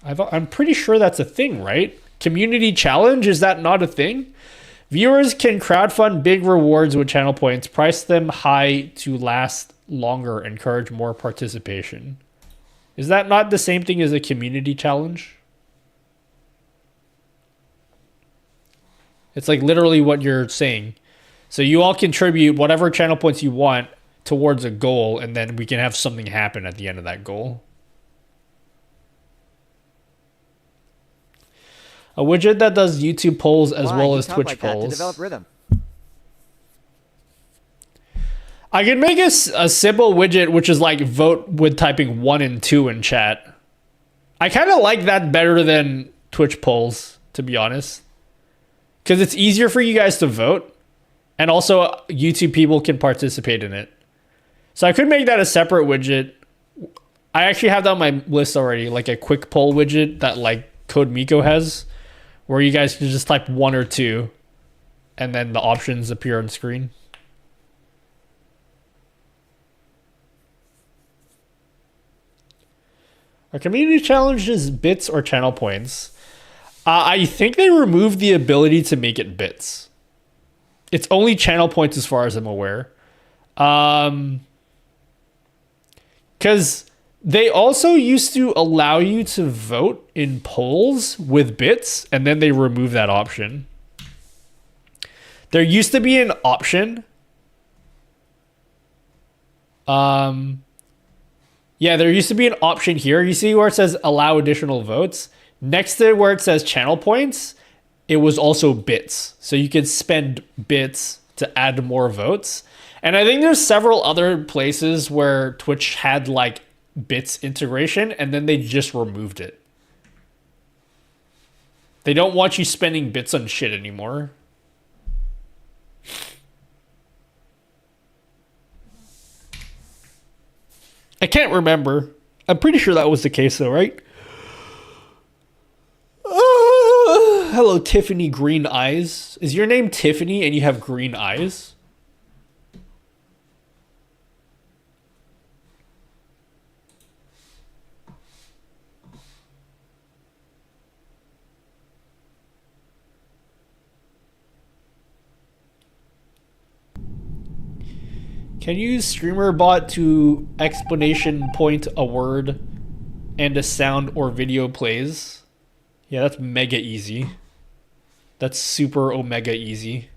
I'm pretty sure that's a thing, right? Community challenge, is that not a thing? Viewers can crowdfund big rewards with channel points, price them high to last longer, encourage more participation. Is that not the same thing as a community challenge? It's like literally what you're saying. So you all contribute whatever channel points you want towards a goal, and then we can have something happen at the end of that goal. A widget that does YouTube polls as well as Twitch polls. To develop rhythm. I can make a simple widget which is like vote with typing 1 and 2 in chat. I kind of like that better than Twitch polls, to be honest. Because it's easier for you guys to vote. And also YouTube people can participate in it. So I could make that a separate widget. I actually have that on my list already. Like a quick poll widget that like CodeMiko has. Where you guys can just type 1 or 2. And then the options appear on screen. Are community challenges bits or channel points? I think they removed the ability to make it bits. It's only channel points as far as I'm aware. Because they also used to allow you to vote in polls with bits, and then they removed that option. There used to be an option. Yeah, there used to be an option here. You see where it says allow additional votes? Next to where it says channel points, it was also bits. So you could spend bits to add more votes. And I think there's several other places where Twitch had like bits integration, and then they just removed it. They don't want you spending bits on shit anymore. I can't remember. I'm pretty sure that was the case though, right? Hello, Tiffany Green Eyes. Is your name Tiffany and you have green eyes? Can you use StreamerBot to explanation point a word and a sound or video plays? Yeah, that's mega easy. That's super omega easy.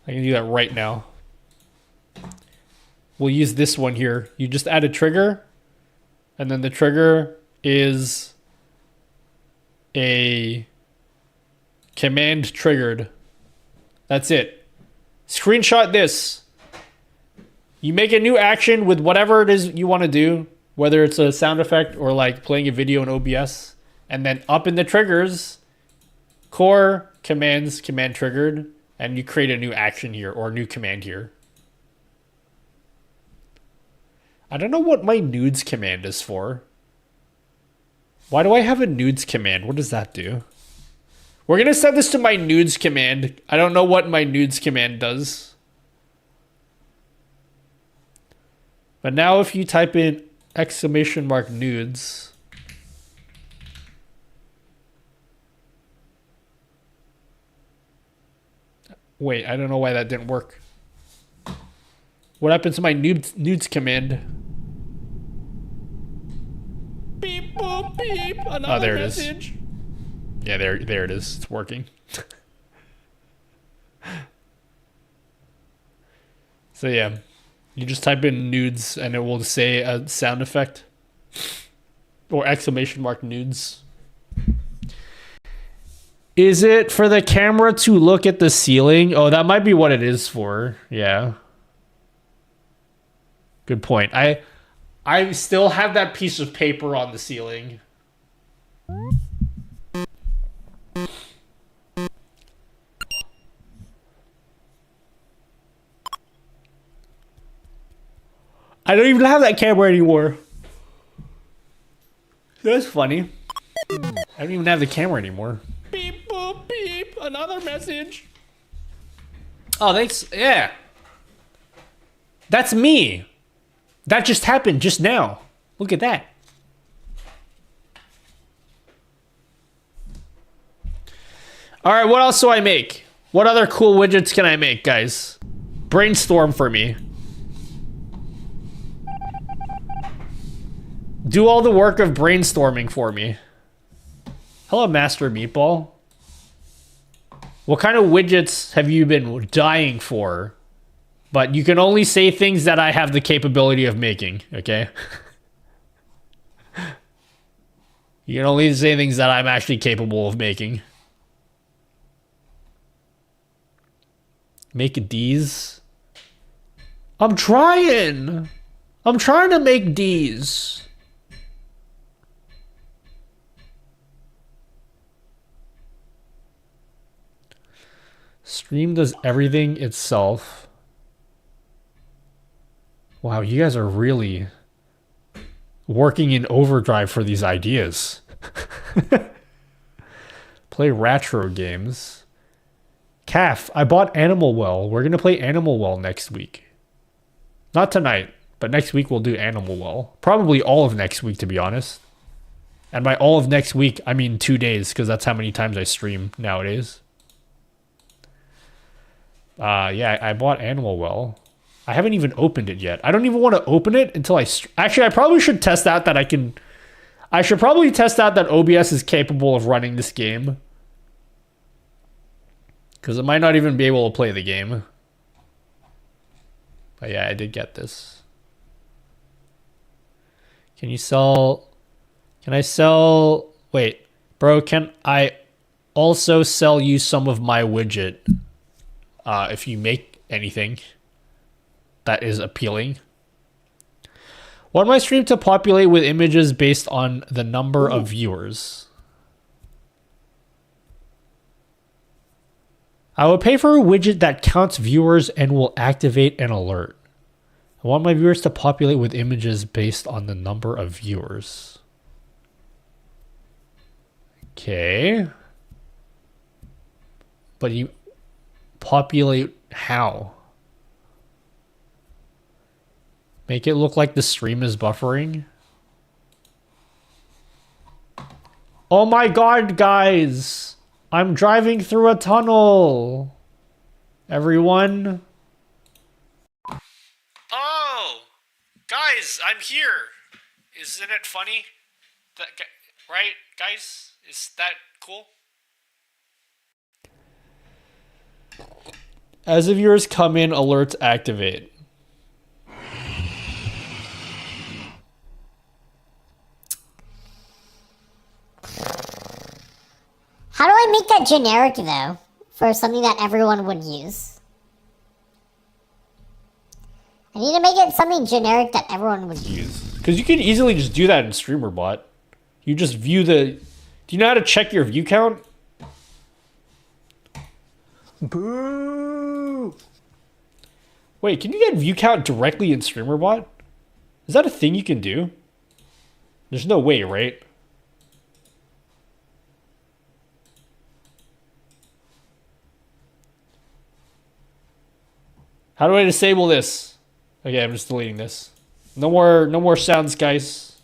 I can do that right now. We'll use this one here. You just add a trigger, and then the trigger is a command triggered. That's it. Screenshot this. You make a new action with whatever it is you want to do, whether it's a sound effect or like playing a video in OBS, and then up in the triggers, core commands, command triggered, And you create a new action here or a new command here. I don't know what my nudes command is for. Why do I have a nudes command? What does that do? We're going to set this to my nudes command. I don't know what my nudes command does. But now if you type in !nudes. Wait, I don't know why that didn't work. What happened to my nudes command? Beep, boop, beep. Another Oh, there message. it is. Yeah, there it is. It's working. So yeah, you just type in nudes and it will say a sound effect or !nudes. Is it for the camera to look at the ceiling? Oh, that might be what it is for. Yeah. Good point. I still have that piece of paper on the ceiling. I don't even have that camera anymore. That's funny. I don't even have the camera anymore. Beep, boop, beep. Another message. Oh, thanks. Yeah. That's me. That just happened just now. Look at that. All right, what else do I make? What other cool widgets can I make, guys? Brainstorm for me. Do all the work of brainstorming for me. Hello, Master Meatball. What kind of widgets have you been dying for? But you can only say things that I have the capability of making, okay? You can only say things that I'm actually capable of making. Make D's. I'm trying to make D's. Stream does everything itself. Wow, you guys are really working in overdrive for these ideas. Play retro games. Calf, I bought Animal Well. We're going to play Animal Well next week. Not tonight, but next week we'll do Animal Well. Probably all of next week, to be honest. And by all of next week, I mean 2 days, because that's how many times I stream nowadays. Yeah, I bought Animal Well. I haven't even opened it yet. I don't even want to open it until actually, I probably should test out that I should probably test out that OBS is capable of running this game. Because it might not even be able to play the game. But yeah, I did get this. Can I sell... Wait, bro, can I also sell you some of my widget? If you make anything that is appealing. Want my stream to populate with images based on the number of viewers? I will pay for a widget that counts viewers and will activate an alert. I want my viewers to populate with images based on the number of viewers. Okay. But you populate how? Make it look like the stream is buffering. Oh my god, guys! I'm driving through a tunnel! Everyone? Oh! Guys, I'm here! Isn't it funny? Right, guys? Is that cool? As the viewers come in, alerts activate. How do I make that generic, though, for something that everyone would use? I need to make it something generic that everyone would use. Because you can easily just do that in StreamerBot. You just view the... Do you know how to check your view count? Boo! Wait, can you get view count directly in StreamerBot? Is that a thing you can do? There's no way, right? How do I disable this? Okay, I'm just deleting this. No more sounds, guys.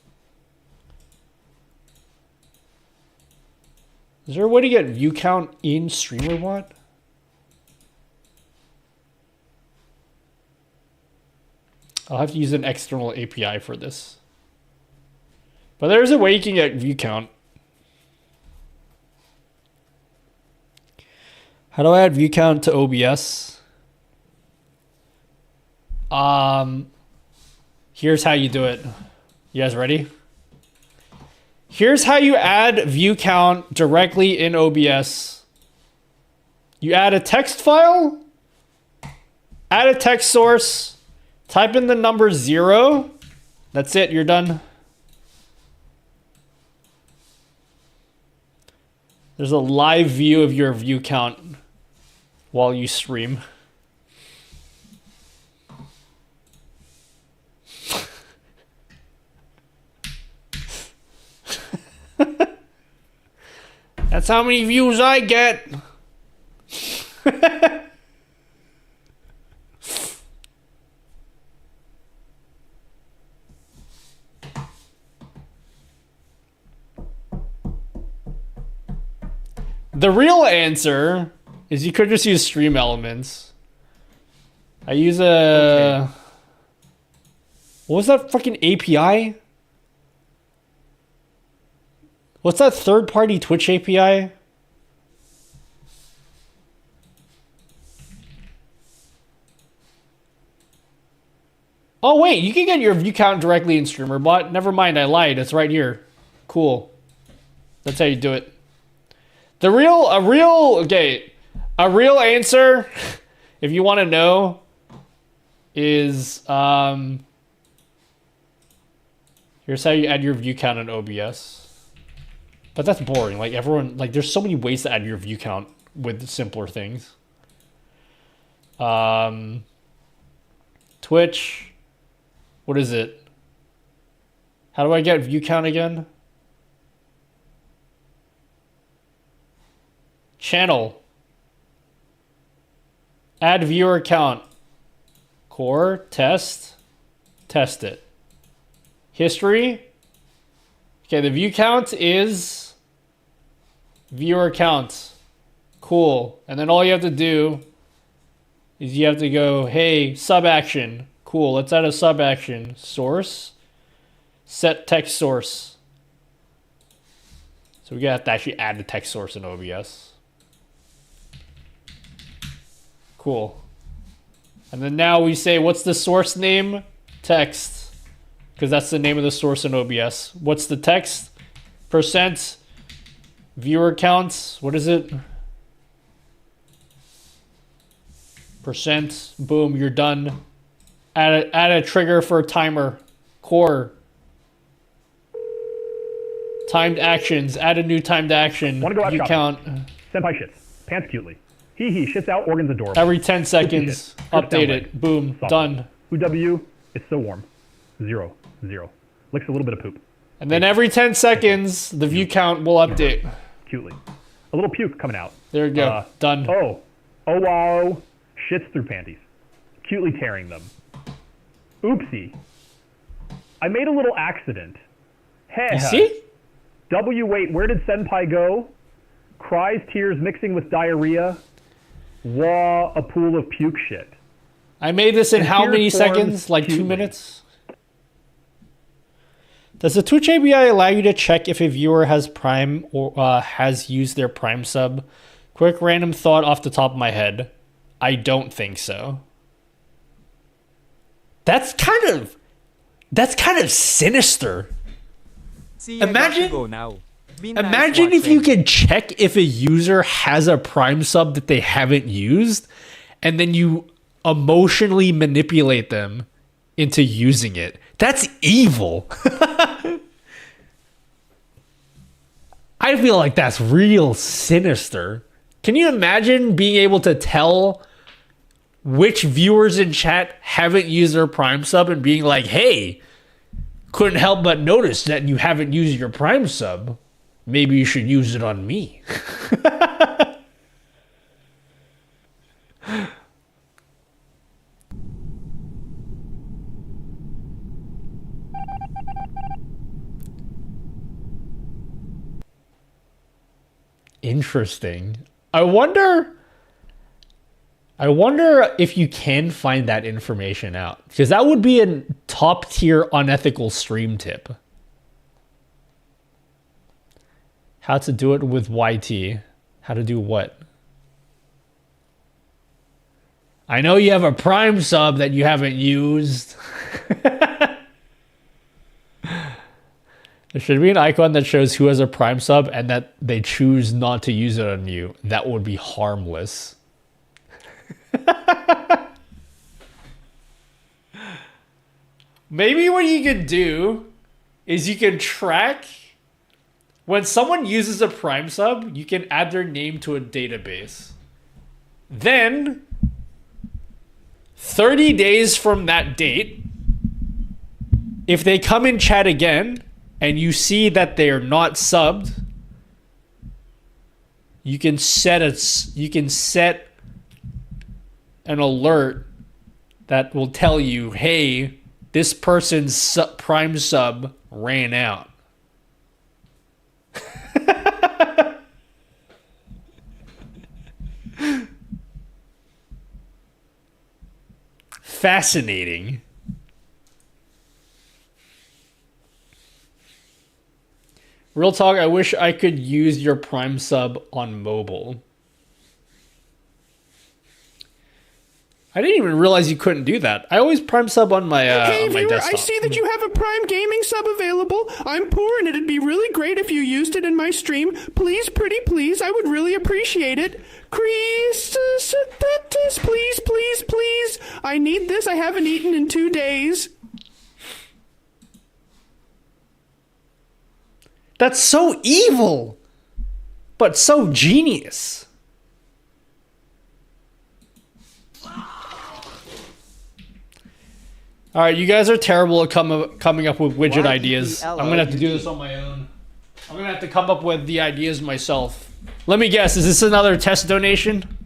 Is there a way to get view count in StreamerBot? I'll have to use an external API for this. But there's a way you can get view count. How do I add view count to OBS? Here's how you do it. You guys ready? Here's how you add view count directly in OBS. You add a text file, add a text source, type in the number 0. That's it, you're done. There's a live view of your view count while you stream. That's how many views I get. The real answer is you could just use stream elements. I use a... What was that fucking API? What's that third-party Twitch API? Oh wait, you can get your view count directly in StreamerBot. Never mind, I lied. It's right here. Cool. That's how you do it. A real answer, if you want to know, is here's how you add your view count in OBS. But that's boring. Like everyone, like there's so many ways to add your view count with simpler things. Twitch. What is it? How do I get view count again? Channel. Add viewer count. Core. Test. Test it. History. Okay, the view count is viewer count. Cool. And then all you have to do is you have to go, hey, sub action. Cool. Let's add a sub action. Source. Set text source. So we have to actually add the text source in OBS. Cool. And then now we say, what's the source name? Text. Because that's the name of the source in OBS. What's the text? Percent. Viewer counts. What is it? Percent. Boom, you're done. Add a trigger for a timer. Core. Timed actions. Add a new timed action. Want to go out view shopping. count. Senpai shits. Pants cutely. He shits out, organs adorable. Every 10 seconds. Update it. Boom. Soft. Done. UW, it's so warm. 0, 0. Licks a little bit of poop. And then every 10 seconds, the view count will update. Cutely. A little puke coming out. There you go. Done. Oh wow. Shits through panties. Cutely tearing them. Oopsie. I made a little accident. Hey. You see? W, wait, where did Senpai go? Cries, tears mixing with diarrhea. Wah, a pool of puke shit. I made this in And how here many forms seconds? Like 2 cutely. minutes? Does the Twitch API allow you to check if a viewer has Prime or has used their Prime sub? Quick random thought off the top of my head. I don't think so. That's kind of sinister. See, I got to go now. Be nice Imagine if you watching. could check if a user has a Prime sub that they haven't used, and then you emotionally manipulate them into using it. That's evil. I feel like that's real sinister. Can you imagine being able to tell which viewers in chat haven't used their Prime sub and being like, hey, couldn't help but notice that you haven't used your Prime sub. Maybe you should use it on me. Interesting. I wonder if you can find that information out, because that would be a top tier unethical stream tip. How to do it with YT. How to do what? I know you have a Prime sub that you haven't used. There should be an icon that shows who has a Prime sub and that they choose not to use it on you. That would be harmless. Maybe what you could do is you can track when someone uses a Prime sub, you can add their name to a database. Then 30 days from that date, if they come in chat again and you see that they are not subbed, you can set an alert that will tell you, hey, this person's Prime sub ran out. Fascinating. Real talk, I wish I could use your Prime sub on mobile. I didn't even realize you couldn't do that. I always Prime sub on my hey, on my viewer, desktop. I see that you have a Prime Gaming sub available. I'm poor and it'd be really great if you used it in my stream. Please, pretty please, I would really appreciate it. Please, please, please. I need this. I haven't eaten in 2 days. That's so evil, but so genius. All right, you guys are terrible at coming up with widget ideas. I'm going to have to do this on my own. I'm going to have to come up with the ideas myself. Let me guess, is this another test donation?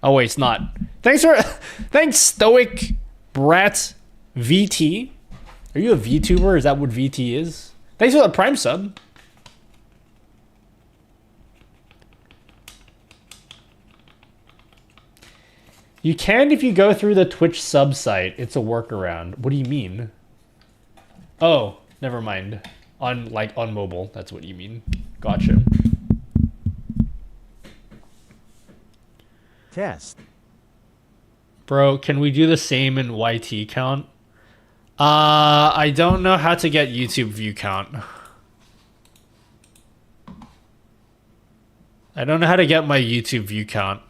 Oh, wait, it's not. Thanks, Stoic Brat VT. Are you a VTuber? Is that what VT is? Thanks for the Prime sub. You can if you go through the Twitch sub site. It's a workaround. What do you mean? Oh, never mind. On mobile, that's what you mean. Gotcha. Test. Bro, can we do the same in YT count? I don't know how to get YouTube view count. I don't know how to get my YouTube view count.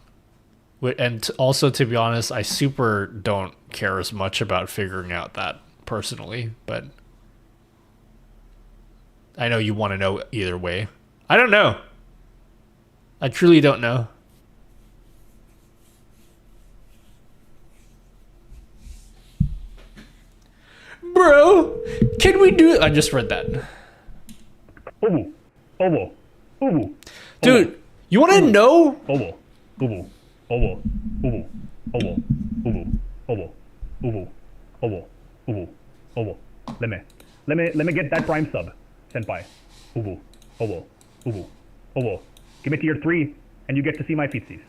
And also, to be honest, I super don't care as much about figuring out that personally, but I know you want to know either way. I don't know. I truly don't know. Bro, can we do it? I just read that. Dude, you want to know? Let me get that Prime sub, senpai. Give me tier 3, and you get to see my feetsies.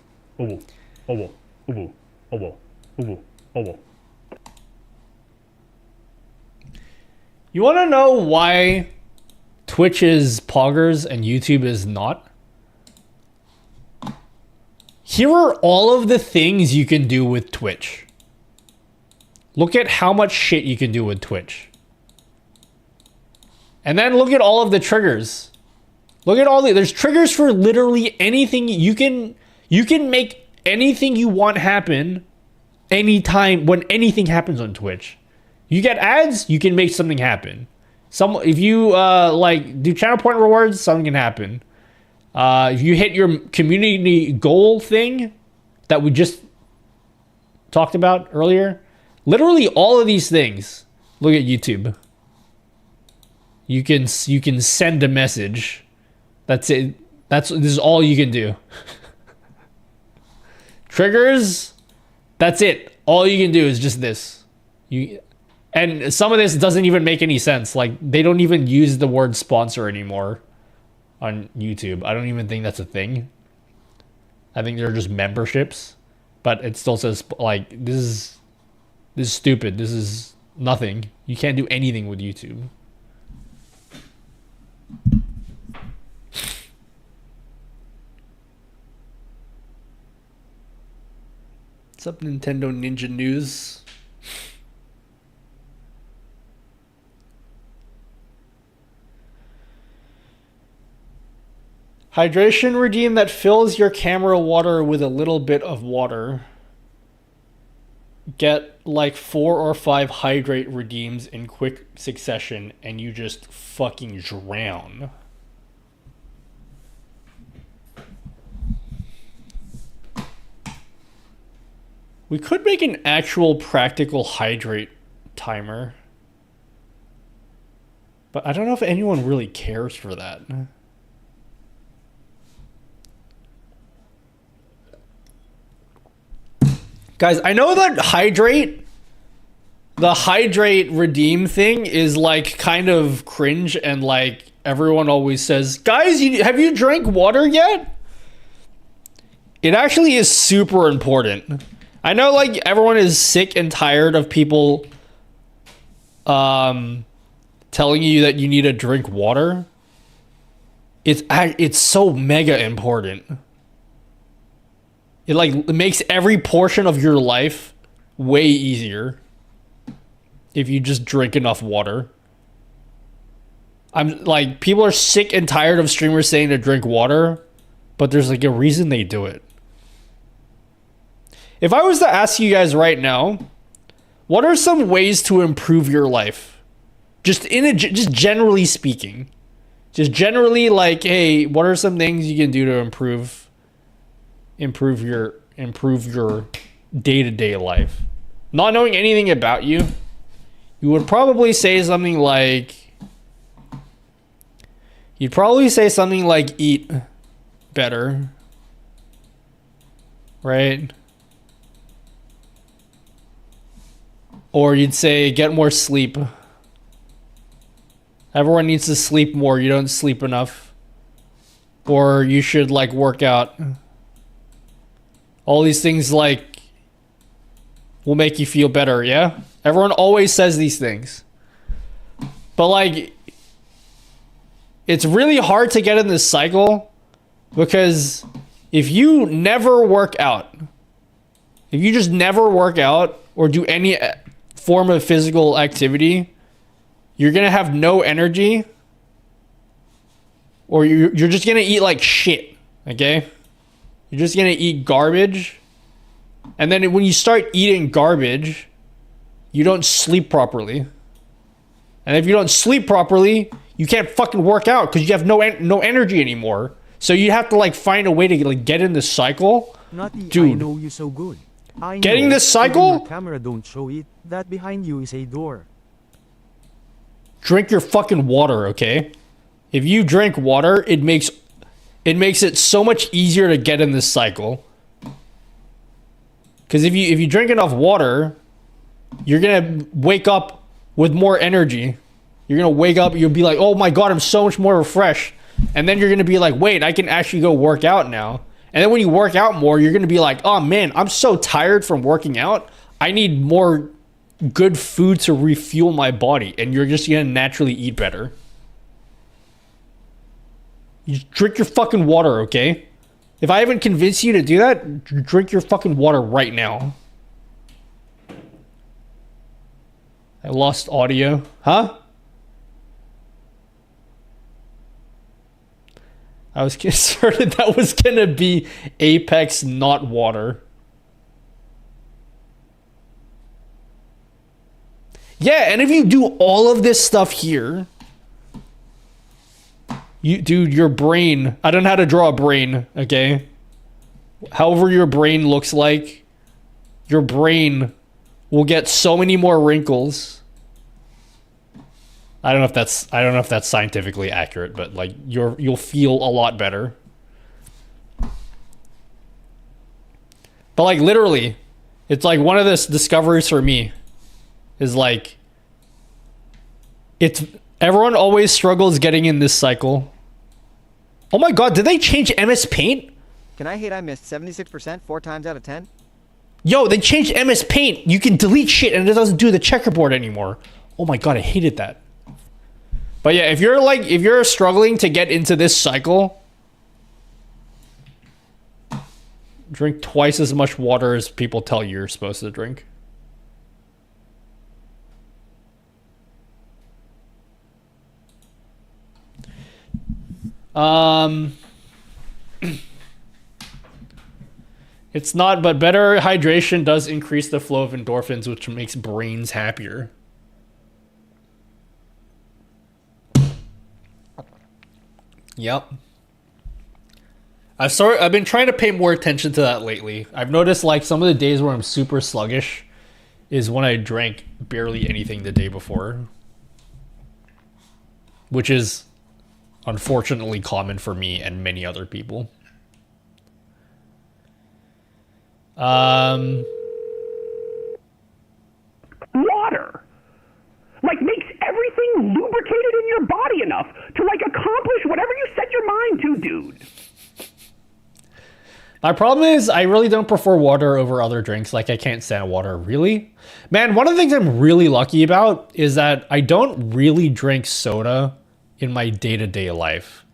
You want to know why Twitch is poggers and YouTube is not? Here are all of the things you can do with Twitch. Look at how much shit you can do with Twitch. And then look at all of the triggers. Look at all there's triggers for literally anything. You can make anything you want happen anytime when anything happens on Twitch. You get ads, you can make something happen. If you do channel point rewards, something can happen. If you hit your community goal thing that we just talked about earlier, literally all of these things. Look at YouTube. You can send a message. That's it. This is all you can do. Triggers. That's it. All you can do is just this. And some of this doesn't even make any sense. Like, they don't even use the word sponsor anymore on YouTube. I don't even think that's a thing. I think they're just memberships. But it still says, like, this is stupid. This is nothing. You can't do anything with YouTube. What's up, Nintendo Ninja News? Hydration redeem that fills your camera water with a little bit of water. Get like 4 or 5 hydrate redeems in quick succession and you just fucking drown. We could make an actual practical hydrate timer. But I don't know if anyone really cares for that. Guys, I know that the hydrate redeem thing is like kind of cringe and like everyone always says, guys, have you drank water yet? It actually is super important. I know like everyone is sick and tired of people telling you that you need to drink water. It's so mega important. It makes every portion of your life way easier if you just drink enough water. I'm like, people are sick and tired of streamers saying to drink water, but there's like a reason they do it. If I was to ask you guys right now, what are some ways to improve your life? Just generally speaking. Just generally like, hey, what are some things you can do to improve your day-to-day life? Not knowing anything about you, you would probably say something like eat better, right? Or you'd say get more sleep. Everyone needs to sleep more. You don't sleep enough. Or you should like work out. All these things like will make you feel better, yeah? Everyone always says these things. But like, it's really hard to get in this cycle because if you never work out, if you just never work out or do any form of physical activity, you're gonna have no energy, or you're just gonna eat like shit, okay? You're just gonna eat garbage, and then when you start eating garbage, you don't sleep properly. And if you don't sleep properly, you can't fucking work out because you have no energy anymore. So you have to like find a way to like get in this cycle. Dude, I know you so good. Getting this cycle? Your camera don't show it. That behind you is a door. Drink your fucking water, okay? If you drink water, it makes it so much easier to get in this cycle. Because if you drink enough water, you're gonna wake up with more energy. You're gonna wake up, you'll be like, oh my god, I'm so much more refreshed. And then you're gonna be like, wait, I can actually go work out now. And then when you work out more, you're gonna be like, oh man, I'm so tired from working out. I need more good food to refuel my body. And you're just gonna naturally eat better. You just drink your fucking water, okay? If I haven't convinced you to do that, drink your fucking water right now. I lost audio. Huh? I was concerned that was gonna be Apex, not water. Yeah, and if you do all of this stuff here, Dude, your brain. I don't know how to draw a brain, okay? However your brain looks like, your brain will get so many more wrinkles. I don't know if that's scientifically accurate, but like you'll feel a lot better. But like literally, it's like one of the discoveries for me is like everyone always struggles getting in this cycle. Oh my god, did they change MS Paint? Can I hate I missed 76% 4 times out of 10? Yo, they changed MS Paint. You can delete shit and it doesn't do the checkerboard anymore. Oh my god, I hated that. But yeah, if you're struggling to get into this cycle, drink twice as much water as people tell you you're supposed to drink. It's not, but better hydration does increase the flow of endorphins, which makes brains happier. Yep. I've been trying to pay more attention to that lately. I've noticed like some of the days where I'm super sluggish is when I drank barely anything the day before. Which is unfortunately common for me and many other people. Water. Like makes everything lubricated in your body enough to like accomplish whatever you set your mind to, dude. My problem is I really don't prefer water over other drinks. Like I can't stand water, really. Man, one of the things I'm really lucky about is that I don't really drink soda in my day-to-day life.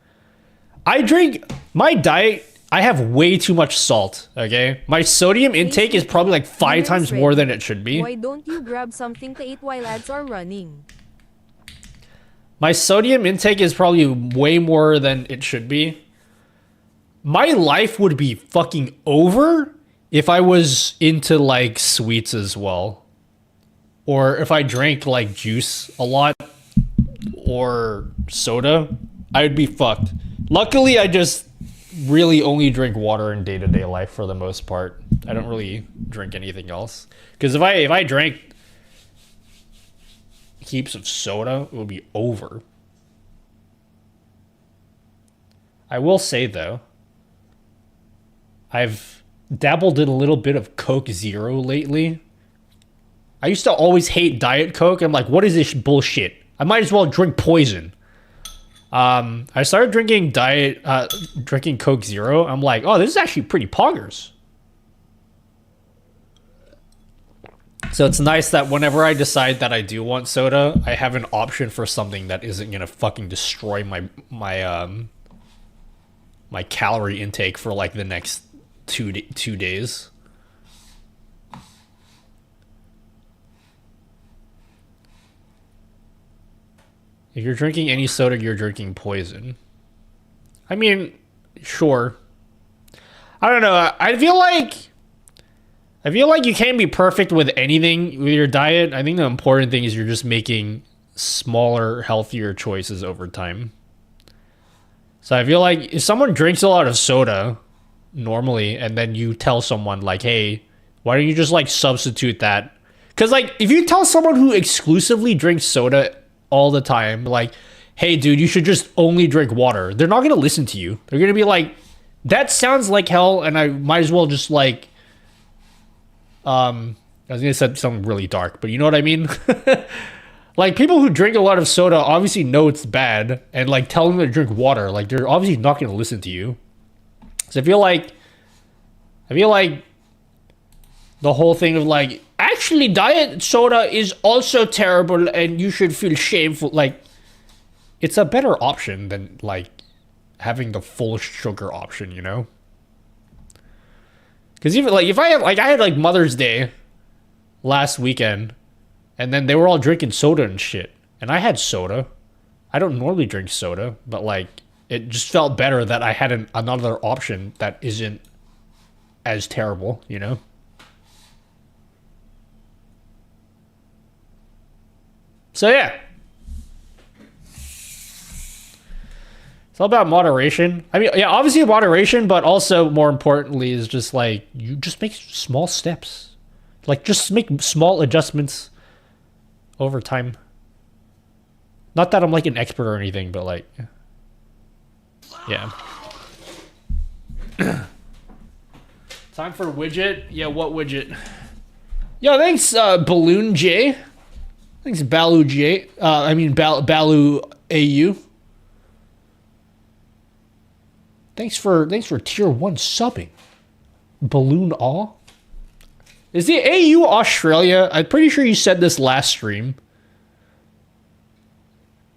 My diet, I have way too much salt, okay? My sodium intake is probably like 5 times more than it should be. Why don't you grab something to eat while ads are running? My sodium intake is probably way more than it should be. My life would be fucking over if I was into like sweets as well. Or if I drank like juice a lot or soda, I would be fucked. Luckily, I just really only drink water in day-to-day life for the most part. I don't really drink anything else. Because if I drank heaps of soda, it would be over. I will say though, I've dabbled in a little bit of Coke Zero lately. I used to always hate Diet Coke. I'm like, what is this bullshit? I might as well drink poison. I started drinking drinking Coke Zero. I'm like, oh, this is actually pretty poggers. So it's nice that whenever I decide that I do want soda, I have an option for something that isn't gonna fucking destroy my calorie intake for like the next 2 days. If you're drinking any soda, you're drinking poison. I mean, sure. I don't know. I feel like you can't be perfect with anything with your diet. I think the important thing is you're just making smaller, healthier choices over time. So I feel like if someone drinks a lot of soda normally, and then you tell someone like, hey, why don't you just like substitute that? Because like if you tell someone who exclusively drinks soda all the time, like, hey dude, you should just only drink water, they're not gonna listen to you. They're gonna be like, that sounds like hell, and I might as well just like I was gonna say something really dark, but you know what I mean. Like people who drink a lot of soda obviously know it's bad, and like telling them to drink water, like they're obviously not gonna listen to you. So I feel like the whole thing of like, actually diet soda is also terrible and you should feel shameful, like it's a better option than like having the full sugar option, you know? Because even like if I had like Mother's Day last weekend, and then they were all drinking soda and shit, and I had soda. I don't normally drink soda, but like it just felt better that I had another option that isn't as terrible, you know? So yeah. It's all about moderation. I mean, yeah, obviously moderation, but also more importantly is just like, you just make small steps. Like, just make small adjustments over time. Not that I'm like an expert or anything, but like, yeah. Time for widget. Yeah, what widget? Yo, thanks, Balloon J. Thanks, Balu J. Balu AU. Thanks for tier 1 subbing. Balloon Aw. Is the AU Australia? I'm pretty sure you said this last stream.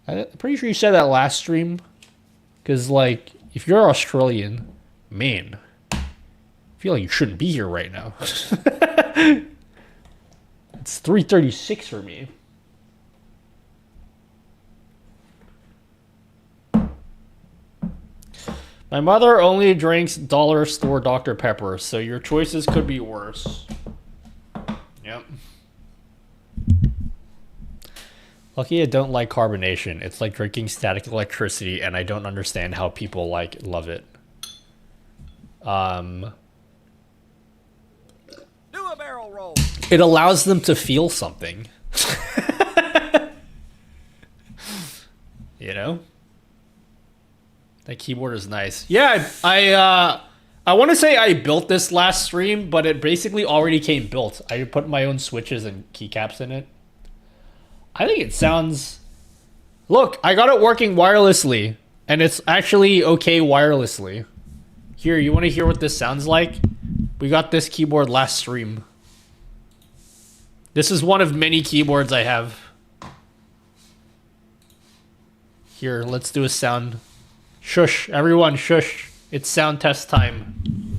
I'm pretty sure you said that last stream. Because, like, if you're Australian, man, I feel like you shouldn't be here right now. It's 3:36 for me. My mother only drinks dollar store Dr. Pepper, so your choices could be worse. Yep. Lucky I don't like carbonation. It's like drinking static electricity, and I don't understand how people love it. Do a barrel roll. It allows them to feel something. You know? That keyboard is nice. Yeah, I want to say I built this last stream, but it basically already came built. I put my own switches and keycaps in it. I think it sounds... Look, I got it working wirelessly, and it's actually okay wirelessly. Here, you want to hear what this sounds like? We got this keyboard last stream. This is one of many keyboards I have. Here, let's do a sound... Shush, everyone, shush. It's sound test time.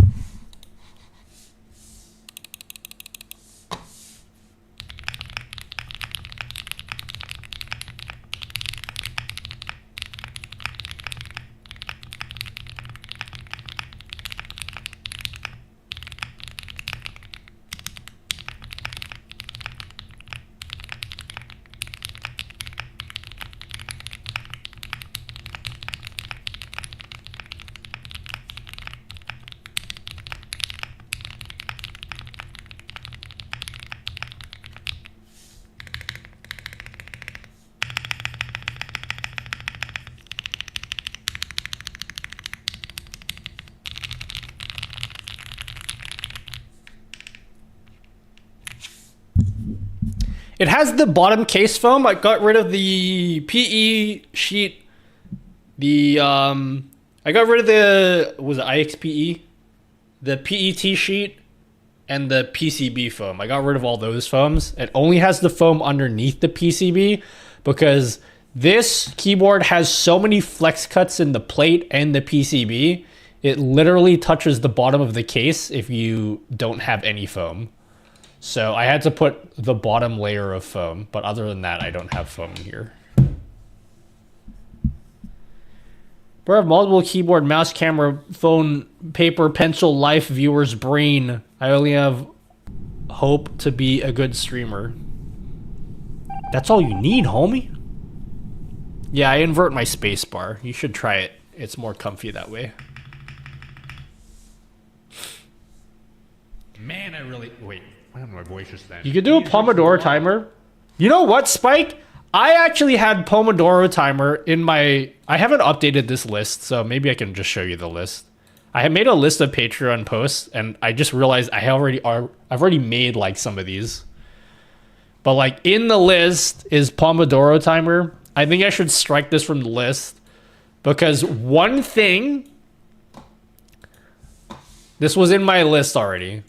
It has the bottom case foam. I got rid of the PE sheet. I got rid of the, was it IXPE? The PET sheet and the PCB foam. I got rid of all those foams. It only has the foam underneath the PCB because this keyboard has so many flex cuts in the plate and the PCB. It literally touches the bottom of the case if you don't have any foam. So I had to put the bottom layer of foam, but other than that, I don't have foam here. We have multiple keyboard, mouse, camera, phone, paper, pencil, life, viewer's brain. I only have hope to be a good streamer. That's all you need, homie. Yeah, I invert my space bar. You should try it. It's more comfy that way. Man, I really... Wait. My voice just then. You could do a Pomodoro timer. You know what, Spike? I actually had Pomodoro timer in my... I haven't updated this list, so maybe I can just show you the list. I have made a list of Patreon posts, and I just realized I've already made like some of these. But like in the list is Pomodoro timer. I think I should strike this from the list because one thing... This was in my list already.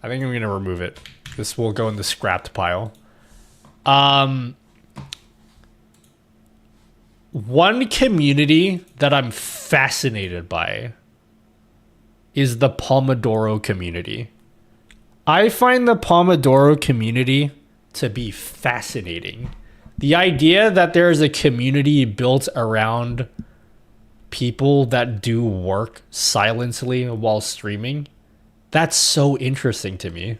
I think I'm going to remove it. This will go in the scrapped pile. One community that I'm fascinated by is the Pomodoro community. I find the Pomodoro community to be fascinating. The idea that there is a community built around people that do work silently while streaming, that's so interesting to me.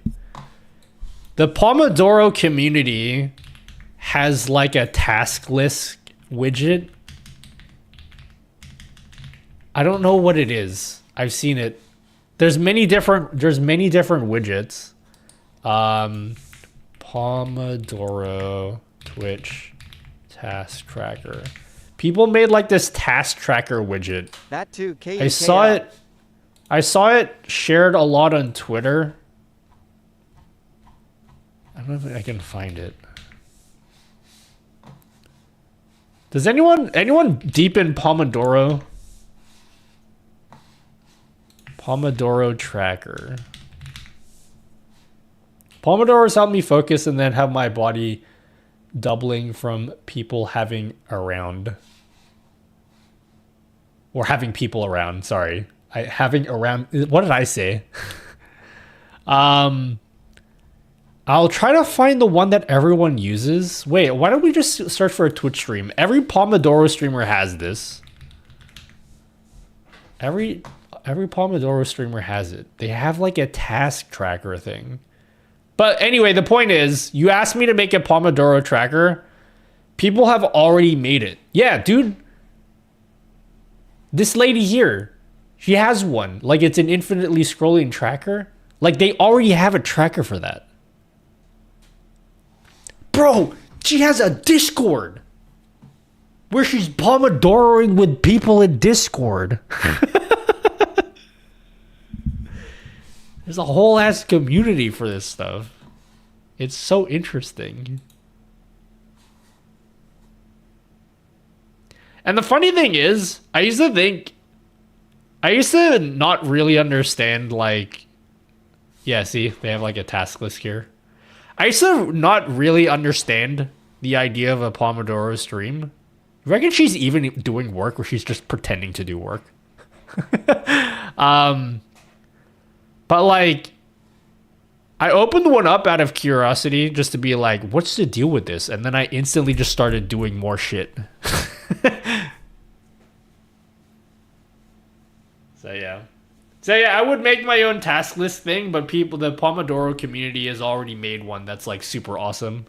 The Pomodoro community has like a task list widget. I don't know what it is. I've seen it. There's many different widgets. Pomodoro Twitch task tracker. People made like this task tracker widget. That too. I saw it shared a lot on Twitter. I don't know if I can find it. Does anyone deep in Pomodoro? Pomodoro tracker. Pomodoro's helped me focus and then have my body doubling from people having around. Or having people around, sorry. Having around, what did I say? I'll try to find the one that everyone uses. Wait, why don't we just search for a Twitch stream? Every Pomodoro streamer has this. Every Pomodoro streamer has it. They have like a task tracker thing. But anyway, the point is, you asked me to make a Pomodoro tracker. People have already made it. Yeah, dude. This lady here, she has one. Like, it's an infinitely scrolling tracker. Like, they already have a tracker for that. Bro, she has a Discord where she's Pomodoroing with people in Discord. There's a whole ass community for this stuff. It's so interesting. And the funny thing is, I used to not really understand, like, yeah, see, they have like a task list here. I used to not really understand the idea of a Pomodoro stream. You reckon she's even doing work or she's just pretending to do work? But like, I opened one up out of curiosity just to be like, what's the deal with this? And then I instantly just started doing more shit. So yeah, I would make my own task list thing, but the Pomodoro community has already made one that's like super awesome.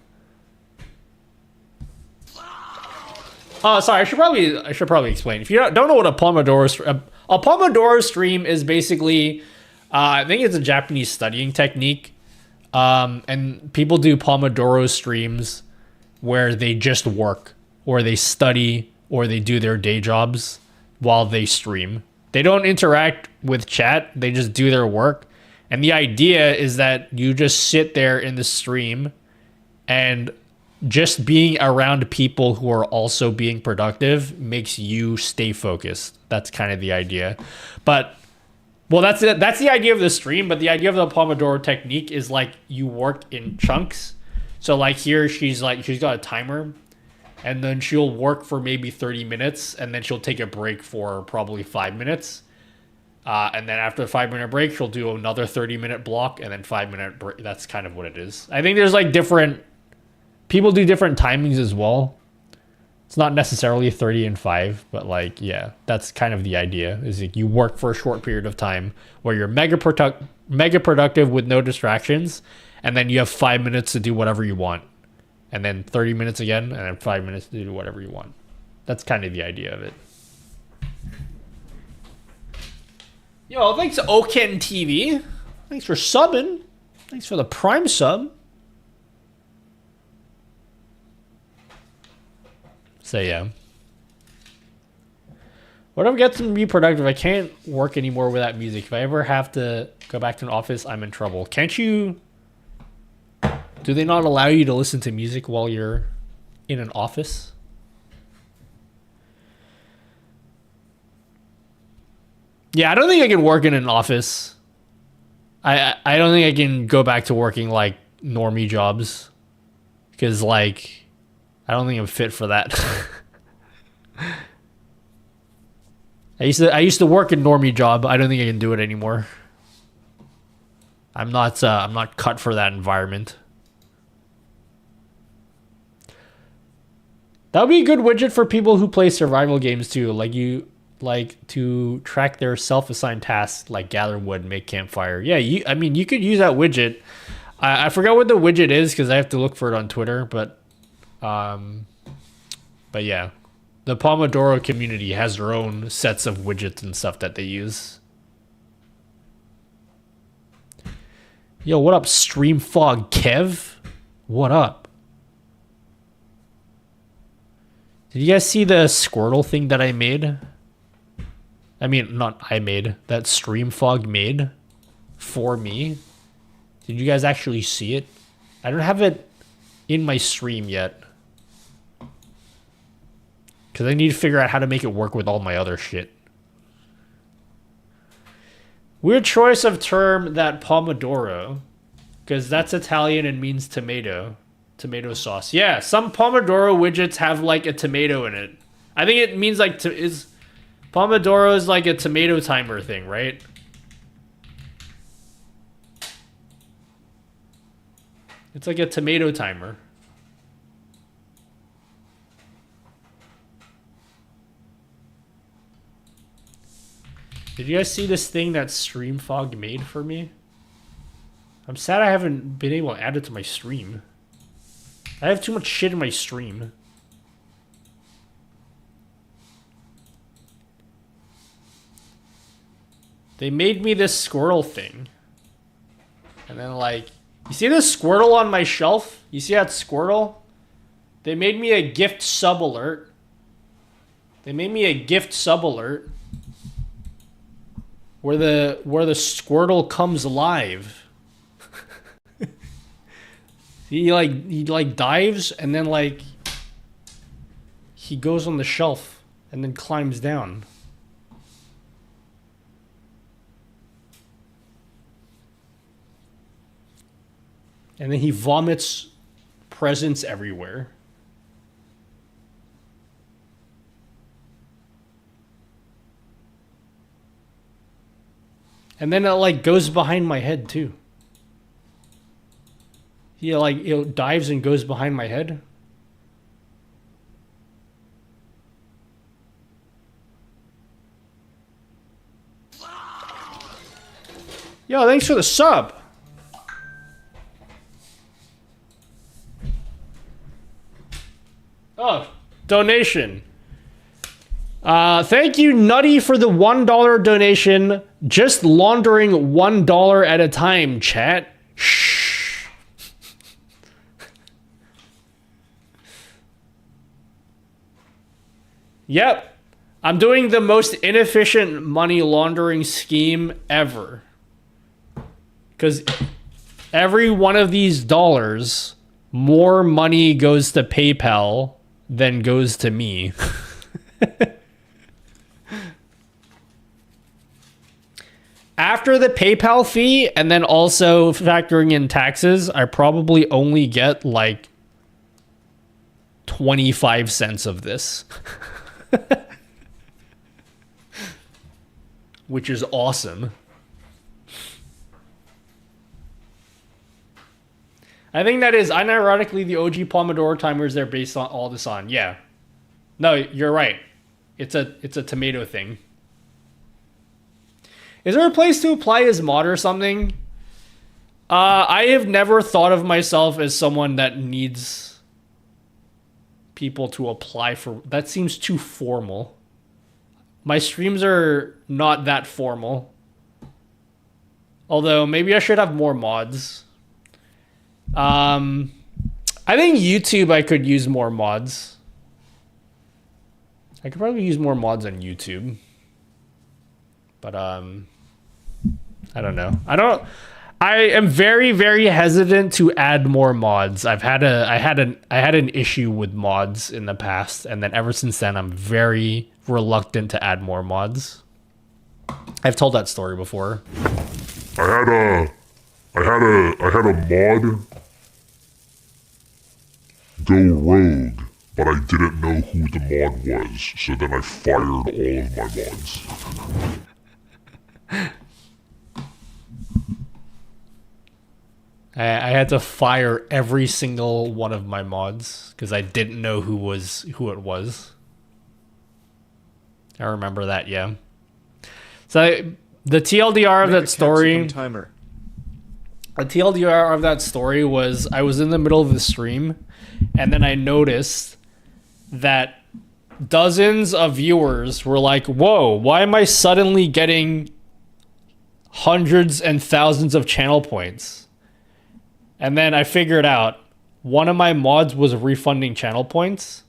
Oh, sorry, I should probably explain. If you don't know what a Pomodoro stream is, basically, I think it's a Japanese studying technique, and people do Pomodoro streams where they just work, or they study, or they do their day jobs while they stream. They don't interact with chat, they just do their work. And the idea is that you just sit there in the stream and just being around people who are also being productive makes you stay focused. That's kind of the idea. But, well, that's the idea of the stream, but the idea of the Pomodoro technique is like you work in chunks. So like here, she's got a timer, and then she'll work for maybe 30 minutes, and then she'll take a break for probably 5 minutes. And then after the 5-minute break, she'll do another 30-minute block, and then 5-minute break. That's kind of what it is. I think there's like people do different timings as well. It's not necessarily 30 and 5, but like, yeah, that's kind of the idea. Is like you work for a short period of time where you're mega productive with no distractions, and then you have 5 minutes to do whatever you want. And then 30 minutes again, and then 5 minutes to do whatever you want. That's kind of the idea of it. Yo, thanks Oken TV. Thanks for subbing. Thanks for the Prime sub. So yeah. Whatever gets me to be productive, I can't work anymore without music. If I ever have to go back to an office, I'm in trouble. Can't you... Do they not allow you to listen to music while you're in an office? Yeah, I don't think I can work in an office. I don't think I can go back to working like normie jobs. Because like, I don't think I'm fit for that. I used to work a normie job. I don't think I can do it anymore. I'm not cut for that environment. That would be a good widget for people who play survival games too. Like you like to track their self-assigned tasks, like gather wood, make campfire. Yeah, you could use that widget. I forgot what the widget is because I have to look for it on Twitter. But yeah, The Pomodoro community has their own sets of widgets and stuff that they use. Yo, what up, Streamfog Kev? What up? Did you guys see the Squirtle thing that I made? I mean, not I made. That Streamfog made for me. Did you guys actually see it? I don't have it in my stream yet. Because I need to figure out how to make it work with all my other shit. Weird choice of term, that Pomodoro. Because that's Italian and means tomato. Tomato sauce. Yeah, some Pomodoro widgets have like a tomato in it. I think it means like... Pomodoro is like a tomato timer thing, right? It's like a tomato timer. Did you guys see this thing that Streamfog made for me? I'm sad I haven't been able to add it to my stream. I have too much shit in my stream. They made me this squirrel thing. And then like, you see this Squirtle on my shelf? You see that Squirtle? They made me a gift sub alert. They made me a gift sub alert. Where the Squirtle comes live. he like dives and then like he goes on the shelf and then climbs down. And then he vomits presents everywhere. And then it like goes behind my head too. He like dives and goes behind my head. Yo, thanks for the sub. Oh, donation. Thank you, Nutty, for the $1 donation. Just laundering $1 at a time, chat. Shh. Yep. I'm doing the most inefficient money laundering scheme ever. Because every one of these dollars, more money goes to PayPal than goes to me. After the PayPal fee and then also factoring in taxes, I probably only get like 25 cents of this. Which is awesome. I think that is unironically the OG Pomodoro timers they're based on all this on. Yeah. No, you're right. It's a tomato thing. Is there a place to apply as mod or something? I have never thought of myself as someone that needs people to apply for. That seems too formal. My streams are not that formal. Although maybe I should have more mods. I think YouTube I could use more mods. I could probably use more mods on YouTube. But I don't know. I am very, very hesitant to add more mods. I had an issue with mods in the past, and then ever since then I'm very reluctant to add more mods. I've told that story before. I had a mod go rogue, but I didn't know who the mod was, so then I fired all of my mods. I had to fire every single one of my mods because I didn't know who it was. I remember that, yeah. So the TLDR of that story. Timer. The TLDR of that story was I was in the middle of the stream, and then I noticed that dozens of viewers were like, whoa, why am I suddenly getting hundreds and thousands of channel points? And then I figured out one of my mods was refunding channel points.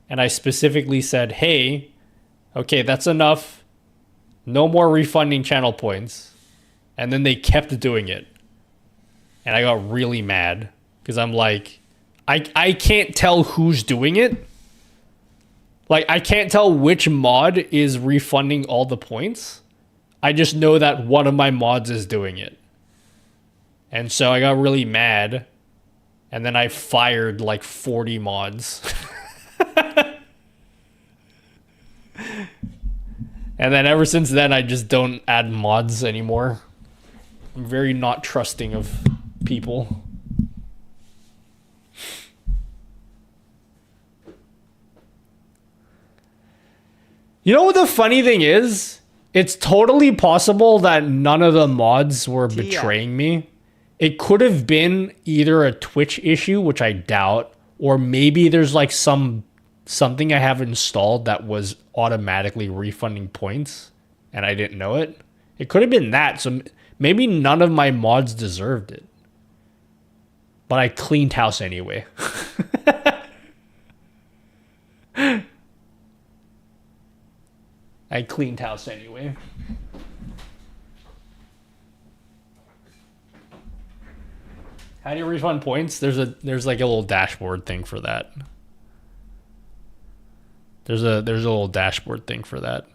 And I specifically said, hey, okay, that's enough. No more refunding channel points. And then they kept doing it. And I got really mad. Because I'm like, I can't tell who's doing it. Like, I can't tell which mod is refunding all the points. I just know that one of my mods is doing it. And so I got really mad. And then I fired like 40 mods. And then ever since then, I just don't add mods anymore. I'm very not trusting of people. You know what the funny thing is? It's totally possible that none of the mods were betraying me. It could have been either a Twitch issue, which I doubt, or maybe there's like something I have installed that was automatically refunding points and I didn't know it. It could have been that. So maybe none of my mods deserved it. But I cleaned house anyway. I cleaned house anyway. How do you refund points? There's like a little dashboard thing for that. There's a little dashboard thing for that.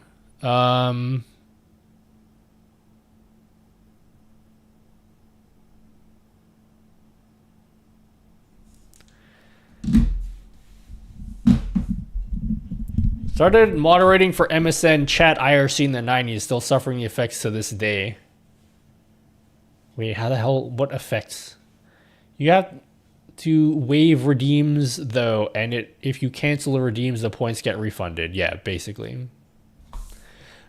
Started moderating for MSN chat IRC in the 90s, still suffering the effects to this day. Wait, how the hell, what effects? You have to waive redeems though, and if you cancel the redeems, the points get refunded. Yeah, basically.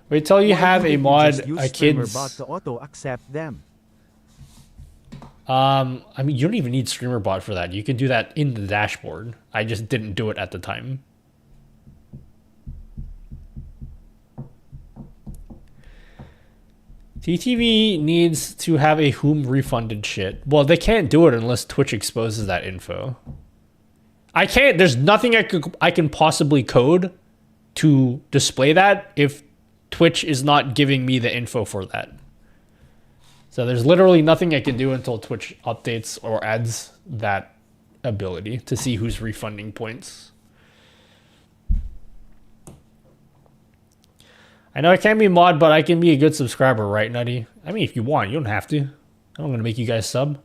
Wait till you have a mod, a kid's... to auto-accept them. I mean, you don't even need StreamerBot for that. You can do that in the dashboard. I just didn't do it at the time. TTV needs to have a whom refunded shit. Well, they can't do it unless Twitch exposes that info. I can't. There's nothing I can possibly code to display that if Twitch is not giving me the info for that. So there's literally nothing I can do until Twitch updates or adds that ability to see who's refunding points. I know I can't be mod, but I can be a good subscriber, right, Nutty? I mean, if you want, you don't have to. I'm going to make you guys sub.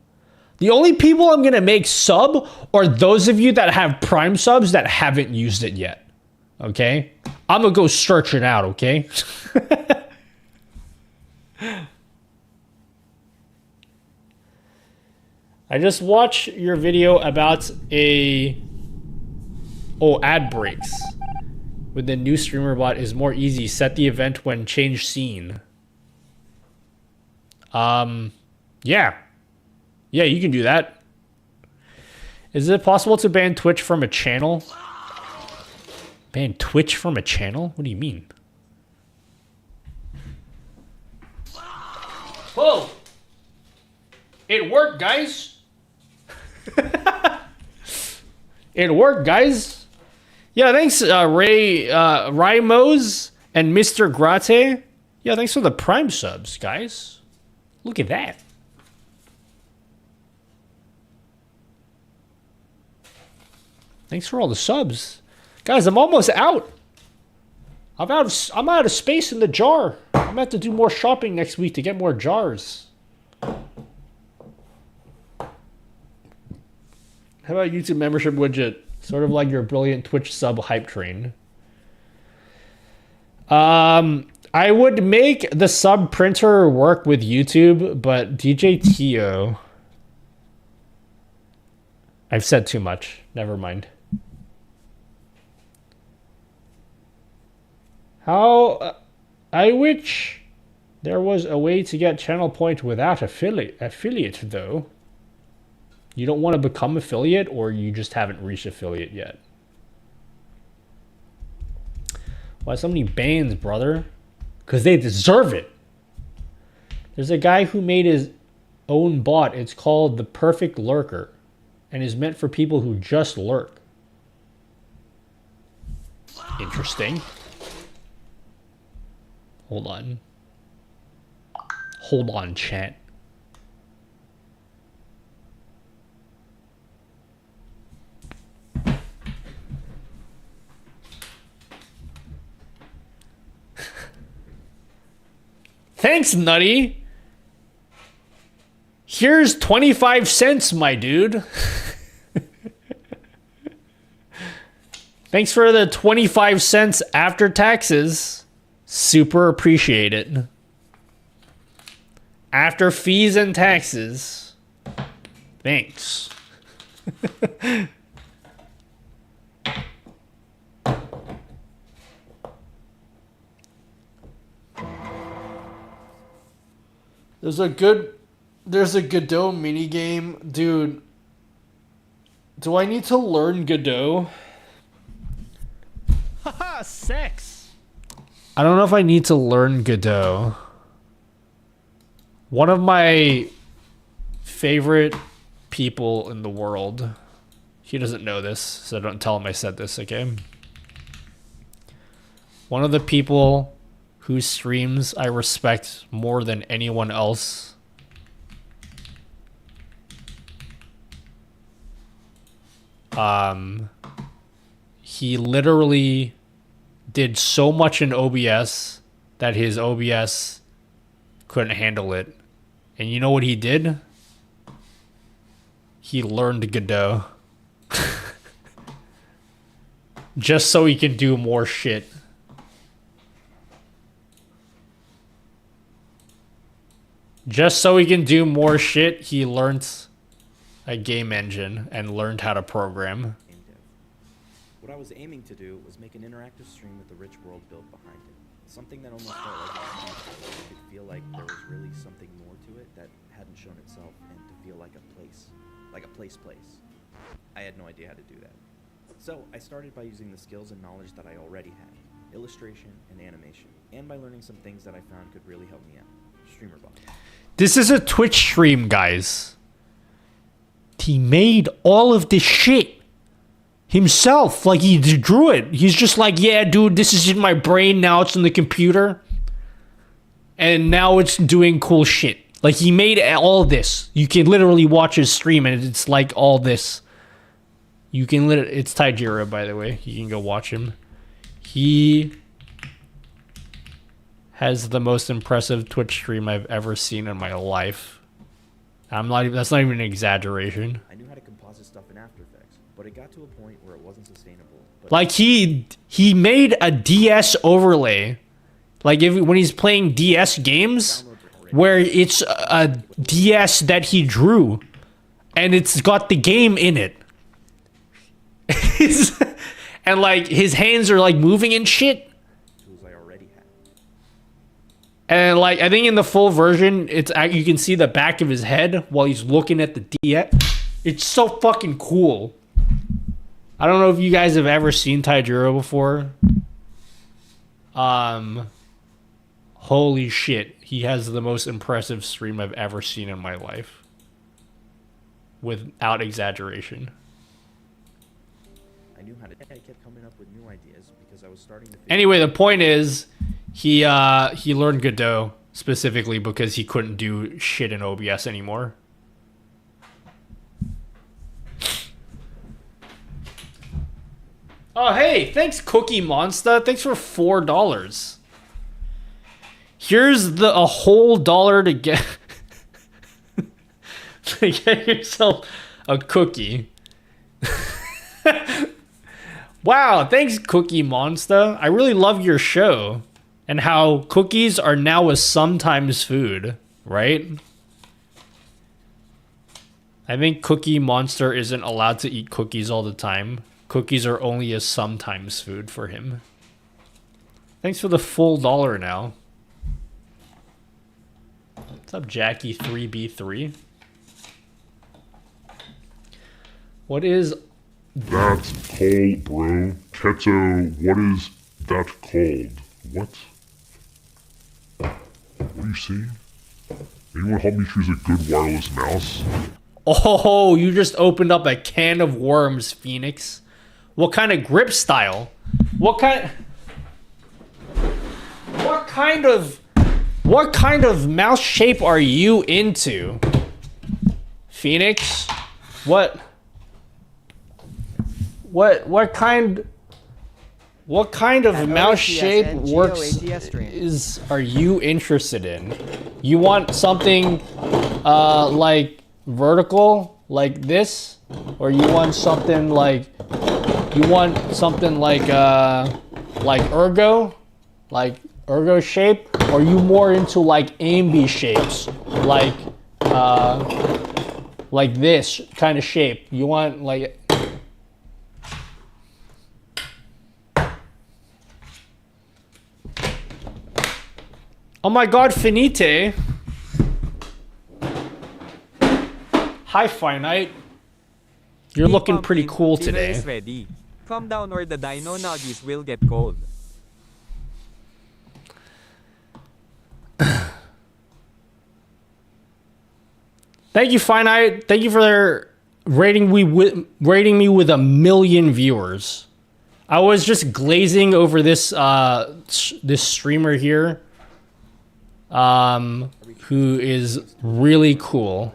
The only people I'm going to make sub are those of you that have Prime subs that haven't used it yet. Okay? I'm going to go search it out, okay? I just watched your video about ad breaks. With the new streamer bot is more easy. Set the event when change scene. Yeah. Yeah, you can do that. Is it possible to ban Twitch from a channel? Ban Twitch from a channel? What do you mean? Whoa! It worked, guys! It worked, guys! Yeah, thanks, Rymos and Mr. Grate. Yeah, thanks for the Prime subs, guys. Look at that. Thanks for all the subs. Guys, I'm almost out. I'm out of space in the jar. I'm going to have to do more shopping next week to get more jars. How about YouTube membership widget? Sort of like your brilliant Twitch sub hype train. I would make the sub printer work with YouTube, but DJ Tio... I've said too much. Never mind. How... I wish there was a way to get channel point without affiliate though. You don't want to become affiliate, or you just haven't reached affiliate yet? Why so many bans, brother? Because they deserve it. There's a guy who made his own bot. It's called The Perfect Lurker and is meant for people who just lurk. Interesting. Hold on. Hold on, chat. Thanks, Nutty. Here's 25 cents, my dude. Thanks for the 25 cents after taxes. Super appreciate it. After fees and taxes. Thanks. There's a Godot minigame. Dude, do I need to learn Godot? Haha, sex. I don't know if I need to learn Godot. One of my favorite people in the world. He doesn't know this, so don't tell him I said this, okay? One of the people whose streams I respect more than anyone else. He literally did so much in OBS that his OBS couldn't handle it. And you know what he did? He learned Godot. Just so he can do more shit. Just so he can do more shit, he learned a game engine and learned how to program. What I was aiming to do was make an interactive stream with a rich world built behind it. Something that almost felt like it could feel like there was really something more to it that hadn't shown itself, and to feel like a place. I had no idea how to do that. So I started by using the skills and knowledge that I already had, illustration and animation, and by learning some things that I found could really help me out. StreamerBot. This is a Twitch stream, guys. He made all of this shit himself. Like, he drew it. He's just like, yeah, dude, this is in my brain. Now it's in the computer. And now it's doing cool shit. Like, he made all this. You can literally watch his stream, and it's like all this. You can literally... It's Taijiro, by the way. You can go watch him. He has the most impressive Twitch stream I've ever seen in my life. That's not even an exaggeration. I knew how to composite stuff in After Effects, but it got to a point where it wasn't sustainable. Like, he made a DS overlay. Like, when he's playing DS games, where it's a DS that he drew, and it's got the game in it. And, like, his hands are, like, moving and shit. And, like, I think in the full version, you can see the back of his head while he's looking at the DS. It's so fucking cool. I don't know if you guys have ever seen Taijiro before. Holy shit. He has the most impressive stream I've ever seen in my life. Without exaggeration. I knew how to... I kept coming up with new ideas because I was starting to... Anyway, the point is... He learned Godot specifically because he couldn't do shit in OBS anymore. Oh, hey, thanks Cookie Monster. Thanks for $4. Here's a whole dollar to get to get yourself a cookie. Wow, thanks Cookie Monster. I really love your show. And how cookies are now a sometimes food, right? I think Cookie Monster isn't allowed to eat cookies all the time. Cookies are only a sometimes food for him. Thanks for the full $1 now. What's up, Jackie3B3? What is... That's cold, bro. Keto, what is that called? What? What are you saying? Anyone help me choose a good wireless mouse? Oh, you just opened up a can of worms, Phoenix. What kind of grip style? What kind of mouse shape are you into? Phoenix? What kind of mouse shape are you interested in? You want something like vertical like this, or you want something like ergo shape, or are you more into like ambi shapes, like this kind of shape? You want like oh my god, Finite. Hi, Finite. You're looking pretty cool Dinner today. is ready. Calm down or the dino nuggies will get cold. Thank you, Finite. Thank you for rating me with 1 million viewers. I was just glazing over this this streamer here, who is really cool.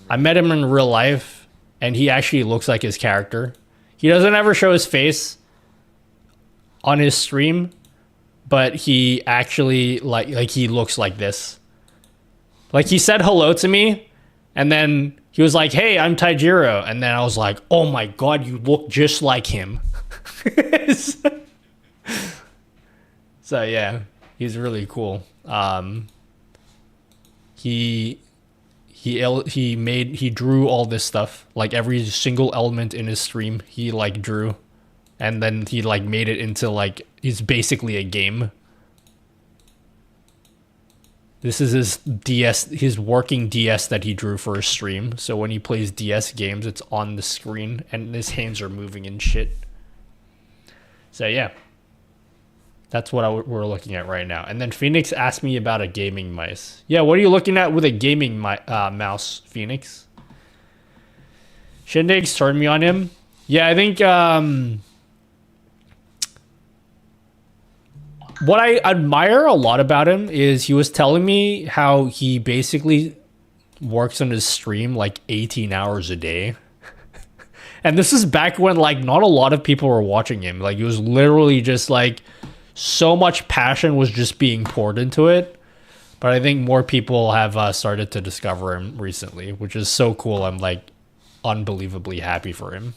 I met him in real life, and he actually looks like his character. He doesn't ever show his face on his stream, but he actually like he looks like this. Like, he said hello to me, and then he was like, "Hey, I'm Taijiro," and then I was like, "Oh my god, you look just like him." So yeah, he's really cool. He drew all this stuff, like every single element in his stream he like drew, and then he like made it into like, it's basically a game. This is his DS, his working DS that he drew for his stream. So when he plays DS games, it's on the screen and his hands are moving and shit. So yeah, that's what we're looking at right now. And then Phoenix asked me about a gaming mice. Yeah, what are you looking at with a gaming mouse, Phoenix? Shindig's turned me on him. Yeah, I think what I admire a lot about him is he was telling me how he basically works on his stream like 18 hours a day. And this is back when like not a lot of people were watching him. Like, it was literally just like so much passion was just being poured into it. But I think more people have started to discover him recently, which is so cool. I'm like unbelievably happy for him.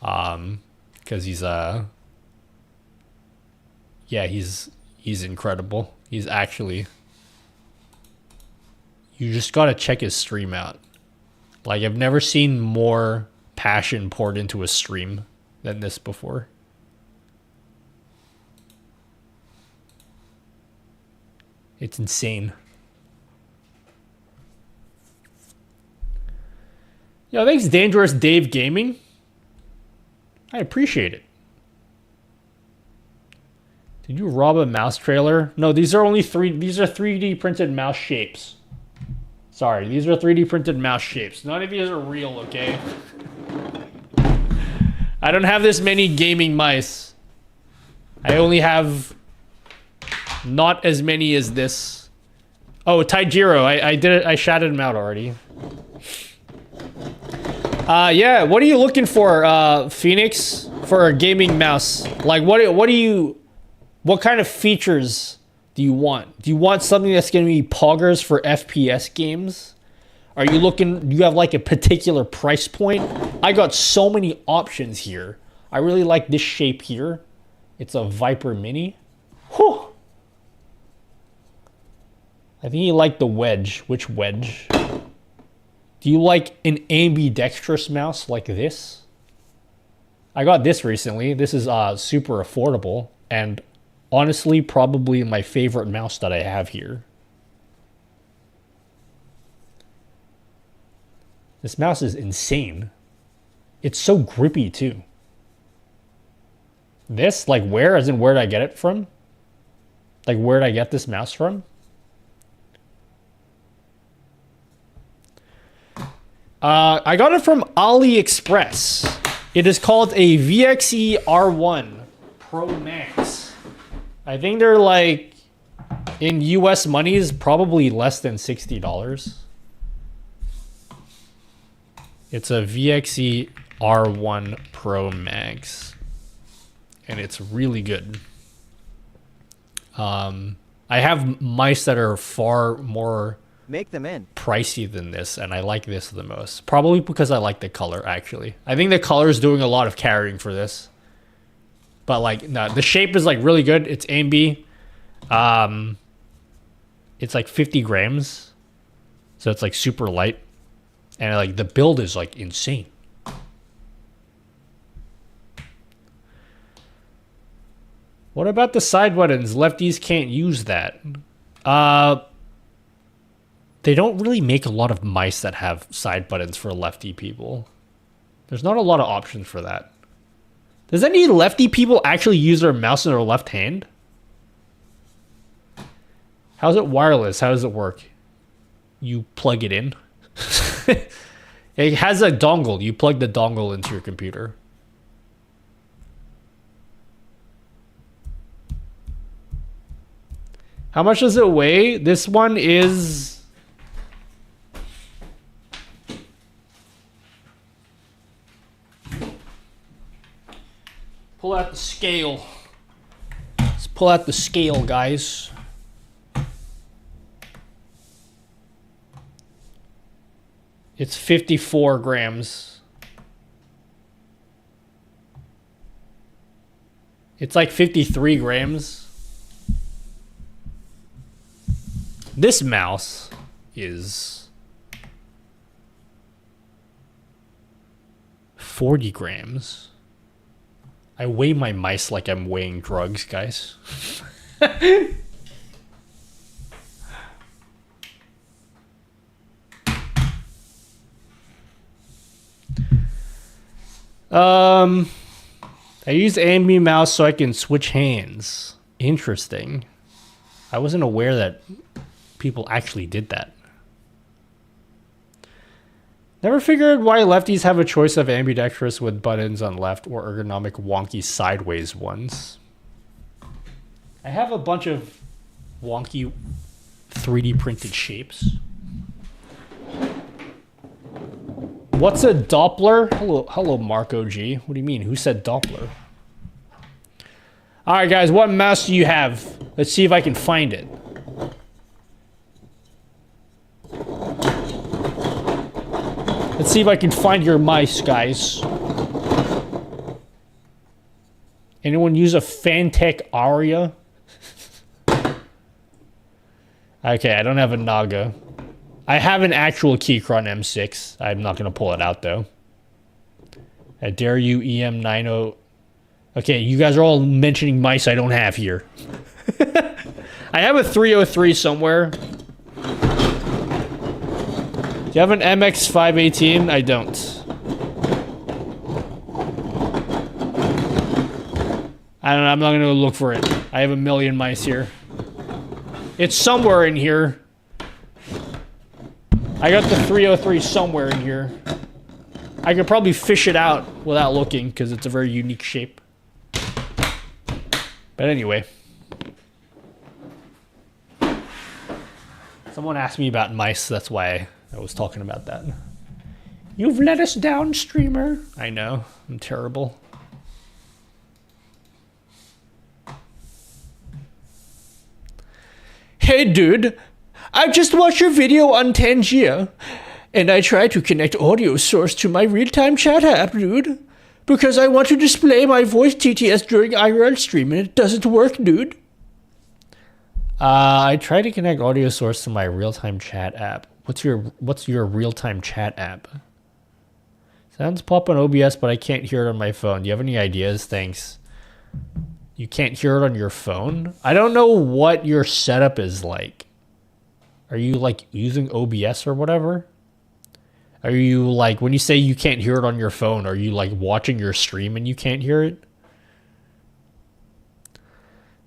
Because he's yeah, he's incredible. He's actually, you just gotta check his stream out. Like, I've never seen more passion poured into a stream than this before. It's insane. Yo, thanks Dangerous Dave Gaming. I appreciate it. Did you rob a mouse trailer? No, these are only these are 3D printed mouse shapes. Sorry, these are 3D printed mouse shapes. None of these are real, okay? I don't have this many gaming mice. I only have not as many as this. Oh, Taijiro, I did it. I shouted him out already. Yeah, what are you looking for, Phoenix, for a gaming mouse? Like, what kind of features do you want? Do you want something that's going to be poggers for FPS games? Are you looking, do you have like a particular price point? I got so many options here. I really like this shape here. It's a Viper Mini. Whew. I think you like the wedge. Which wedge? Do you like an ambidextrous mouse like this? I got this recently. This is super affordable and honestly probably my favorite mouse that I have here. This mouse is insane. It's so grippy too. This? Like where? As in where did I get it from? Like where did I get this mouse from? I got it from AliExpress. It is called a VXE R1 Pro Max. I think they're like, in US money, is probably less than $60. It's a VXE R1 Pro Max. And it's really good. I have mice that are far more Make them in. pricey than this, and I like this the most. Probably because I like the color, actually. I think the color is doing a lot of carrying for this. But like, no, the shape is like really good. It's AMB. It's like 50 grams. So it's like super light. And like the build is like insane. What about the side buttons? Lefties can't use that. They don't really make a lot of mice that have side buttons for lefty people. There's not a lot of options for that. Does any lefty people actually use their mouse in their left hand? How's it wireless? How does it work? You plug it in. It has a dongle. You plug the dongle into your computer. How much does it weigh? This one is... Pull out the scale. Let's pull out the scale, guys. It's 54 grams. It's like 53 grams. This mouse is 40 grams. I weigh my mice like I'm weighing drugs, guys. I use AMB mouse so I can switch hands. Interesting. I wasn't aware that people actually did that. Never figured why lefties have a choice of ambidextrous with buttons on left or ergonomic wonky sideways ones. I have a bunch of wonky 3D printed shapes. What's a Doppler? Hello, Marco G. What do you mean? Who said Doppler? All right, guys, what mouse do you have? Let's see if I can find it. Let's see if I can find your mice, guys. Anyone use a Fantech Aria? Okay, I don't have a Naga. I have an actual Keychron M6. I'm not going to pull it out, though. I dare you, EM90. Okay, you guys are all mentioning mice I don't have here. I have a 303 somewhere. Do you have an MX518? I don't. I don't know. I'm not going to look for it. I have a million mice here. It's somewhere in here. I got the 303 somewhere in here. I could probably fish it out without looking because it's a very unique shape. But anyway. Someone asked me about mice. That's why I was talking about that. You've let us down, streamer. I know. I'm terrible. Hey, dude. I just watched your video on Tangier, and I tried to connect audio source to my real-time chat app, dude. Because I want to display my voice TTS during IRL stream, and it doesn't work, dude. I tried to connect audio source to my real-time chat app. What's your real-time chat app? Sounds pop on OBS, but I can't hear it on my phone. Do you have any ideas? Thanks. You can't hear it on your phone? I don't know what your setup is like. Are you like using OBS or whatever? Are you like, when you say you can't hear it on your phone, are you like watching your stream and you can't hear it?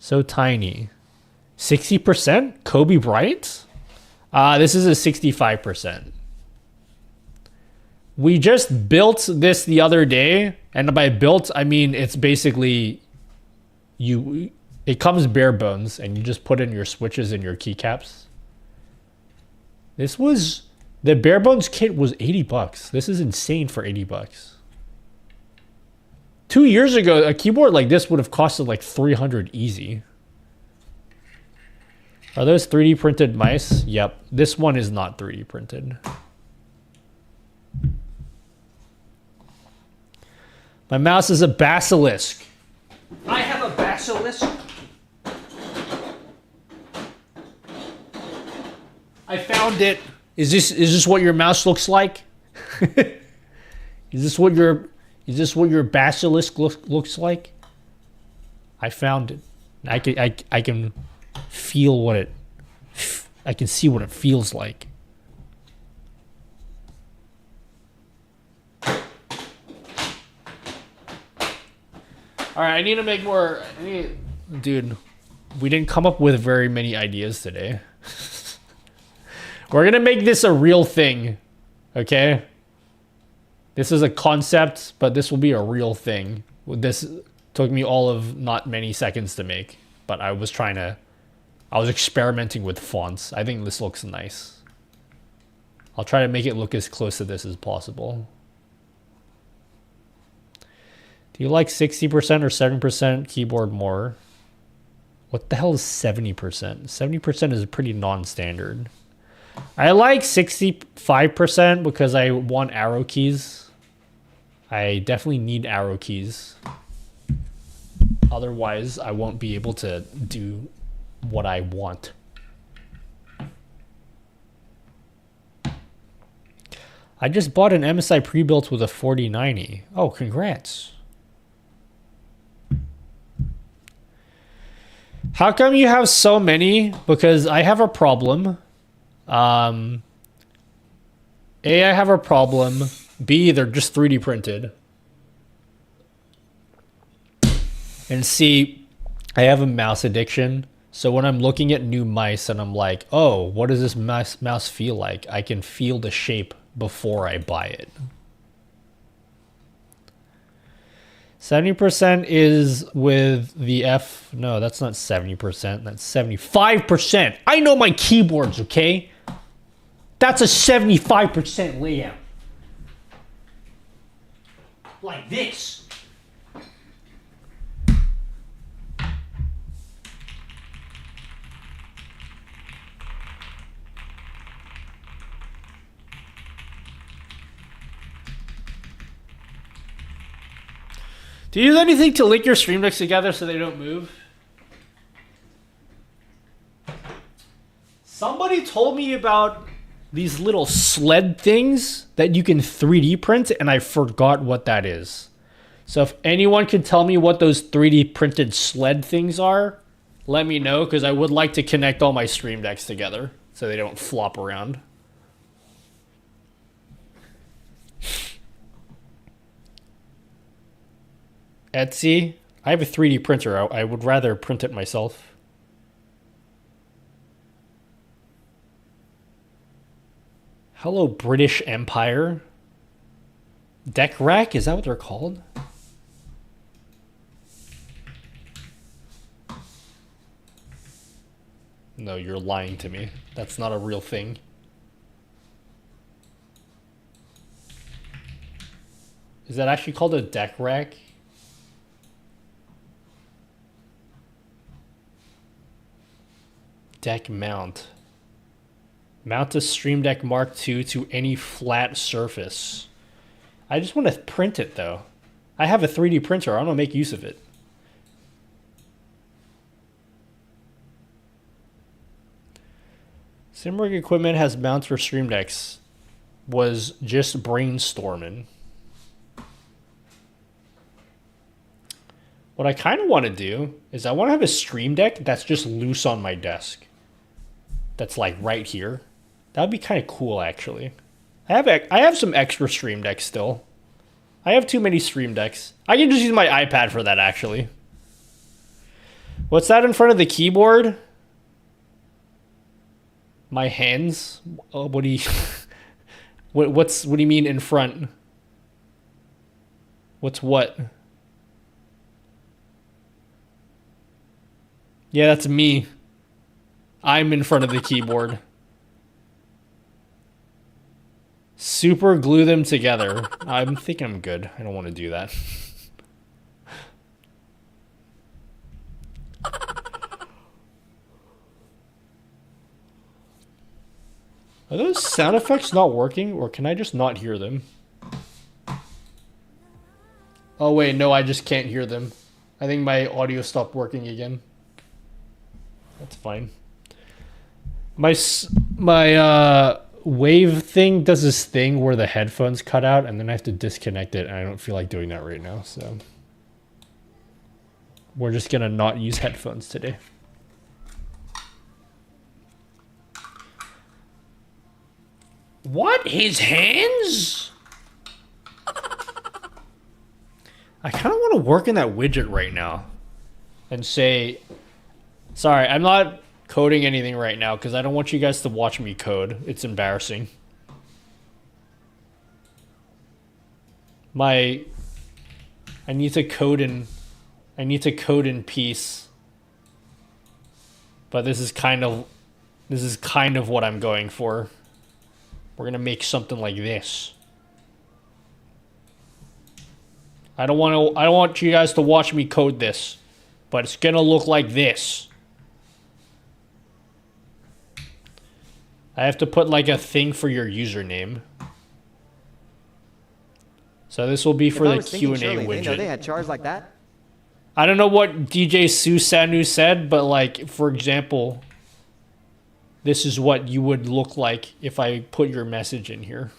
So tiny. 60%? Kobe Bryant? This is a 65%. We just built this the other day, and by built, I mean it's basically it comes bare bones, and you just put in your switches and your keycaps. The bare bones kit was $80. This is insane for $80. 2 years ago, a keyboard like this would have costed like $300 easy. Are those 3D printed mice? Yep. This one is not 3D printed. My mouse is a basilisk. I have a basilisk. I found it. Is this what your mouse looks like? Is this what your basilisk looks like? I found it. I can feel what it. I can see what it feels like. All right, I need to make more. Dude, we didn't come up with very many ideas today. We're gonna make this a real thing, okay? This is a concept, but this will be a real thing. This took me all of not many seconds to make, but I was experimenting with fonts. I think this looks nice. I'll try to make it look as close to this as possible. Do you like 60% or 7% keyboard more? What the hell is 70%? 70% is pretty non-standard. I like 65% because I want arrow keys. I definitely need arrow keys. Otherwise, I won't be able to do what I want. I just bought an MSI pre-built with a 4090. Oh, congrats. How come you have so many? Because I have a problem. A, I have a problem. B, they're just 3D printed. And C, I have a mouse addiction. So when I'm looking at new mice and I'm like, oh, what does this mouse feel like? I can feel the shape before I buy it. 70% is with the F. No, that's not 70%. That's 75%. I know my keyboards, okay? That's a 75% layout. Like this. Do you use anything to link your stream decks together so they don't move? Somebody told me about these little sled things that you can 3D print, and I forgot what that is. So if anyone can tell me what those 3D printed sled things are, let me know, because I would like to connect all my stream decks together so they don't flop around. Etsy. I have a 3D printer. I would rather print it myself. Hello, British Empire. Deck rack? Is that what they're called? No, you're lying to me. That's not a real thing. Is that actually called a deck rack? Deck mount. Mount a Stream Deck Mark II to any flat surface. I just want to print it though. I have a 3D printer. I want to make use of it. Simwork equipment has mounts for Stream Decks. Was just brainstorming. What I kind of want to do is I want to have a Stream Deck that's just loose on my desk. That's like right here. That would be kind of cool, actually. I have some extra Stream Decks still. I have too many Stream Decks. I can just use my iPad for that, actually. What's that in front of the keyboard? My hands? What do you... what do you mean in front? What's what? Yeah, that's me. I'm in front of the keyboard. Super glue them together. I think I'm good. I don't want to do that. Are those sound effects not working, or can I just not hear them? Oh wait, no, I just can't hear them. I think my audio stopped working again. That's fine. My wave thing does this thing where the headphones cut out, and then I have to disconnect it, and I don't feel like doing that right now, so... We're just gonna not use headphones today. What? His hands? I kind of want to work in that widget right now and say, sorry, I'm not coding anything right now because I don't want you guys to watch me code. It's embarrassing. I need to code in peace. But this is kind of what I'm going for. We're gonna make something like this. I don't want you guys to watch me code this, but it's gonna look like this. I have to put like a thing for your username. So this will be for the Q&A widget. They know they had chars like that. I don't know what DJ Susanu said, but like, for example, this is what you would look like if I put your message in here.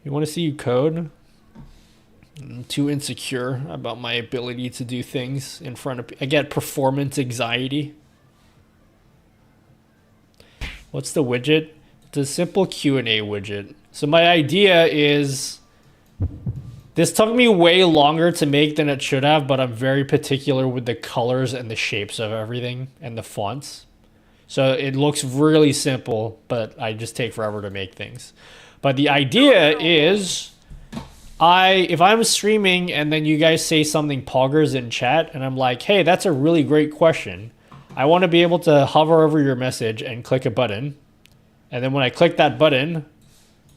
You want to see you code? I'm too insecure about my ability to do things in front of... I get performance anxiety. What's the widget? It's a simple Q&A widget. So my idea is... This took me way longer to make than it should have, but I'm very particular with the colors and the shapes of everything and the fonts. So it looks really simple, but I just take forever to make things. But the idea is, if I'm streaming and then you guys say something poggers in chat, and I'm like, hey, that's a really great question. I want to be able to hover over your message and click a button. And then when I click that button...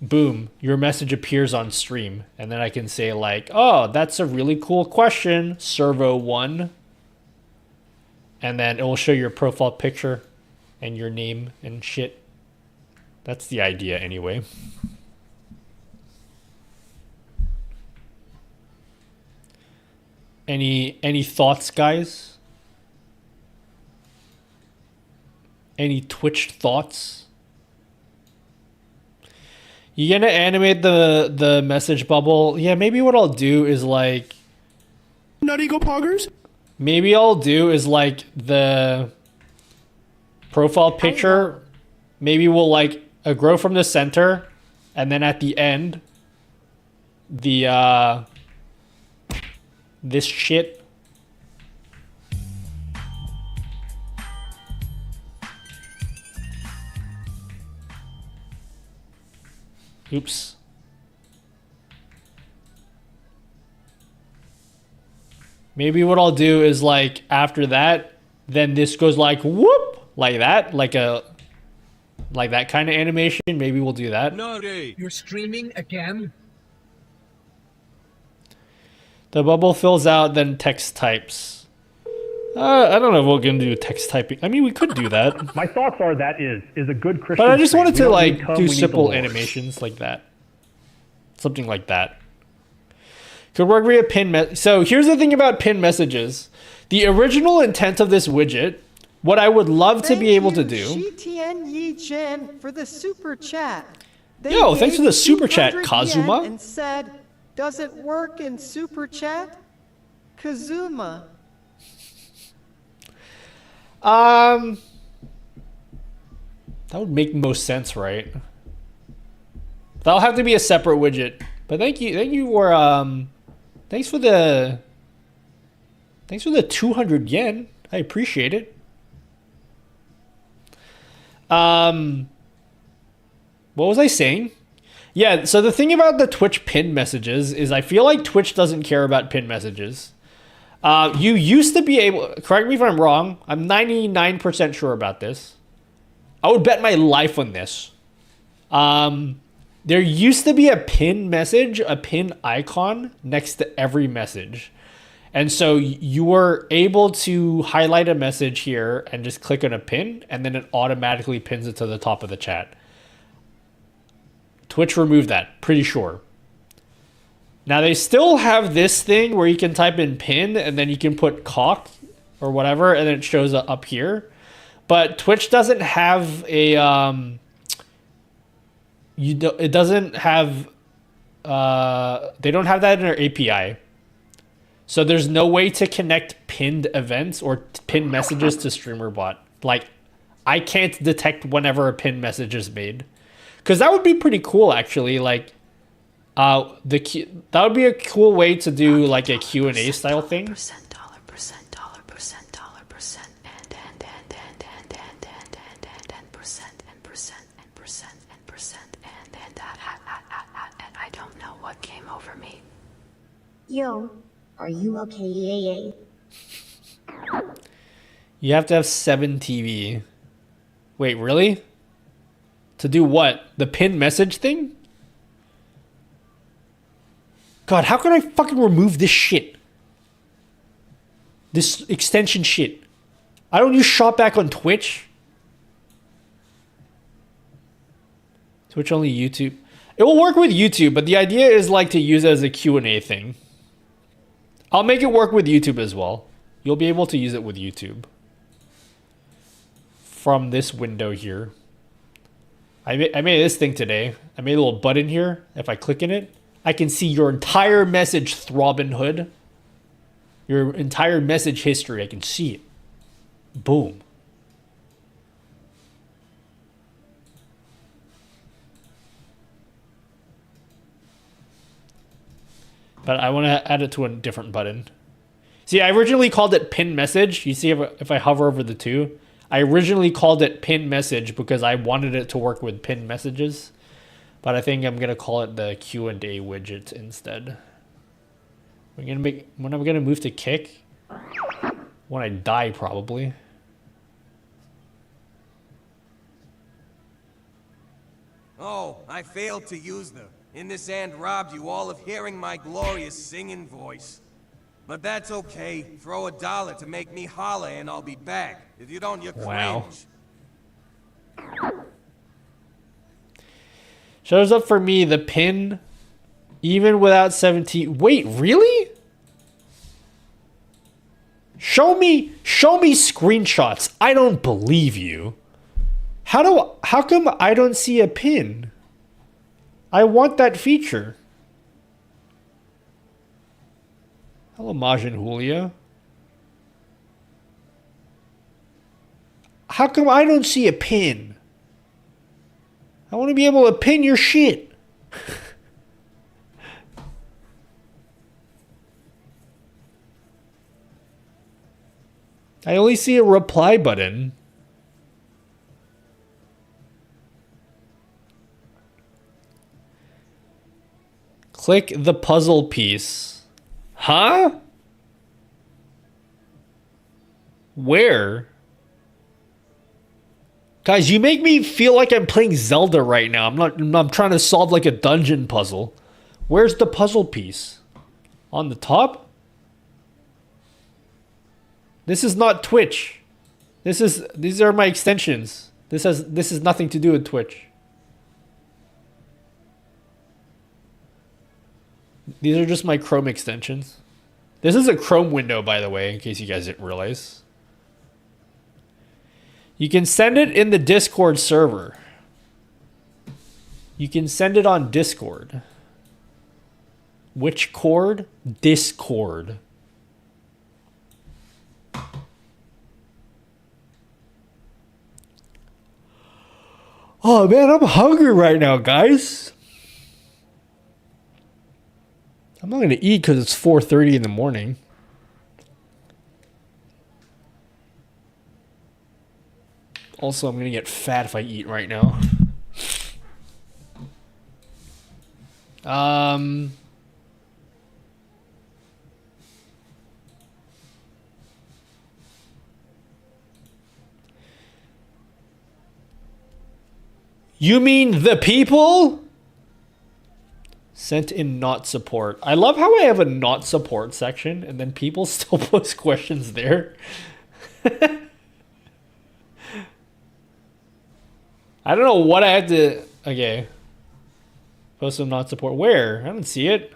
boom, your message appears on stream. And then I can say like, oh, that's a really cool question, Servo1. And then it will show your profile picture and your name and shit. That's the idea anyway. Any thoughts, guys? Any Twitch thoughts? You gonna animate the message bubble? Yeah, maybe what I'll do is like... Nutty go poggers? Maybe I'll do is like the profile picture. Maybe we'll like grow from the center, and then at the end, the this shit. Oops. Maybe what I'll do is like after that, then this goes like whoop, like that, like that kind of animation. Maybe we'll do that. You're streaming again? The bubble fills out, then text types. I don't know if we're gonna do text typing. I mean, we could do that. My thoughts are that is a good Christian. But I just wanted stream. to We don't like need cum, do we need the simple Lord. animations like that. Something like that. Could work via pin so here's the thing about pin messages. The original intent of this widget, what I would love to be able to do. Shitian Yi Chen for the super chat. Yo, thanks for the super chat, 200 Kazuma. yen and said, "Does it work in super chat?" Kazuma. That would make most sense, right? That'll have to be a separate widget. But thank you for thanks for the Thanks for the 200 yen. I appreciate it. What was I saying? Yeah, so the thing about the Twitch pinned messages is I feel like Twitch doesn't care about pinned messages. You used to be able, correct me if I'm wrong, I'm 99% sure about this. I would bet my life on this. There used to be a pin message, a pin icon next to every message. And so you were able to highlight a message here and just click on a pin, and then it automatically pins it to the top of the chat. Twitch removed that, pretty sure. Now they still have this thing where you can type in pin and then you can put cock or whatever, and then it shows up here. But Twitch doesn't have a it doesn't have they don't have that in their API. So there's no way to connect pinned events or pinned messages to StreamerBot. Like, I can't detect whenever a pinned message is made. Because that would be pretty cool, actually. Like, that would be a cool way to do like a Q&A style thing. I don't know what came over me. Yo, are you okay? Yeah. You have to have 7 TV. Wait, really? To do what? The pinned message thing? God, how can I fucking remove this shit? This extension shit. I don't use Shopback on Twitch. Twitch only YouTube. It will work with YouTube, but the idea is like to use it as a Q&A thing. I'll make it work with YouTube as well. You'll be able to use it with YouTube. From this window here. I made this thing today. I made a little button here. If I click in it, I can see your entire message, Throbbing Hood. Your entire message history. I can see it. Boom. But I want to add it to a different button. See, I originally called it pin message. You see if I hover over the two. I originally called it pin message because I wanted it to work with pin messages. But I think I'm going to call it the Q&A widget instead. When I'm going to move to kick? When I die, probably. Oh, I failed to use the in this and robbed you all of hearing my glorious singing voice. But that's okay. Throw $1 to make me holler and I'll be back. If you don't, you're wow. cringe. Shows up for me the pin even without 17. Wait, really? Show me screenshots. I don't believe you. How come I don't see a pin? I want that feature. Hello, Majin Julia. How come I don't see a pin? I want to be able to pin your shit. I only see a reply button. Click the puzzle piece. Huh? Where? Guys, you make me feel like I'm playing Zelda right now. I'm trying to solve like a dungeon puzzle. Where's the puzzle piece? On the top? This is not Twitch. These are my extensions. This has nothing to do with Twitch. These are just my Chrome extensions. This is a Chrome window, by the way, in case you guys didn't realize. You can send it in the Discord server. You can send it on Discord. Which cord? Discord. Oh man, I'm hungry right now, guys. I'm not going to eat because it's 4:30 in the morning. Also, I'm gonna get fat if I eat right now. You mean the people? Sent in not support. I love how I have a not support section and then people still post questions there. I don't know what I had to... Okay. Post some not support. Where? I don't see it.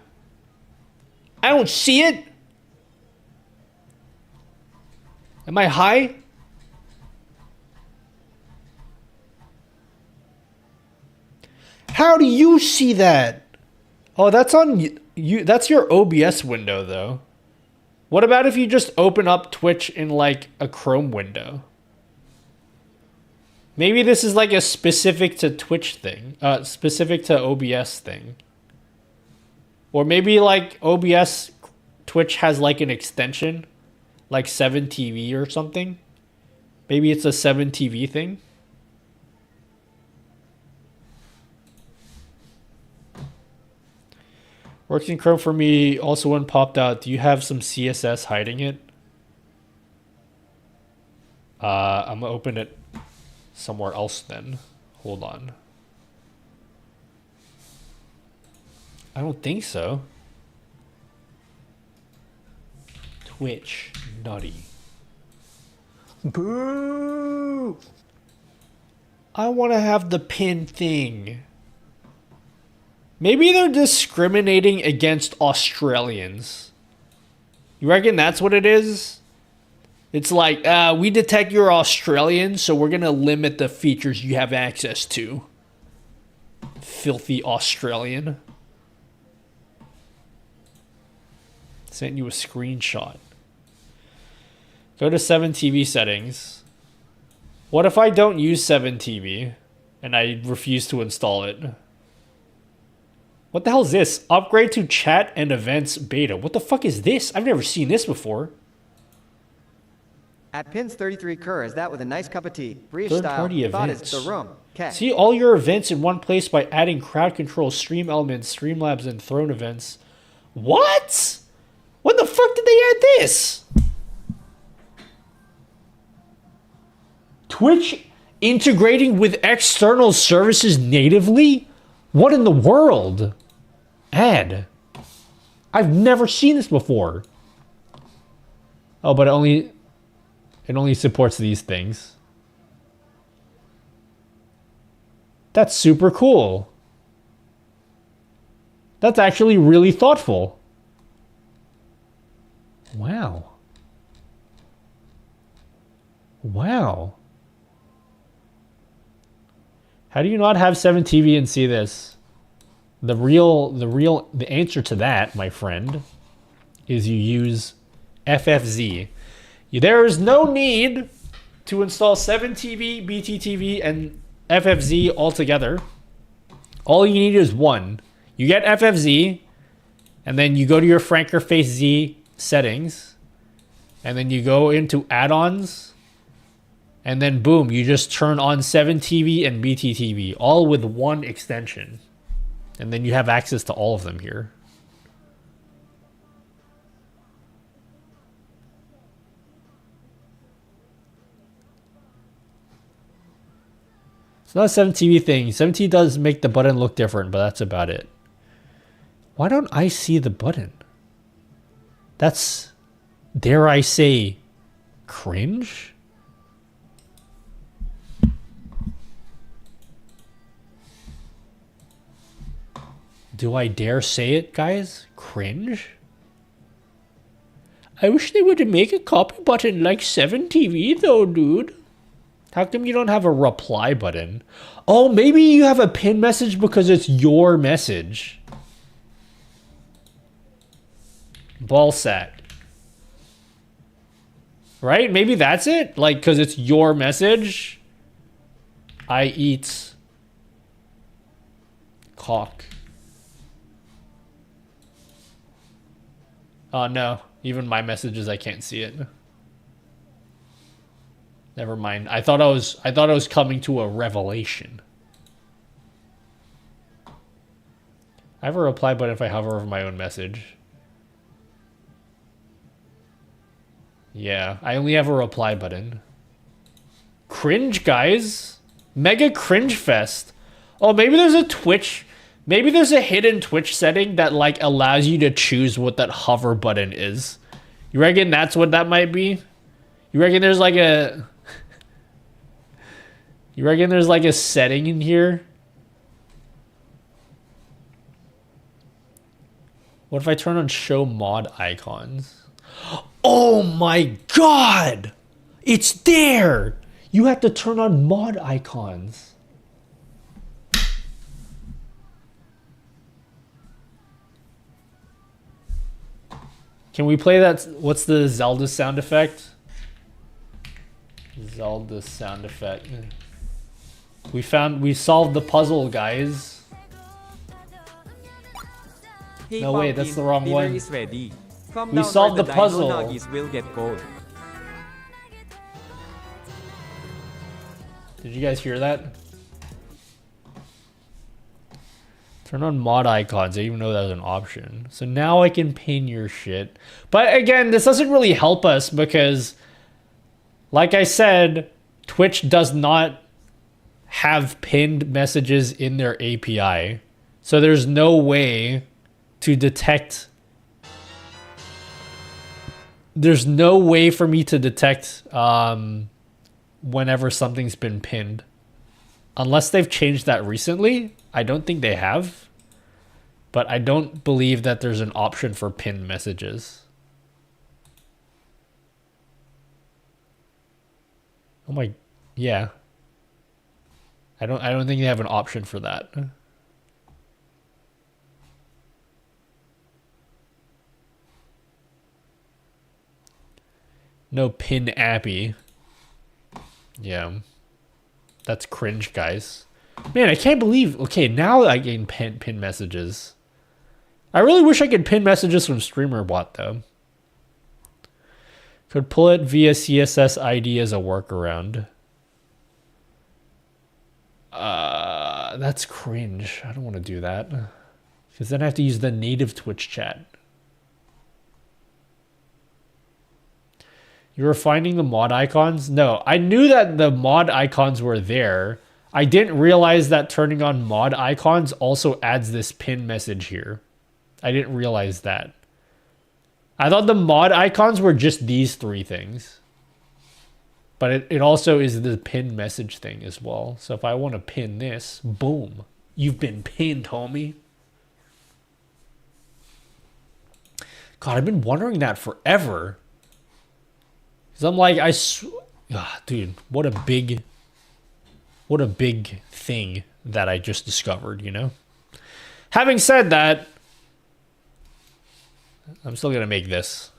I don't see it. Am I high? How do you see that? Oh, that's on you. That's your OBS window, though. What about if you just open up Twitch in like a Chrome window? Maybe this is like a specific to Twitch thing, specific to OBS thing. Or maybe like OBS Twitch has like an extension, like 7TV or something. Maybe it's a 7TV thing. Works in Chrome for me. Also one popped out. Do you have some CSS hiding it? I'm gonna open it somewhere else then. Hold on. I don't think so. Twitch nutty. Boo! I want to have the pin thing. Maybe they're discriminating against Australians. You reckon that's what it is? It's like, we detect you're Australian, so we're going to limit the features you have access to. Filthy Australian. Sent you a screenshot. Go to 7TV settings. What if I don't use 7TV and I refuse to install it? What the hell is this? Upgrade to chat and events beta. What the fuck is this? I've never seen this before. At pins 33 Kerr, is that with a nice cup of tea? British Third-party style. Thought events. it's the room. Okay. See all your events in one place by adding crowd control, stream elements, Streamlabs, and throne events. What? When the fuck did they add this? Twitch integrating with external services natively? What in the world? Add. I've never seen this before. Oh, but it only supports these things. That's super cool. That's actually really thoughtful. Wow. Wow. How do you not have 7TV and see this? The answer to that, my friend, is you use FFZ. There is no need to install 7TV, BTTV, and FFZ all together. All you need is one. You get FFZ, and then you go to your Frankerface Z settings, and then you go into add-ons, and then boom, you just turn on 7TV and BTTV, all with one extension. And then you have access to all of them here. It's not a 7TV thing. 7TV does make the button look different, but that's about it. Why don't I see the button? That's, dare I say, cringe? Do I dare say it, guys? Cringe? I wish they would make a copy button like 7TV though, dude. How come you don't have a reply button? Oh, maybe you have a pin message because it's your message. Ballsack. Right? Maybe that's it? Like, because it's your message. I eat cock. Oh, no. Even my messages, I can't see it. Never mind. I thought I was coming to a revelation. I have a reply button if I hover over my own message. Yeah, I only have a reply button. Cringe, guys. Mega cringe fest. Oh, maybe there's a Twitch. Maybe there's a hidden Twitch setting that like allows you to choose what that hover button is. You reckon that's what that might be? You reckon there's like a... You reckon there's like a setting in here? What if I turn on show mod icons? Oh my god! It's there! You have to turn on mod icons. Can we play that? What's the Zelda sound effect? Zelda sound effect. We solved the puzzle, guys. Hey, no, wait, that's the wrong dinner one. is ready. Come We down solved or the the puzzle. Dino Nuggies will get cold. Did you guys hear that? Turn on mod icons. I didn't even know that was an option. So now I can pin your shit. But again, this doesn't really help us because, like I said, Twitch does not have pinned messages in their API. So there's no way to detect. There's no way for me to detect whenever something's been pinned. Unless they've changed that recently. I don't think they have. But I don't believe that there's an option for pinned messages. Oh my, yeah. I don't think they have an option for that. No pin appy. Yeah. That's cringe, guys. Man, I can't believe... Okay, now I can pin messages. I really wish I could pin messages from StreamerBot, though. Could pull it via CSS ID as a workaround. That's cringe. I don't want to do that. Because then I have to use the native Twitch chat. You were finding the mod icons? No, I knew that the mod icons were there. I didn't realize that turning on mod icons also adds this pin message here. I didn't realize that. I thought the mod icons were just these three things. But it also is the pin message thing as well. So if I want to pin this, boom. You've been pinned, homie. God, I've been wondering that forever. Because I'm like, dude, what a big thing that I just discovered, you know? Having said that, I'm still going to make this.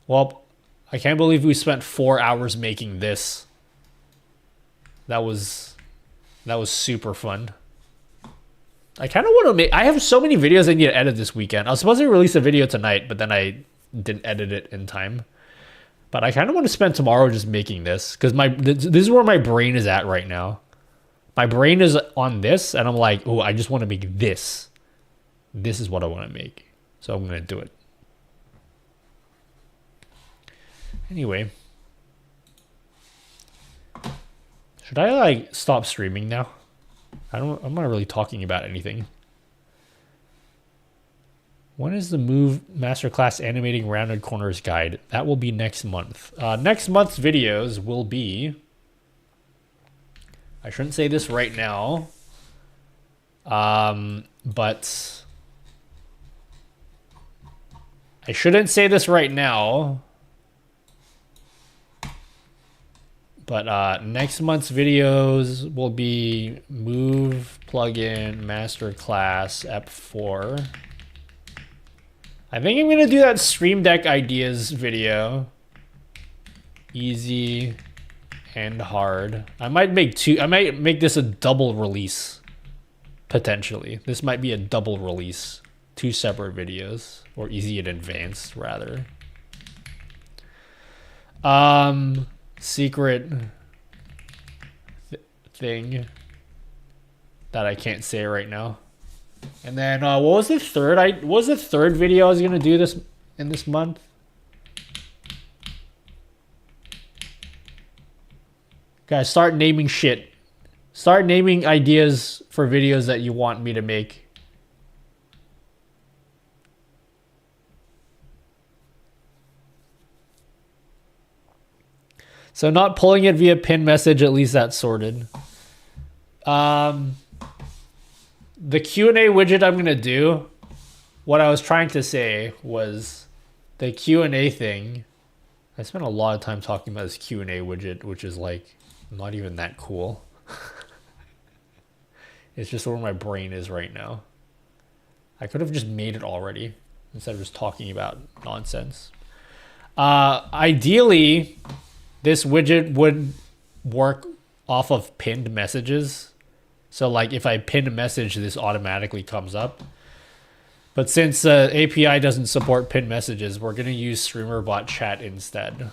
Well, I can't believe we spent 4 hours making this. That was super fun. I kind of want to make... I have so many videos I need to edit this weekend. I was supposed to release a video tonight, but then I didn't edit it in time. But I kind of want to spend tomorrow just making this. Because this is where my brain is at right now. My brain is on this, and I'm like, oh, I just want to make this. This is what I want to make. So I'm going to do it. Anyway. Should I, like, stop streaming now? I'm not really talking about anything. When is the Move Masterclass Animating Rounded Corners Guide? That will be next month. Next month's videos will be... I shouldn't say this right now. But... I shouldn't say this right now. But next month's videos will be Move Plugin Masterclass EP4. I think I'm going to do that Stream Deck Ideas video. Easy and hard. I might make this a double release. Potentially. This might be a double release. 2 separate videos. Or easy and advanced, rather. Secret thing that I can't say right now. And then what was the third video I was gonna do this in this month? Guys, start naming shit. Start naming ideas for videos that you want me to make. So not pulling it via pin message, at least that's sorted. The Q&A widget I'm going to do, what I was trying to say was the Q&A thing. I spent a lot of time talking about this Q&A widget, which is like not even that cool. It's just where my brain is right now. I could have just made it already instead of just talking about nonsense. Ideally, this widget would work off of pinned messages. So like if I pin a message, this automatically comes up. But since API doesn't support pinned messages, we're going to use StreamerBot chat instead.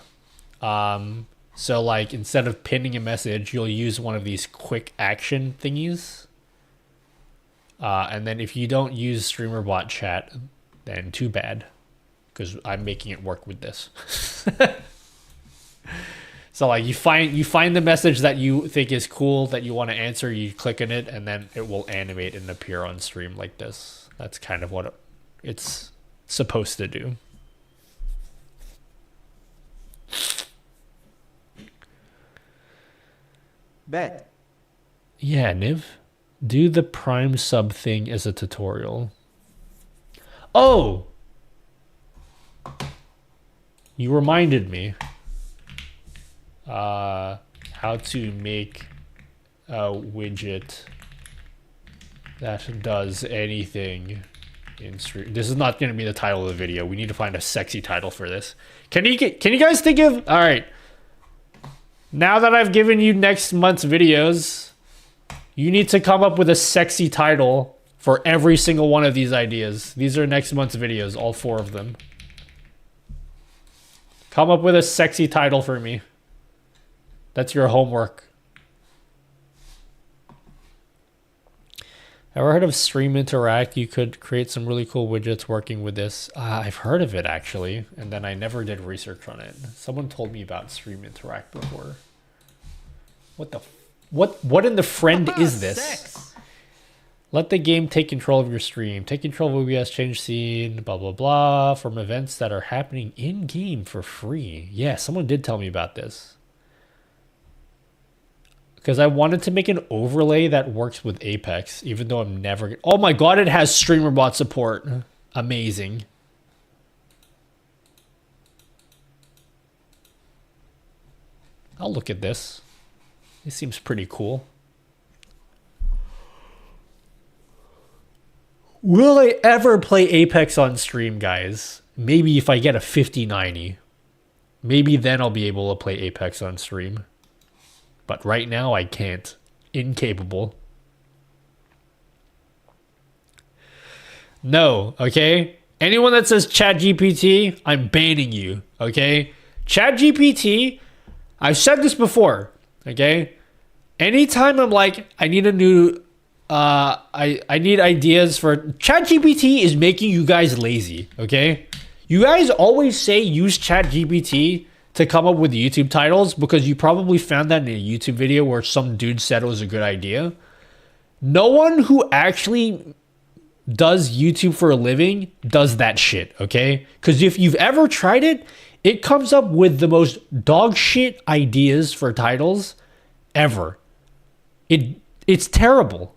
So like instead of pinning a message, you'll use one of these quick action thingies. And then if you don't use StreamerBot chat, then too bad, because I'm making it work with this. So like you find the message that you think is cool that you want to answer, you click on it, and then it will animate and appear on stream like this. That's kind of what it's supposed to do. Bet. Yeah, Niv. Do the Prime sub thing as a tutorial. Oh! You reminded me. How to make a widget that does anything in stream. This is not going to be the title of the video. We need to find a sexy title for this. Can you guys think of... All right. Now that I've given you next month's videos, you need to come up with a sexy title for every single one of these ideas. These are next month's videos, all 4 of them. Come up with a sexy title for me. That's your homework. Ever heard of Stream Interact? You could create some really cool widgets working with this. I've heard of it actually, and then I never did research on it. Someone told me about Stream Interact before. What in the friend is this? Sex. Let the game take control of your stream. Take control of OBS, change scene, blah, blah, blah, from events that are happening in-game for free. Yeah, someone did tell me about this. Because I wanted to make an overlay that works with Apex, even though I'm never... Oh my god, it has StreamerBot support. Amazing. I'll look at this. It seems pretty cool. Will I ever play Apex on stream, guys? Maybe if I get a 5090. Maybe then I'll be able to play Apex on stream. But right now I can't. Incapable. No, okay? Anyone that says ChatGPT, I'm banning you, okay? ChatGPT, I've said this before, okay? Anytime I'm like, I need a new... I need ideas for... ChatGPT is making you guys lazy, okay? You guys always say use ChatGPT to come up with YouTube titles because you probably found that in a YouTube video where some dude said it was a good idea. No one who actually does YouTube for a living does that shit, okay? Because if you've ever tried it, it comes up with the most dog shit ideas for titles ever. It's terrible.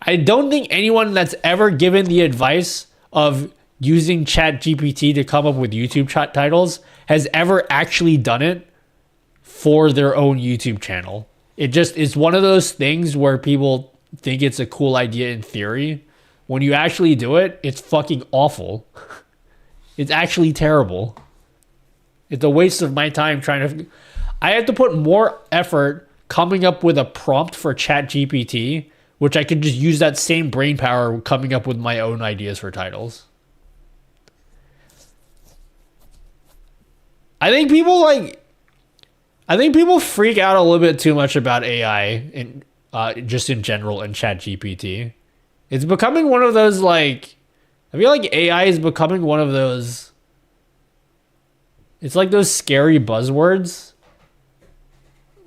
I don't think anyone that's ever given the advice of using ChatGPT to come up with YouTube chat titles has ever actually done it for their own YouTube channel. It just is one of those things where people think it's a cool idea in theory. When you actually do it, it's fucking awful. It's actually terrible. It's a waste of my time trying to... I had to put more effort coming up with a prompt for ChatGPT, which I could just use that same brain power coming up with my own ideas for titles. I think people freak out a little bit too much about AI in just in general in ChatGPT. It's becoming one of those like, I feel like AI is becoming one of those. It's like those scary buzzwords,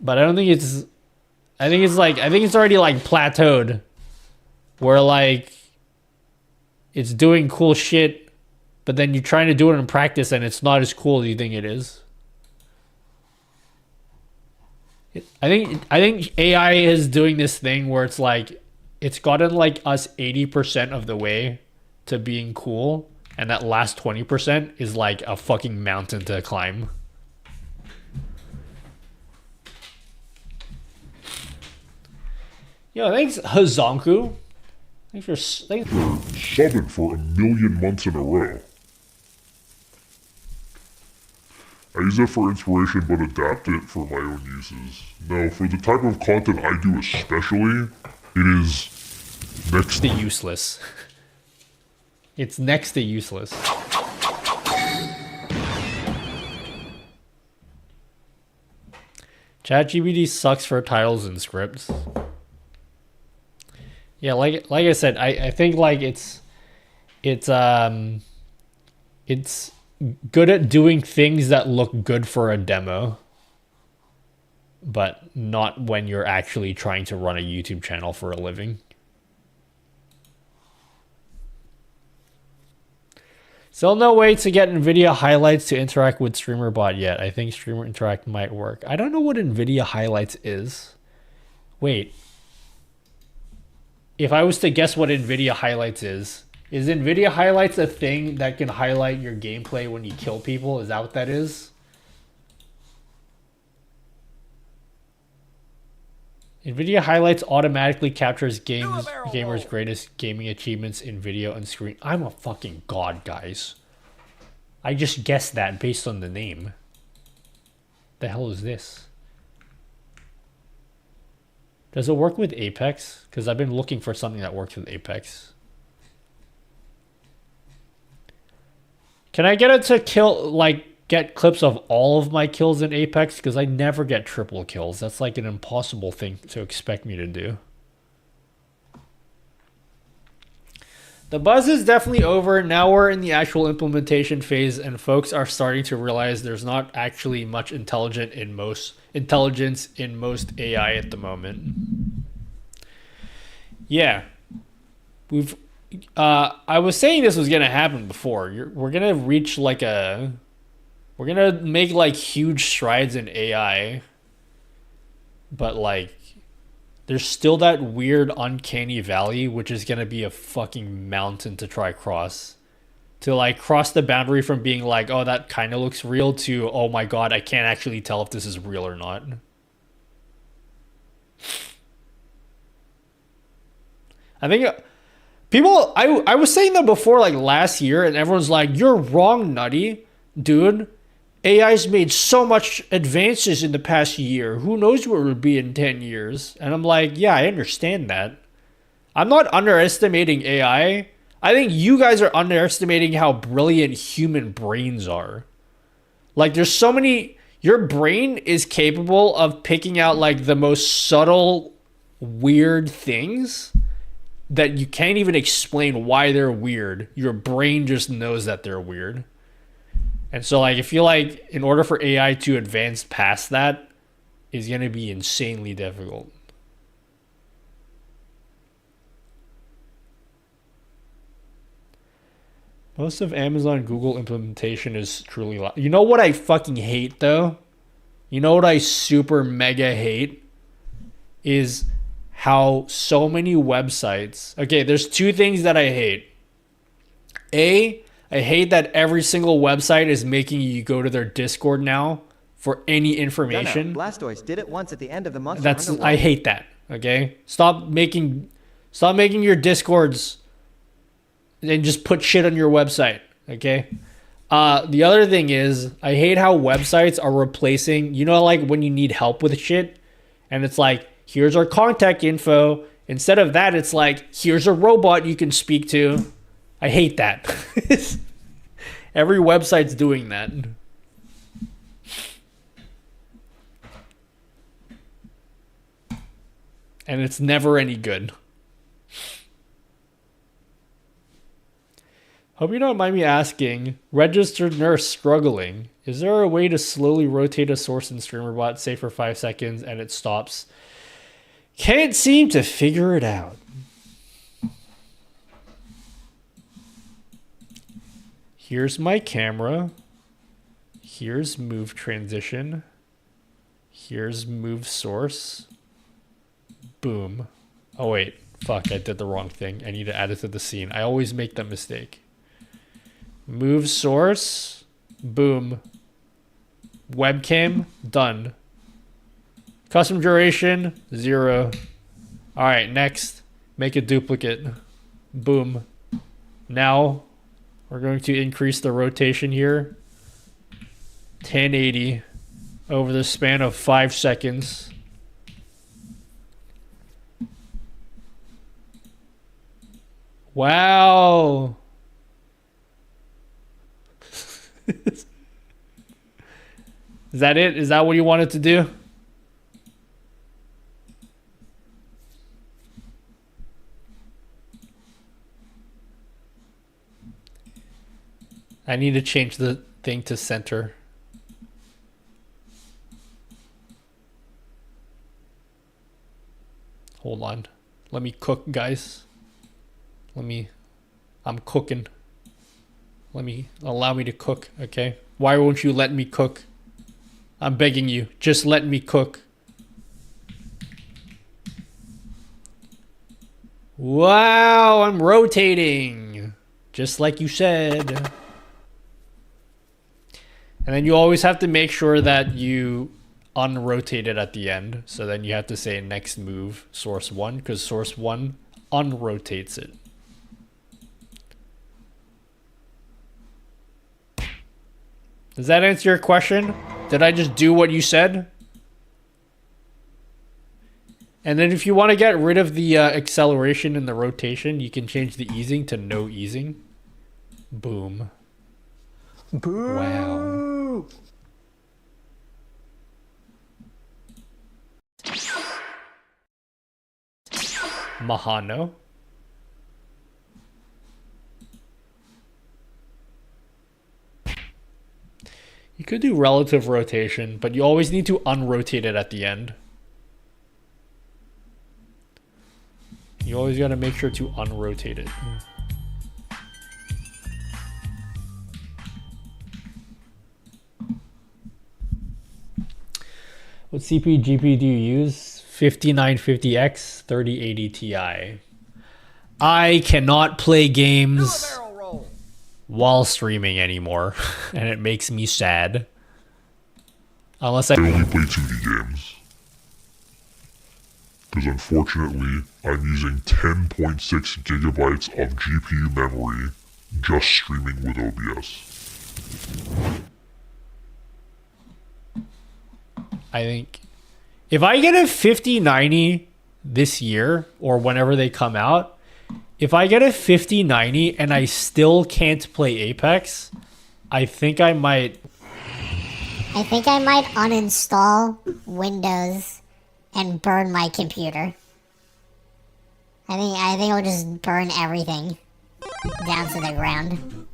but I don't think it's. I think it's already like plateaued, where like it's doing cool shit, but then you're trying to do it in practice and it's not as cool as you think it is. I think AI is doing this thing where it's like it's gotten like us 80% of the way to being cool, and that last 20% is like a fucking mountain to climb. Yo, thanks Hazanku. Thanks for subbing for 1,000,000 months in a row. I use it for inspiration but adapt it for my own uses. No, for the type of content I do especially, it is next to useless. It's next to useless. ChatGPT sucks for titles and scripts. Yeah, like I said, I think like it's good at doing things that look good for a demo, but not when you're actually trying to run a YouTube channel for a living. Still no way to get NVIDIA highlights to interact with StreamerBot yet. I think Streamer Interact might work. I don't know what NVIDIA highlights is. Wait. If I was to guess what NVIDIA highlights is NVIDIA highlights a thing that can highlight your gameplay when you kill people? Is that what that is? NVIDIA highlights automatically captures gamers' greatest gaming achievements in video and screen. I'm a fucking god, guys. I just guessed that based on the name. The hell is this? Does it work with Apex? Because I've been looking for something that works with Apex. Can I get it to kill, like, get clips of all of my kills in Apex? Because I never get triple kills. That's like an impossible thing to expect me to do. The buzz is definitely over. Now we're in the actual implementation phase, and folks are starting to realize there's not actually much intelligence in most AI at the moment. Yeah. I was saying this was going to happen before. We're going to reach like we're going to make like huge strides in AI. But like, there's still that weird uncanny valley, which is going to be a fucking mountain to try cross. To like cross the boundary from being like, oh, that kind of looks real to, oh my god, I can't actually tell if this is real or not. I think people, I was saying that before, like last year, and everyone's like, you're wrong, Nutty. Dude, AI's made so much advances in the past year. Who knows where it will be in 10 years? And I'm like, yeah, I understand that. I'm not underestimating AI. I think you guys are underestimating how brilliant human brains are. Like, there's so many... Your brain is capable of picking out, like, the most subtle, weird things that you can't even explain why they're weird. Your brain just knows that they're weird. And so, like, I feel like in order for AI to advance past that is going to be insanely difficult. Most of Amazon Google implementation is truly... You know what I fucking hate, though? You know what I super mega hate? Is how so many websites... Okay, there's two things that I hate. A, I hate that every single website is making you go to their Discord now for any information. Blastoise did it once at the end of the month. I hate that. Okay? Stop making your Discords and just put shit on your website. Okay? The other thing is, I hate how websites are replacing, you know, like when you need help with shit, and it's like, here's our contact info. Instead of that, it's like, here's a robot you can speak to. I hate that. Every website's doing that. And it's never any good. Hope you don't mind me asking, registered nurse struggling. Is there a way to slowly rotate a source in StreamerBot, say for 5 seconds, and it stops? Can't seem to figure it out. Here's my camera. Here's move transition. Here's move source. Boom. Oh wait, fuck, I did the wrong thing. I need to add it to the scene. I always make that mistake. Move source. Boom. Webcam. Done. Custom duration. 0. Alright, next. Make a duplicate. Boom. Now, we're going to increase the rotation here. 1080 over the span of 5 seconds. Wow. Is that it? Is that what you wanted to do? I need to change the thing to center. Hold on. Let me cook, guys. I'm cooking. Allow me to cook, okay? Why won't you let me cook? I'm begging you, just let me cook. Wow, I'm rotating. Just like you said. And then you always have to make sure that you unrotate it at the end. So then you have to say next move, source 1, because source 1 unrotates it. Does that answer your question? Did I just do what you said? And then if you want to get rid of the acceleration and the rotation, you can change the easing to no easing. Boom. Boo! Wow. Mahano. You could do relative rotation, but you always need to unrotate it at the end. You always got to make sure to unrotate it. What CPU GPU do you use? 5950X 3080 Ti. I cannot play games while streaming anymore, and it makes me sad. Unless I only play 2D games. Because unfortunately, I'm using 10.6 gigabytes of GPU memory just streaming with OBS. I think if I get a 5090 this year or whenever they come out, if I get a 5090 and I still can't play Apex, I think I might uninstall Windows and burn my computer. I think I'll just burn everything down to the ground.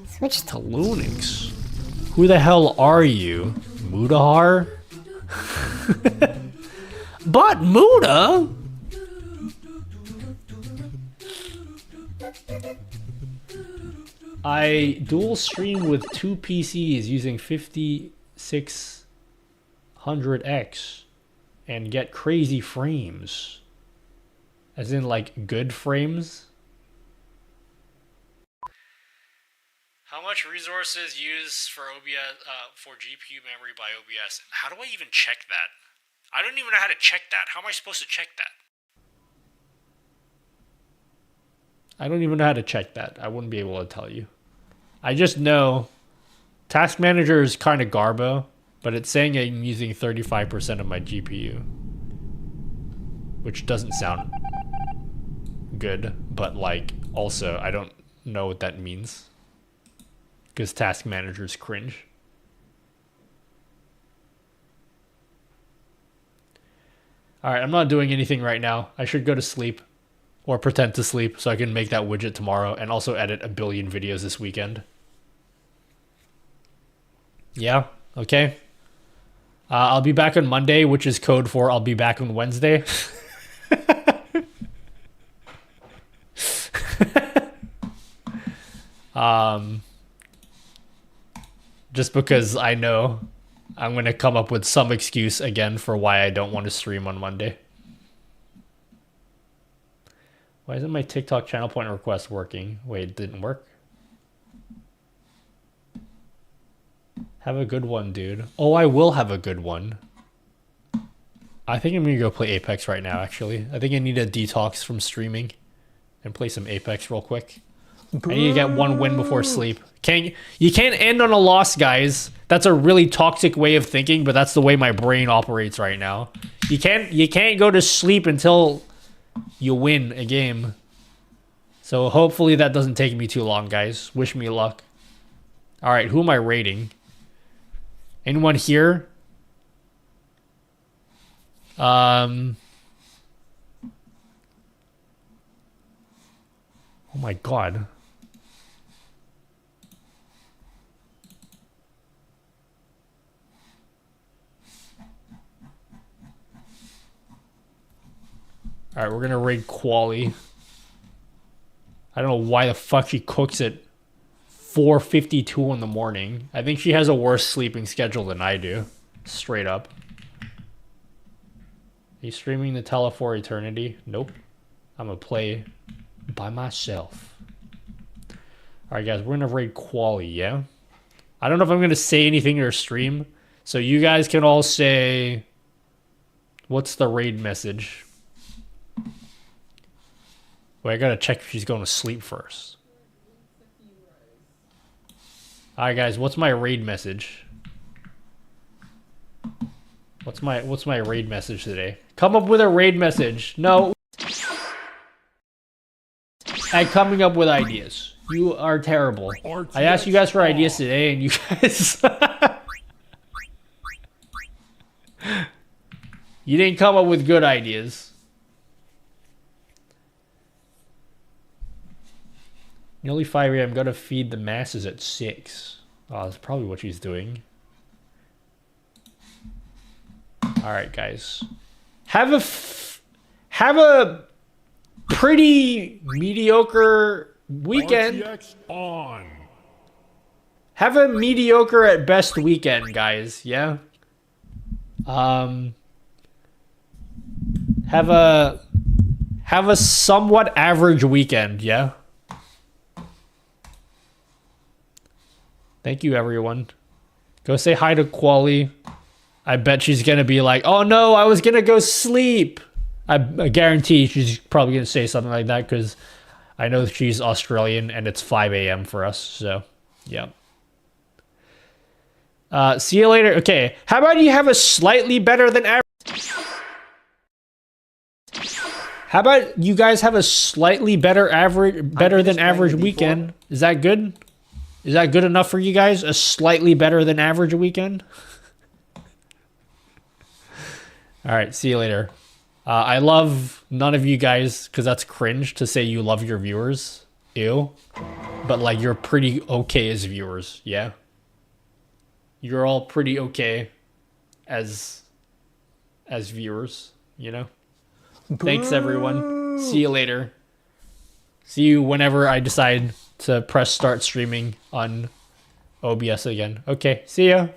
Switch to Linux. Who the hell are you? Mudahar? But Muda? I dual stream with 2 PCs using 5600X and get crazy frames. As in like good frames. How much resources used for OBS for GPU memory by OBS? How do I even check that? I don't even know how to check that. How am I supposed to check that? I don't even know how to check that. I wouldn't be able to tell you. I just know Task Manager is kind of garbo, but it's saying I'm using 35% of my GPU, which doesn't sound good, but like also I don't know what that means because Task Manager is cringe. All right, I'm not doing anything right now. I should go to sleep or pretend to sleep so I can make that widget tomorrow and also edit a billion videos this weekend. Yeah, okay. I'll be back on Monday, which is code for I'll be back on Wednesday. Just because I know I'm going to come up with some excuse again for why I don't want to stream on Monday. Why isn't my TikTok channel point request working? Wait, it didn't work? Have a good one, dude. Oh, I will have a good one. I think I'm going to go play Apex right now, actually. I think I need a detox from streaming and play some Apex real quick. I need to get one win before sleep. You can't end on a loss, guys. That's a really toxic way of thinking, but that's the way my brain operates right now. You can't go to sleep until you win a game. So hopefully that doesn't take me too long, guys. Wish me luck. All right, who am I rating? Anyone here? Oh my god. All right, we're gonna raid Quali. I don't know why the fuck she cooks at 4:52 in the morning. I think she has a worse sleeping schedule than I do. Straight up. Are you streaming Nutella for eternity? Nope. I'm gonna play by myself. All right, guys, we're gonna raid Quali, yeah? I don't know if I'm gonna say anything in her stream, so you guys can all say, what's the raid message? Wait, I gotta check if she's going to sleep first. Alright guys, what's my raid message? What's my raid message today? Come up with a raid message. No. At coming up with ideas. You are terrible. I asked you guys for ideas today and you guys you didn't come up with good ideas. Nearly 5 a.m. Gotta feed the masses at 6. Oh, that's probably what she's doing. Alright, guys. Have a pretty mediocre weekend. RTX on. Have a mediocre at best weekend, guys. Yeah? Have a somewhat average weekend, yeah? Thank you, everyone. Go say hi to Quali. I bet she's going to be like, oh no, I was going to go sleep. I guarantee she's probably going to say something like that because I know she's Australian and it's 5 a.m. for us. So, yeah. See you later. Okay, how about you have a slightly better than average... How about you guys have a slightly better than average weekend? Is that good? Is that good enough for you guys? A slightly better than average weekend? All right, see you later. I love none of you guys because that's cringe to say you love your viewers. Ew. But like you're pretty okay as viewers, yeah? You're all pretty okay as viewers, you know? Thanks everyone. See you later. See you whenever I decide to press start streaming on OBS again. Okay, see ya.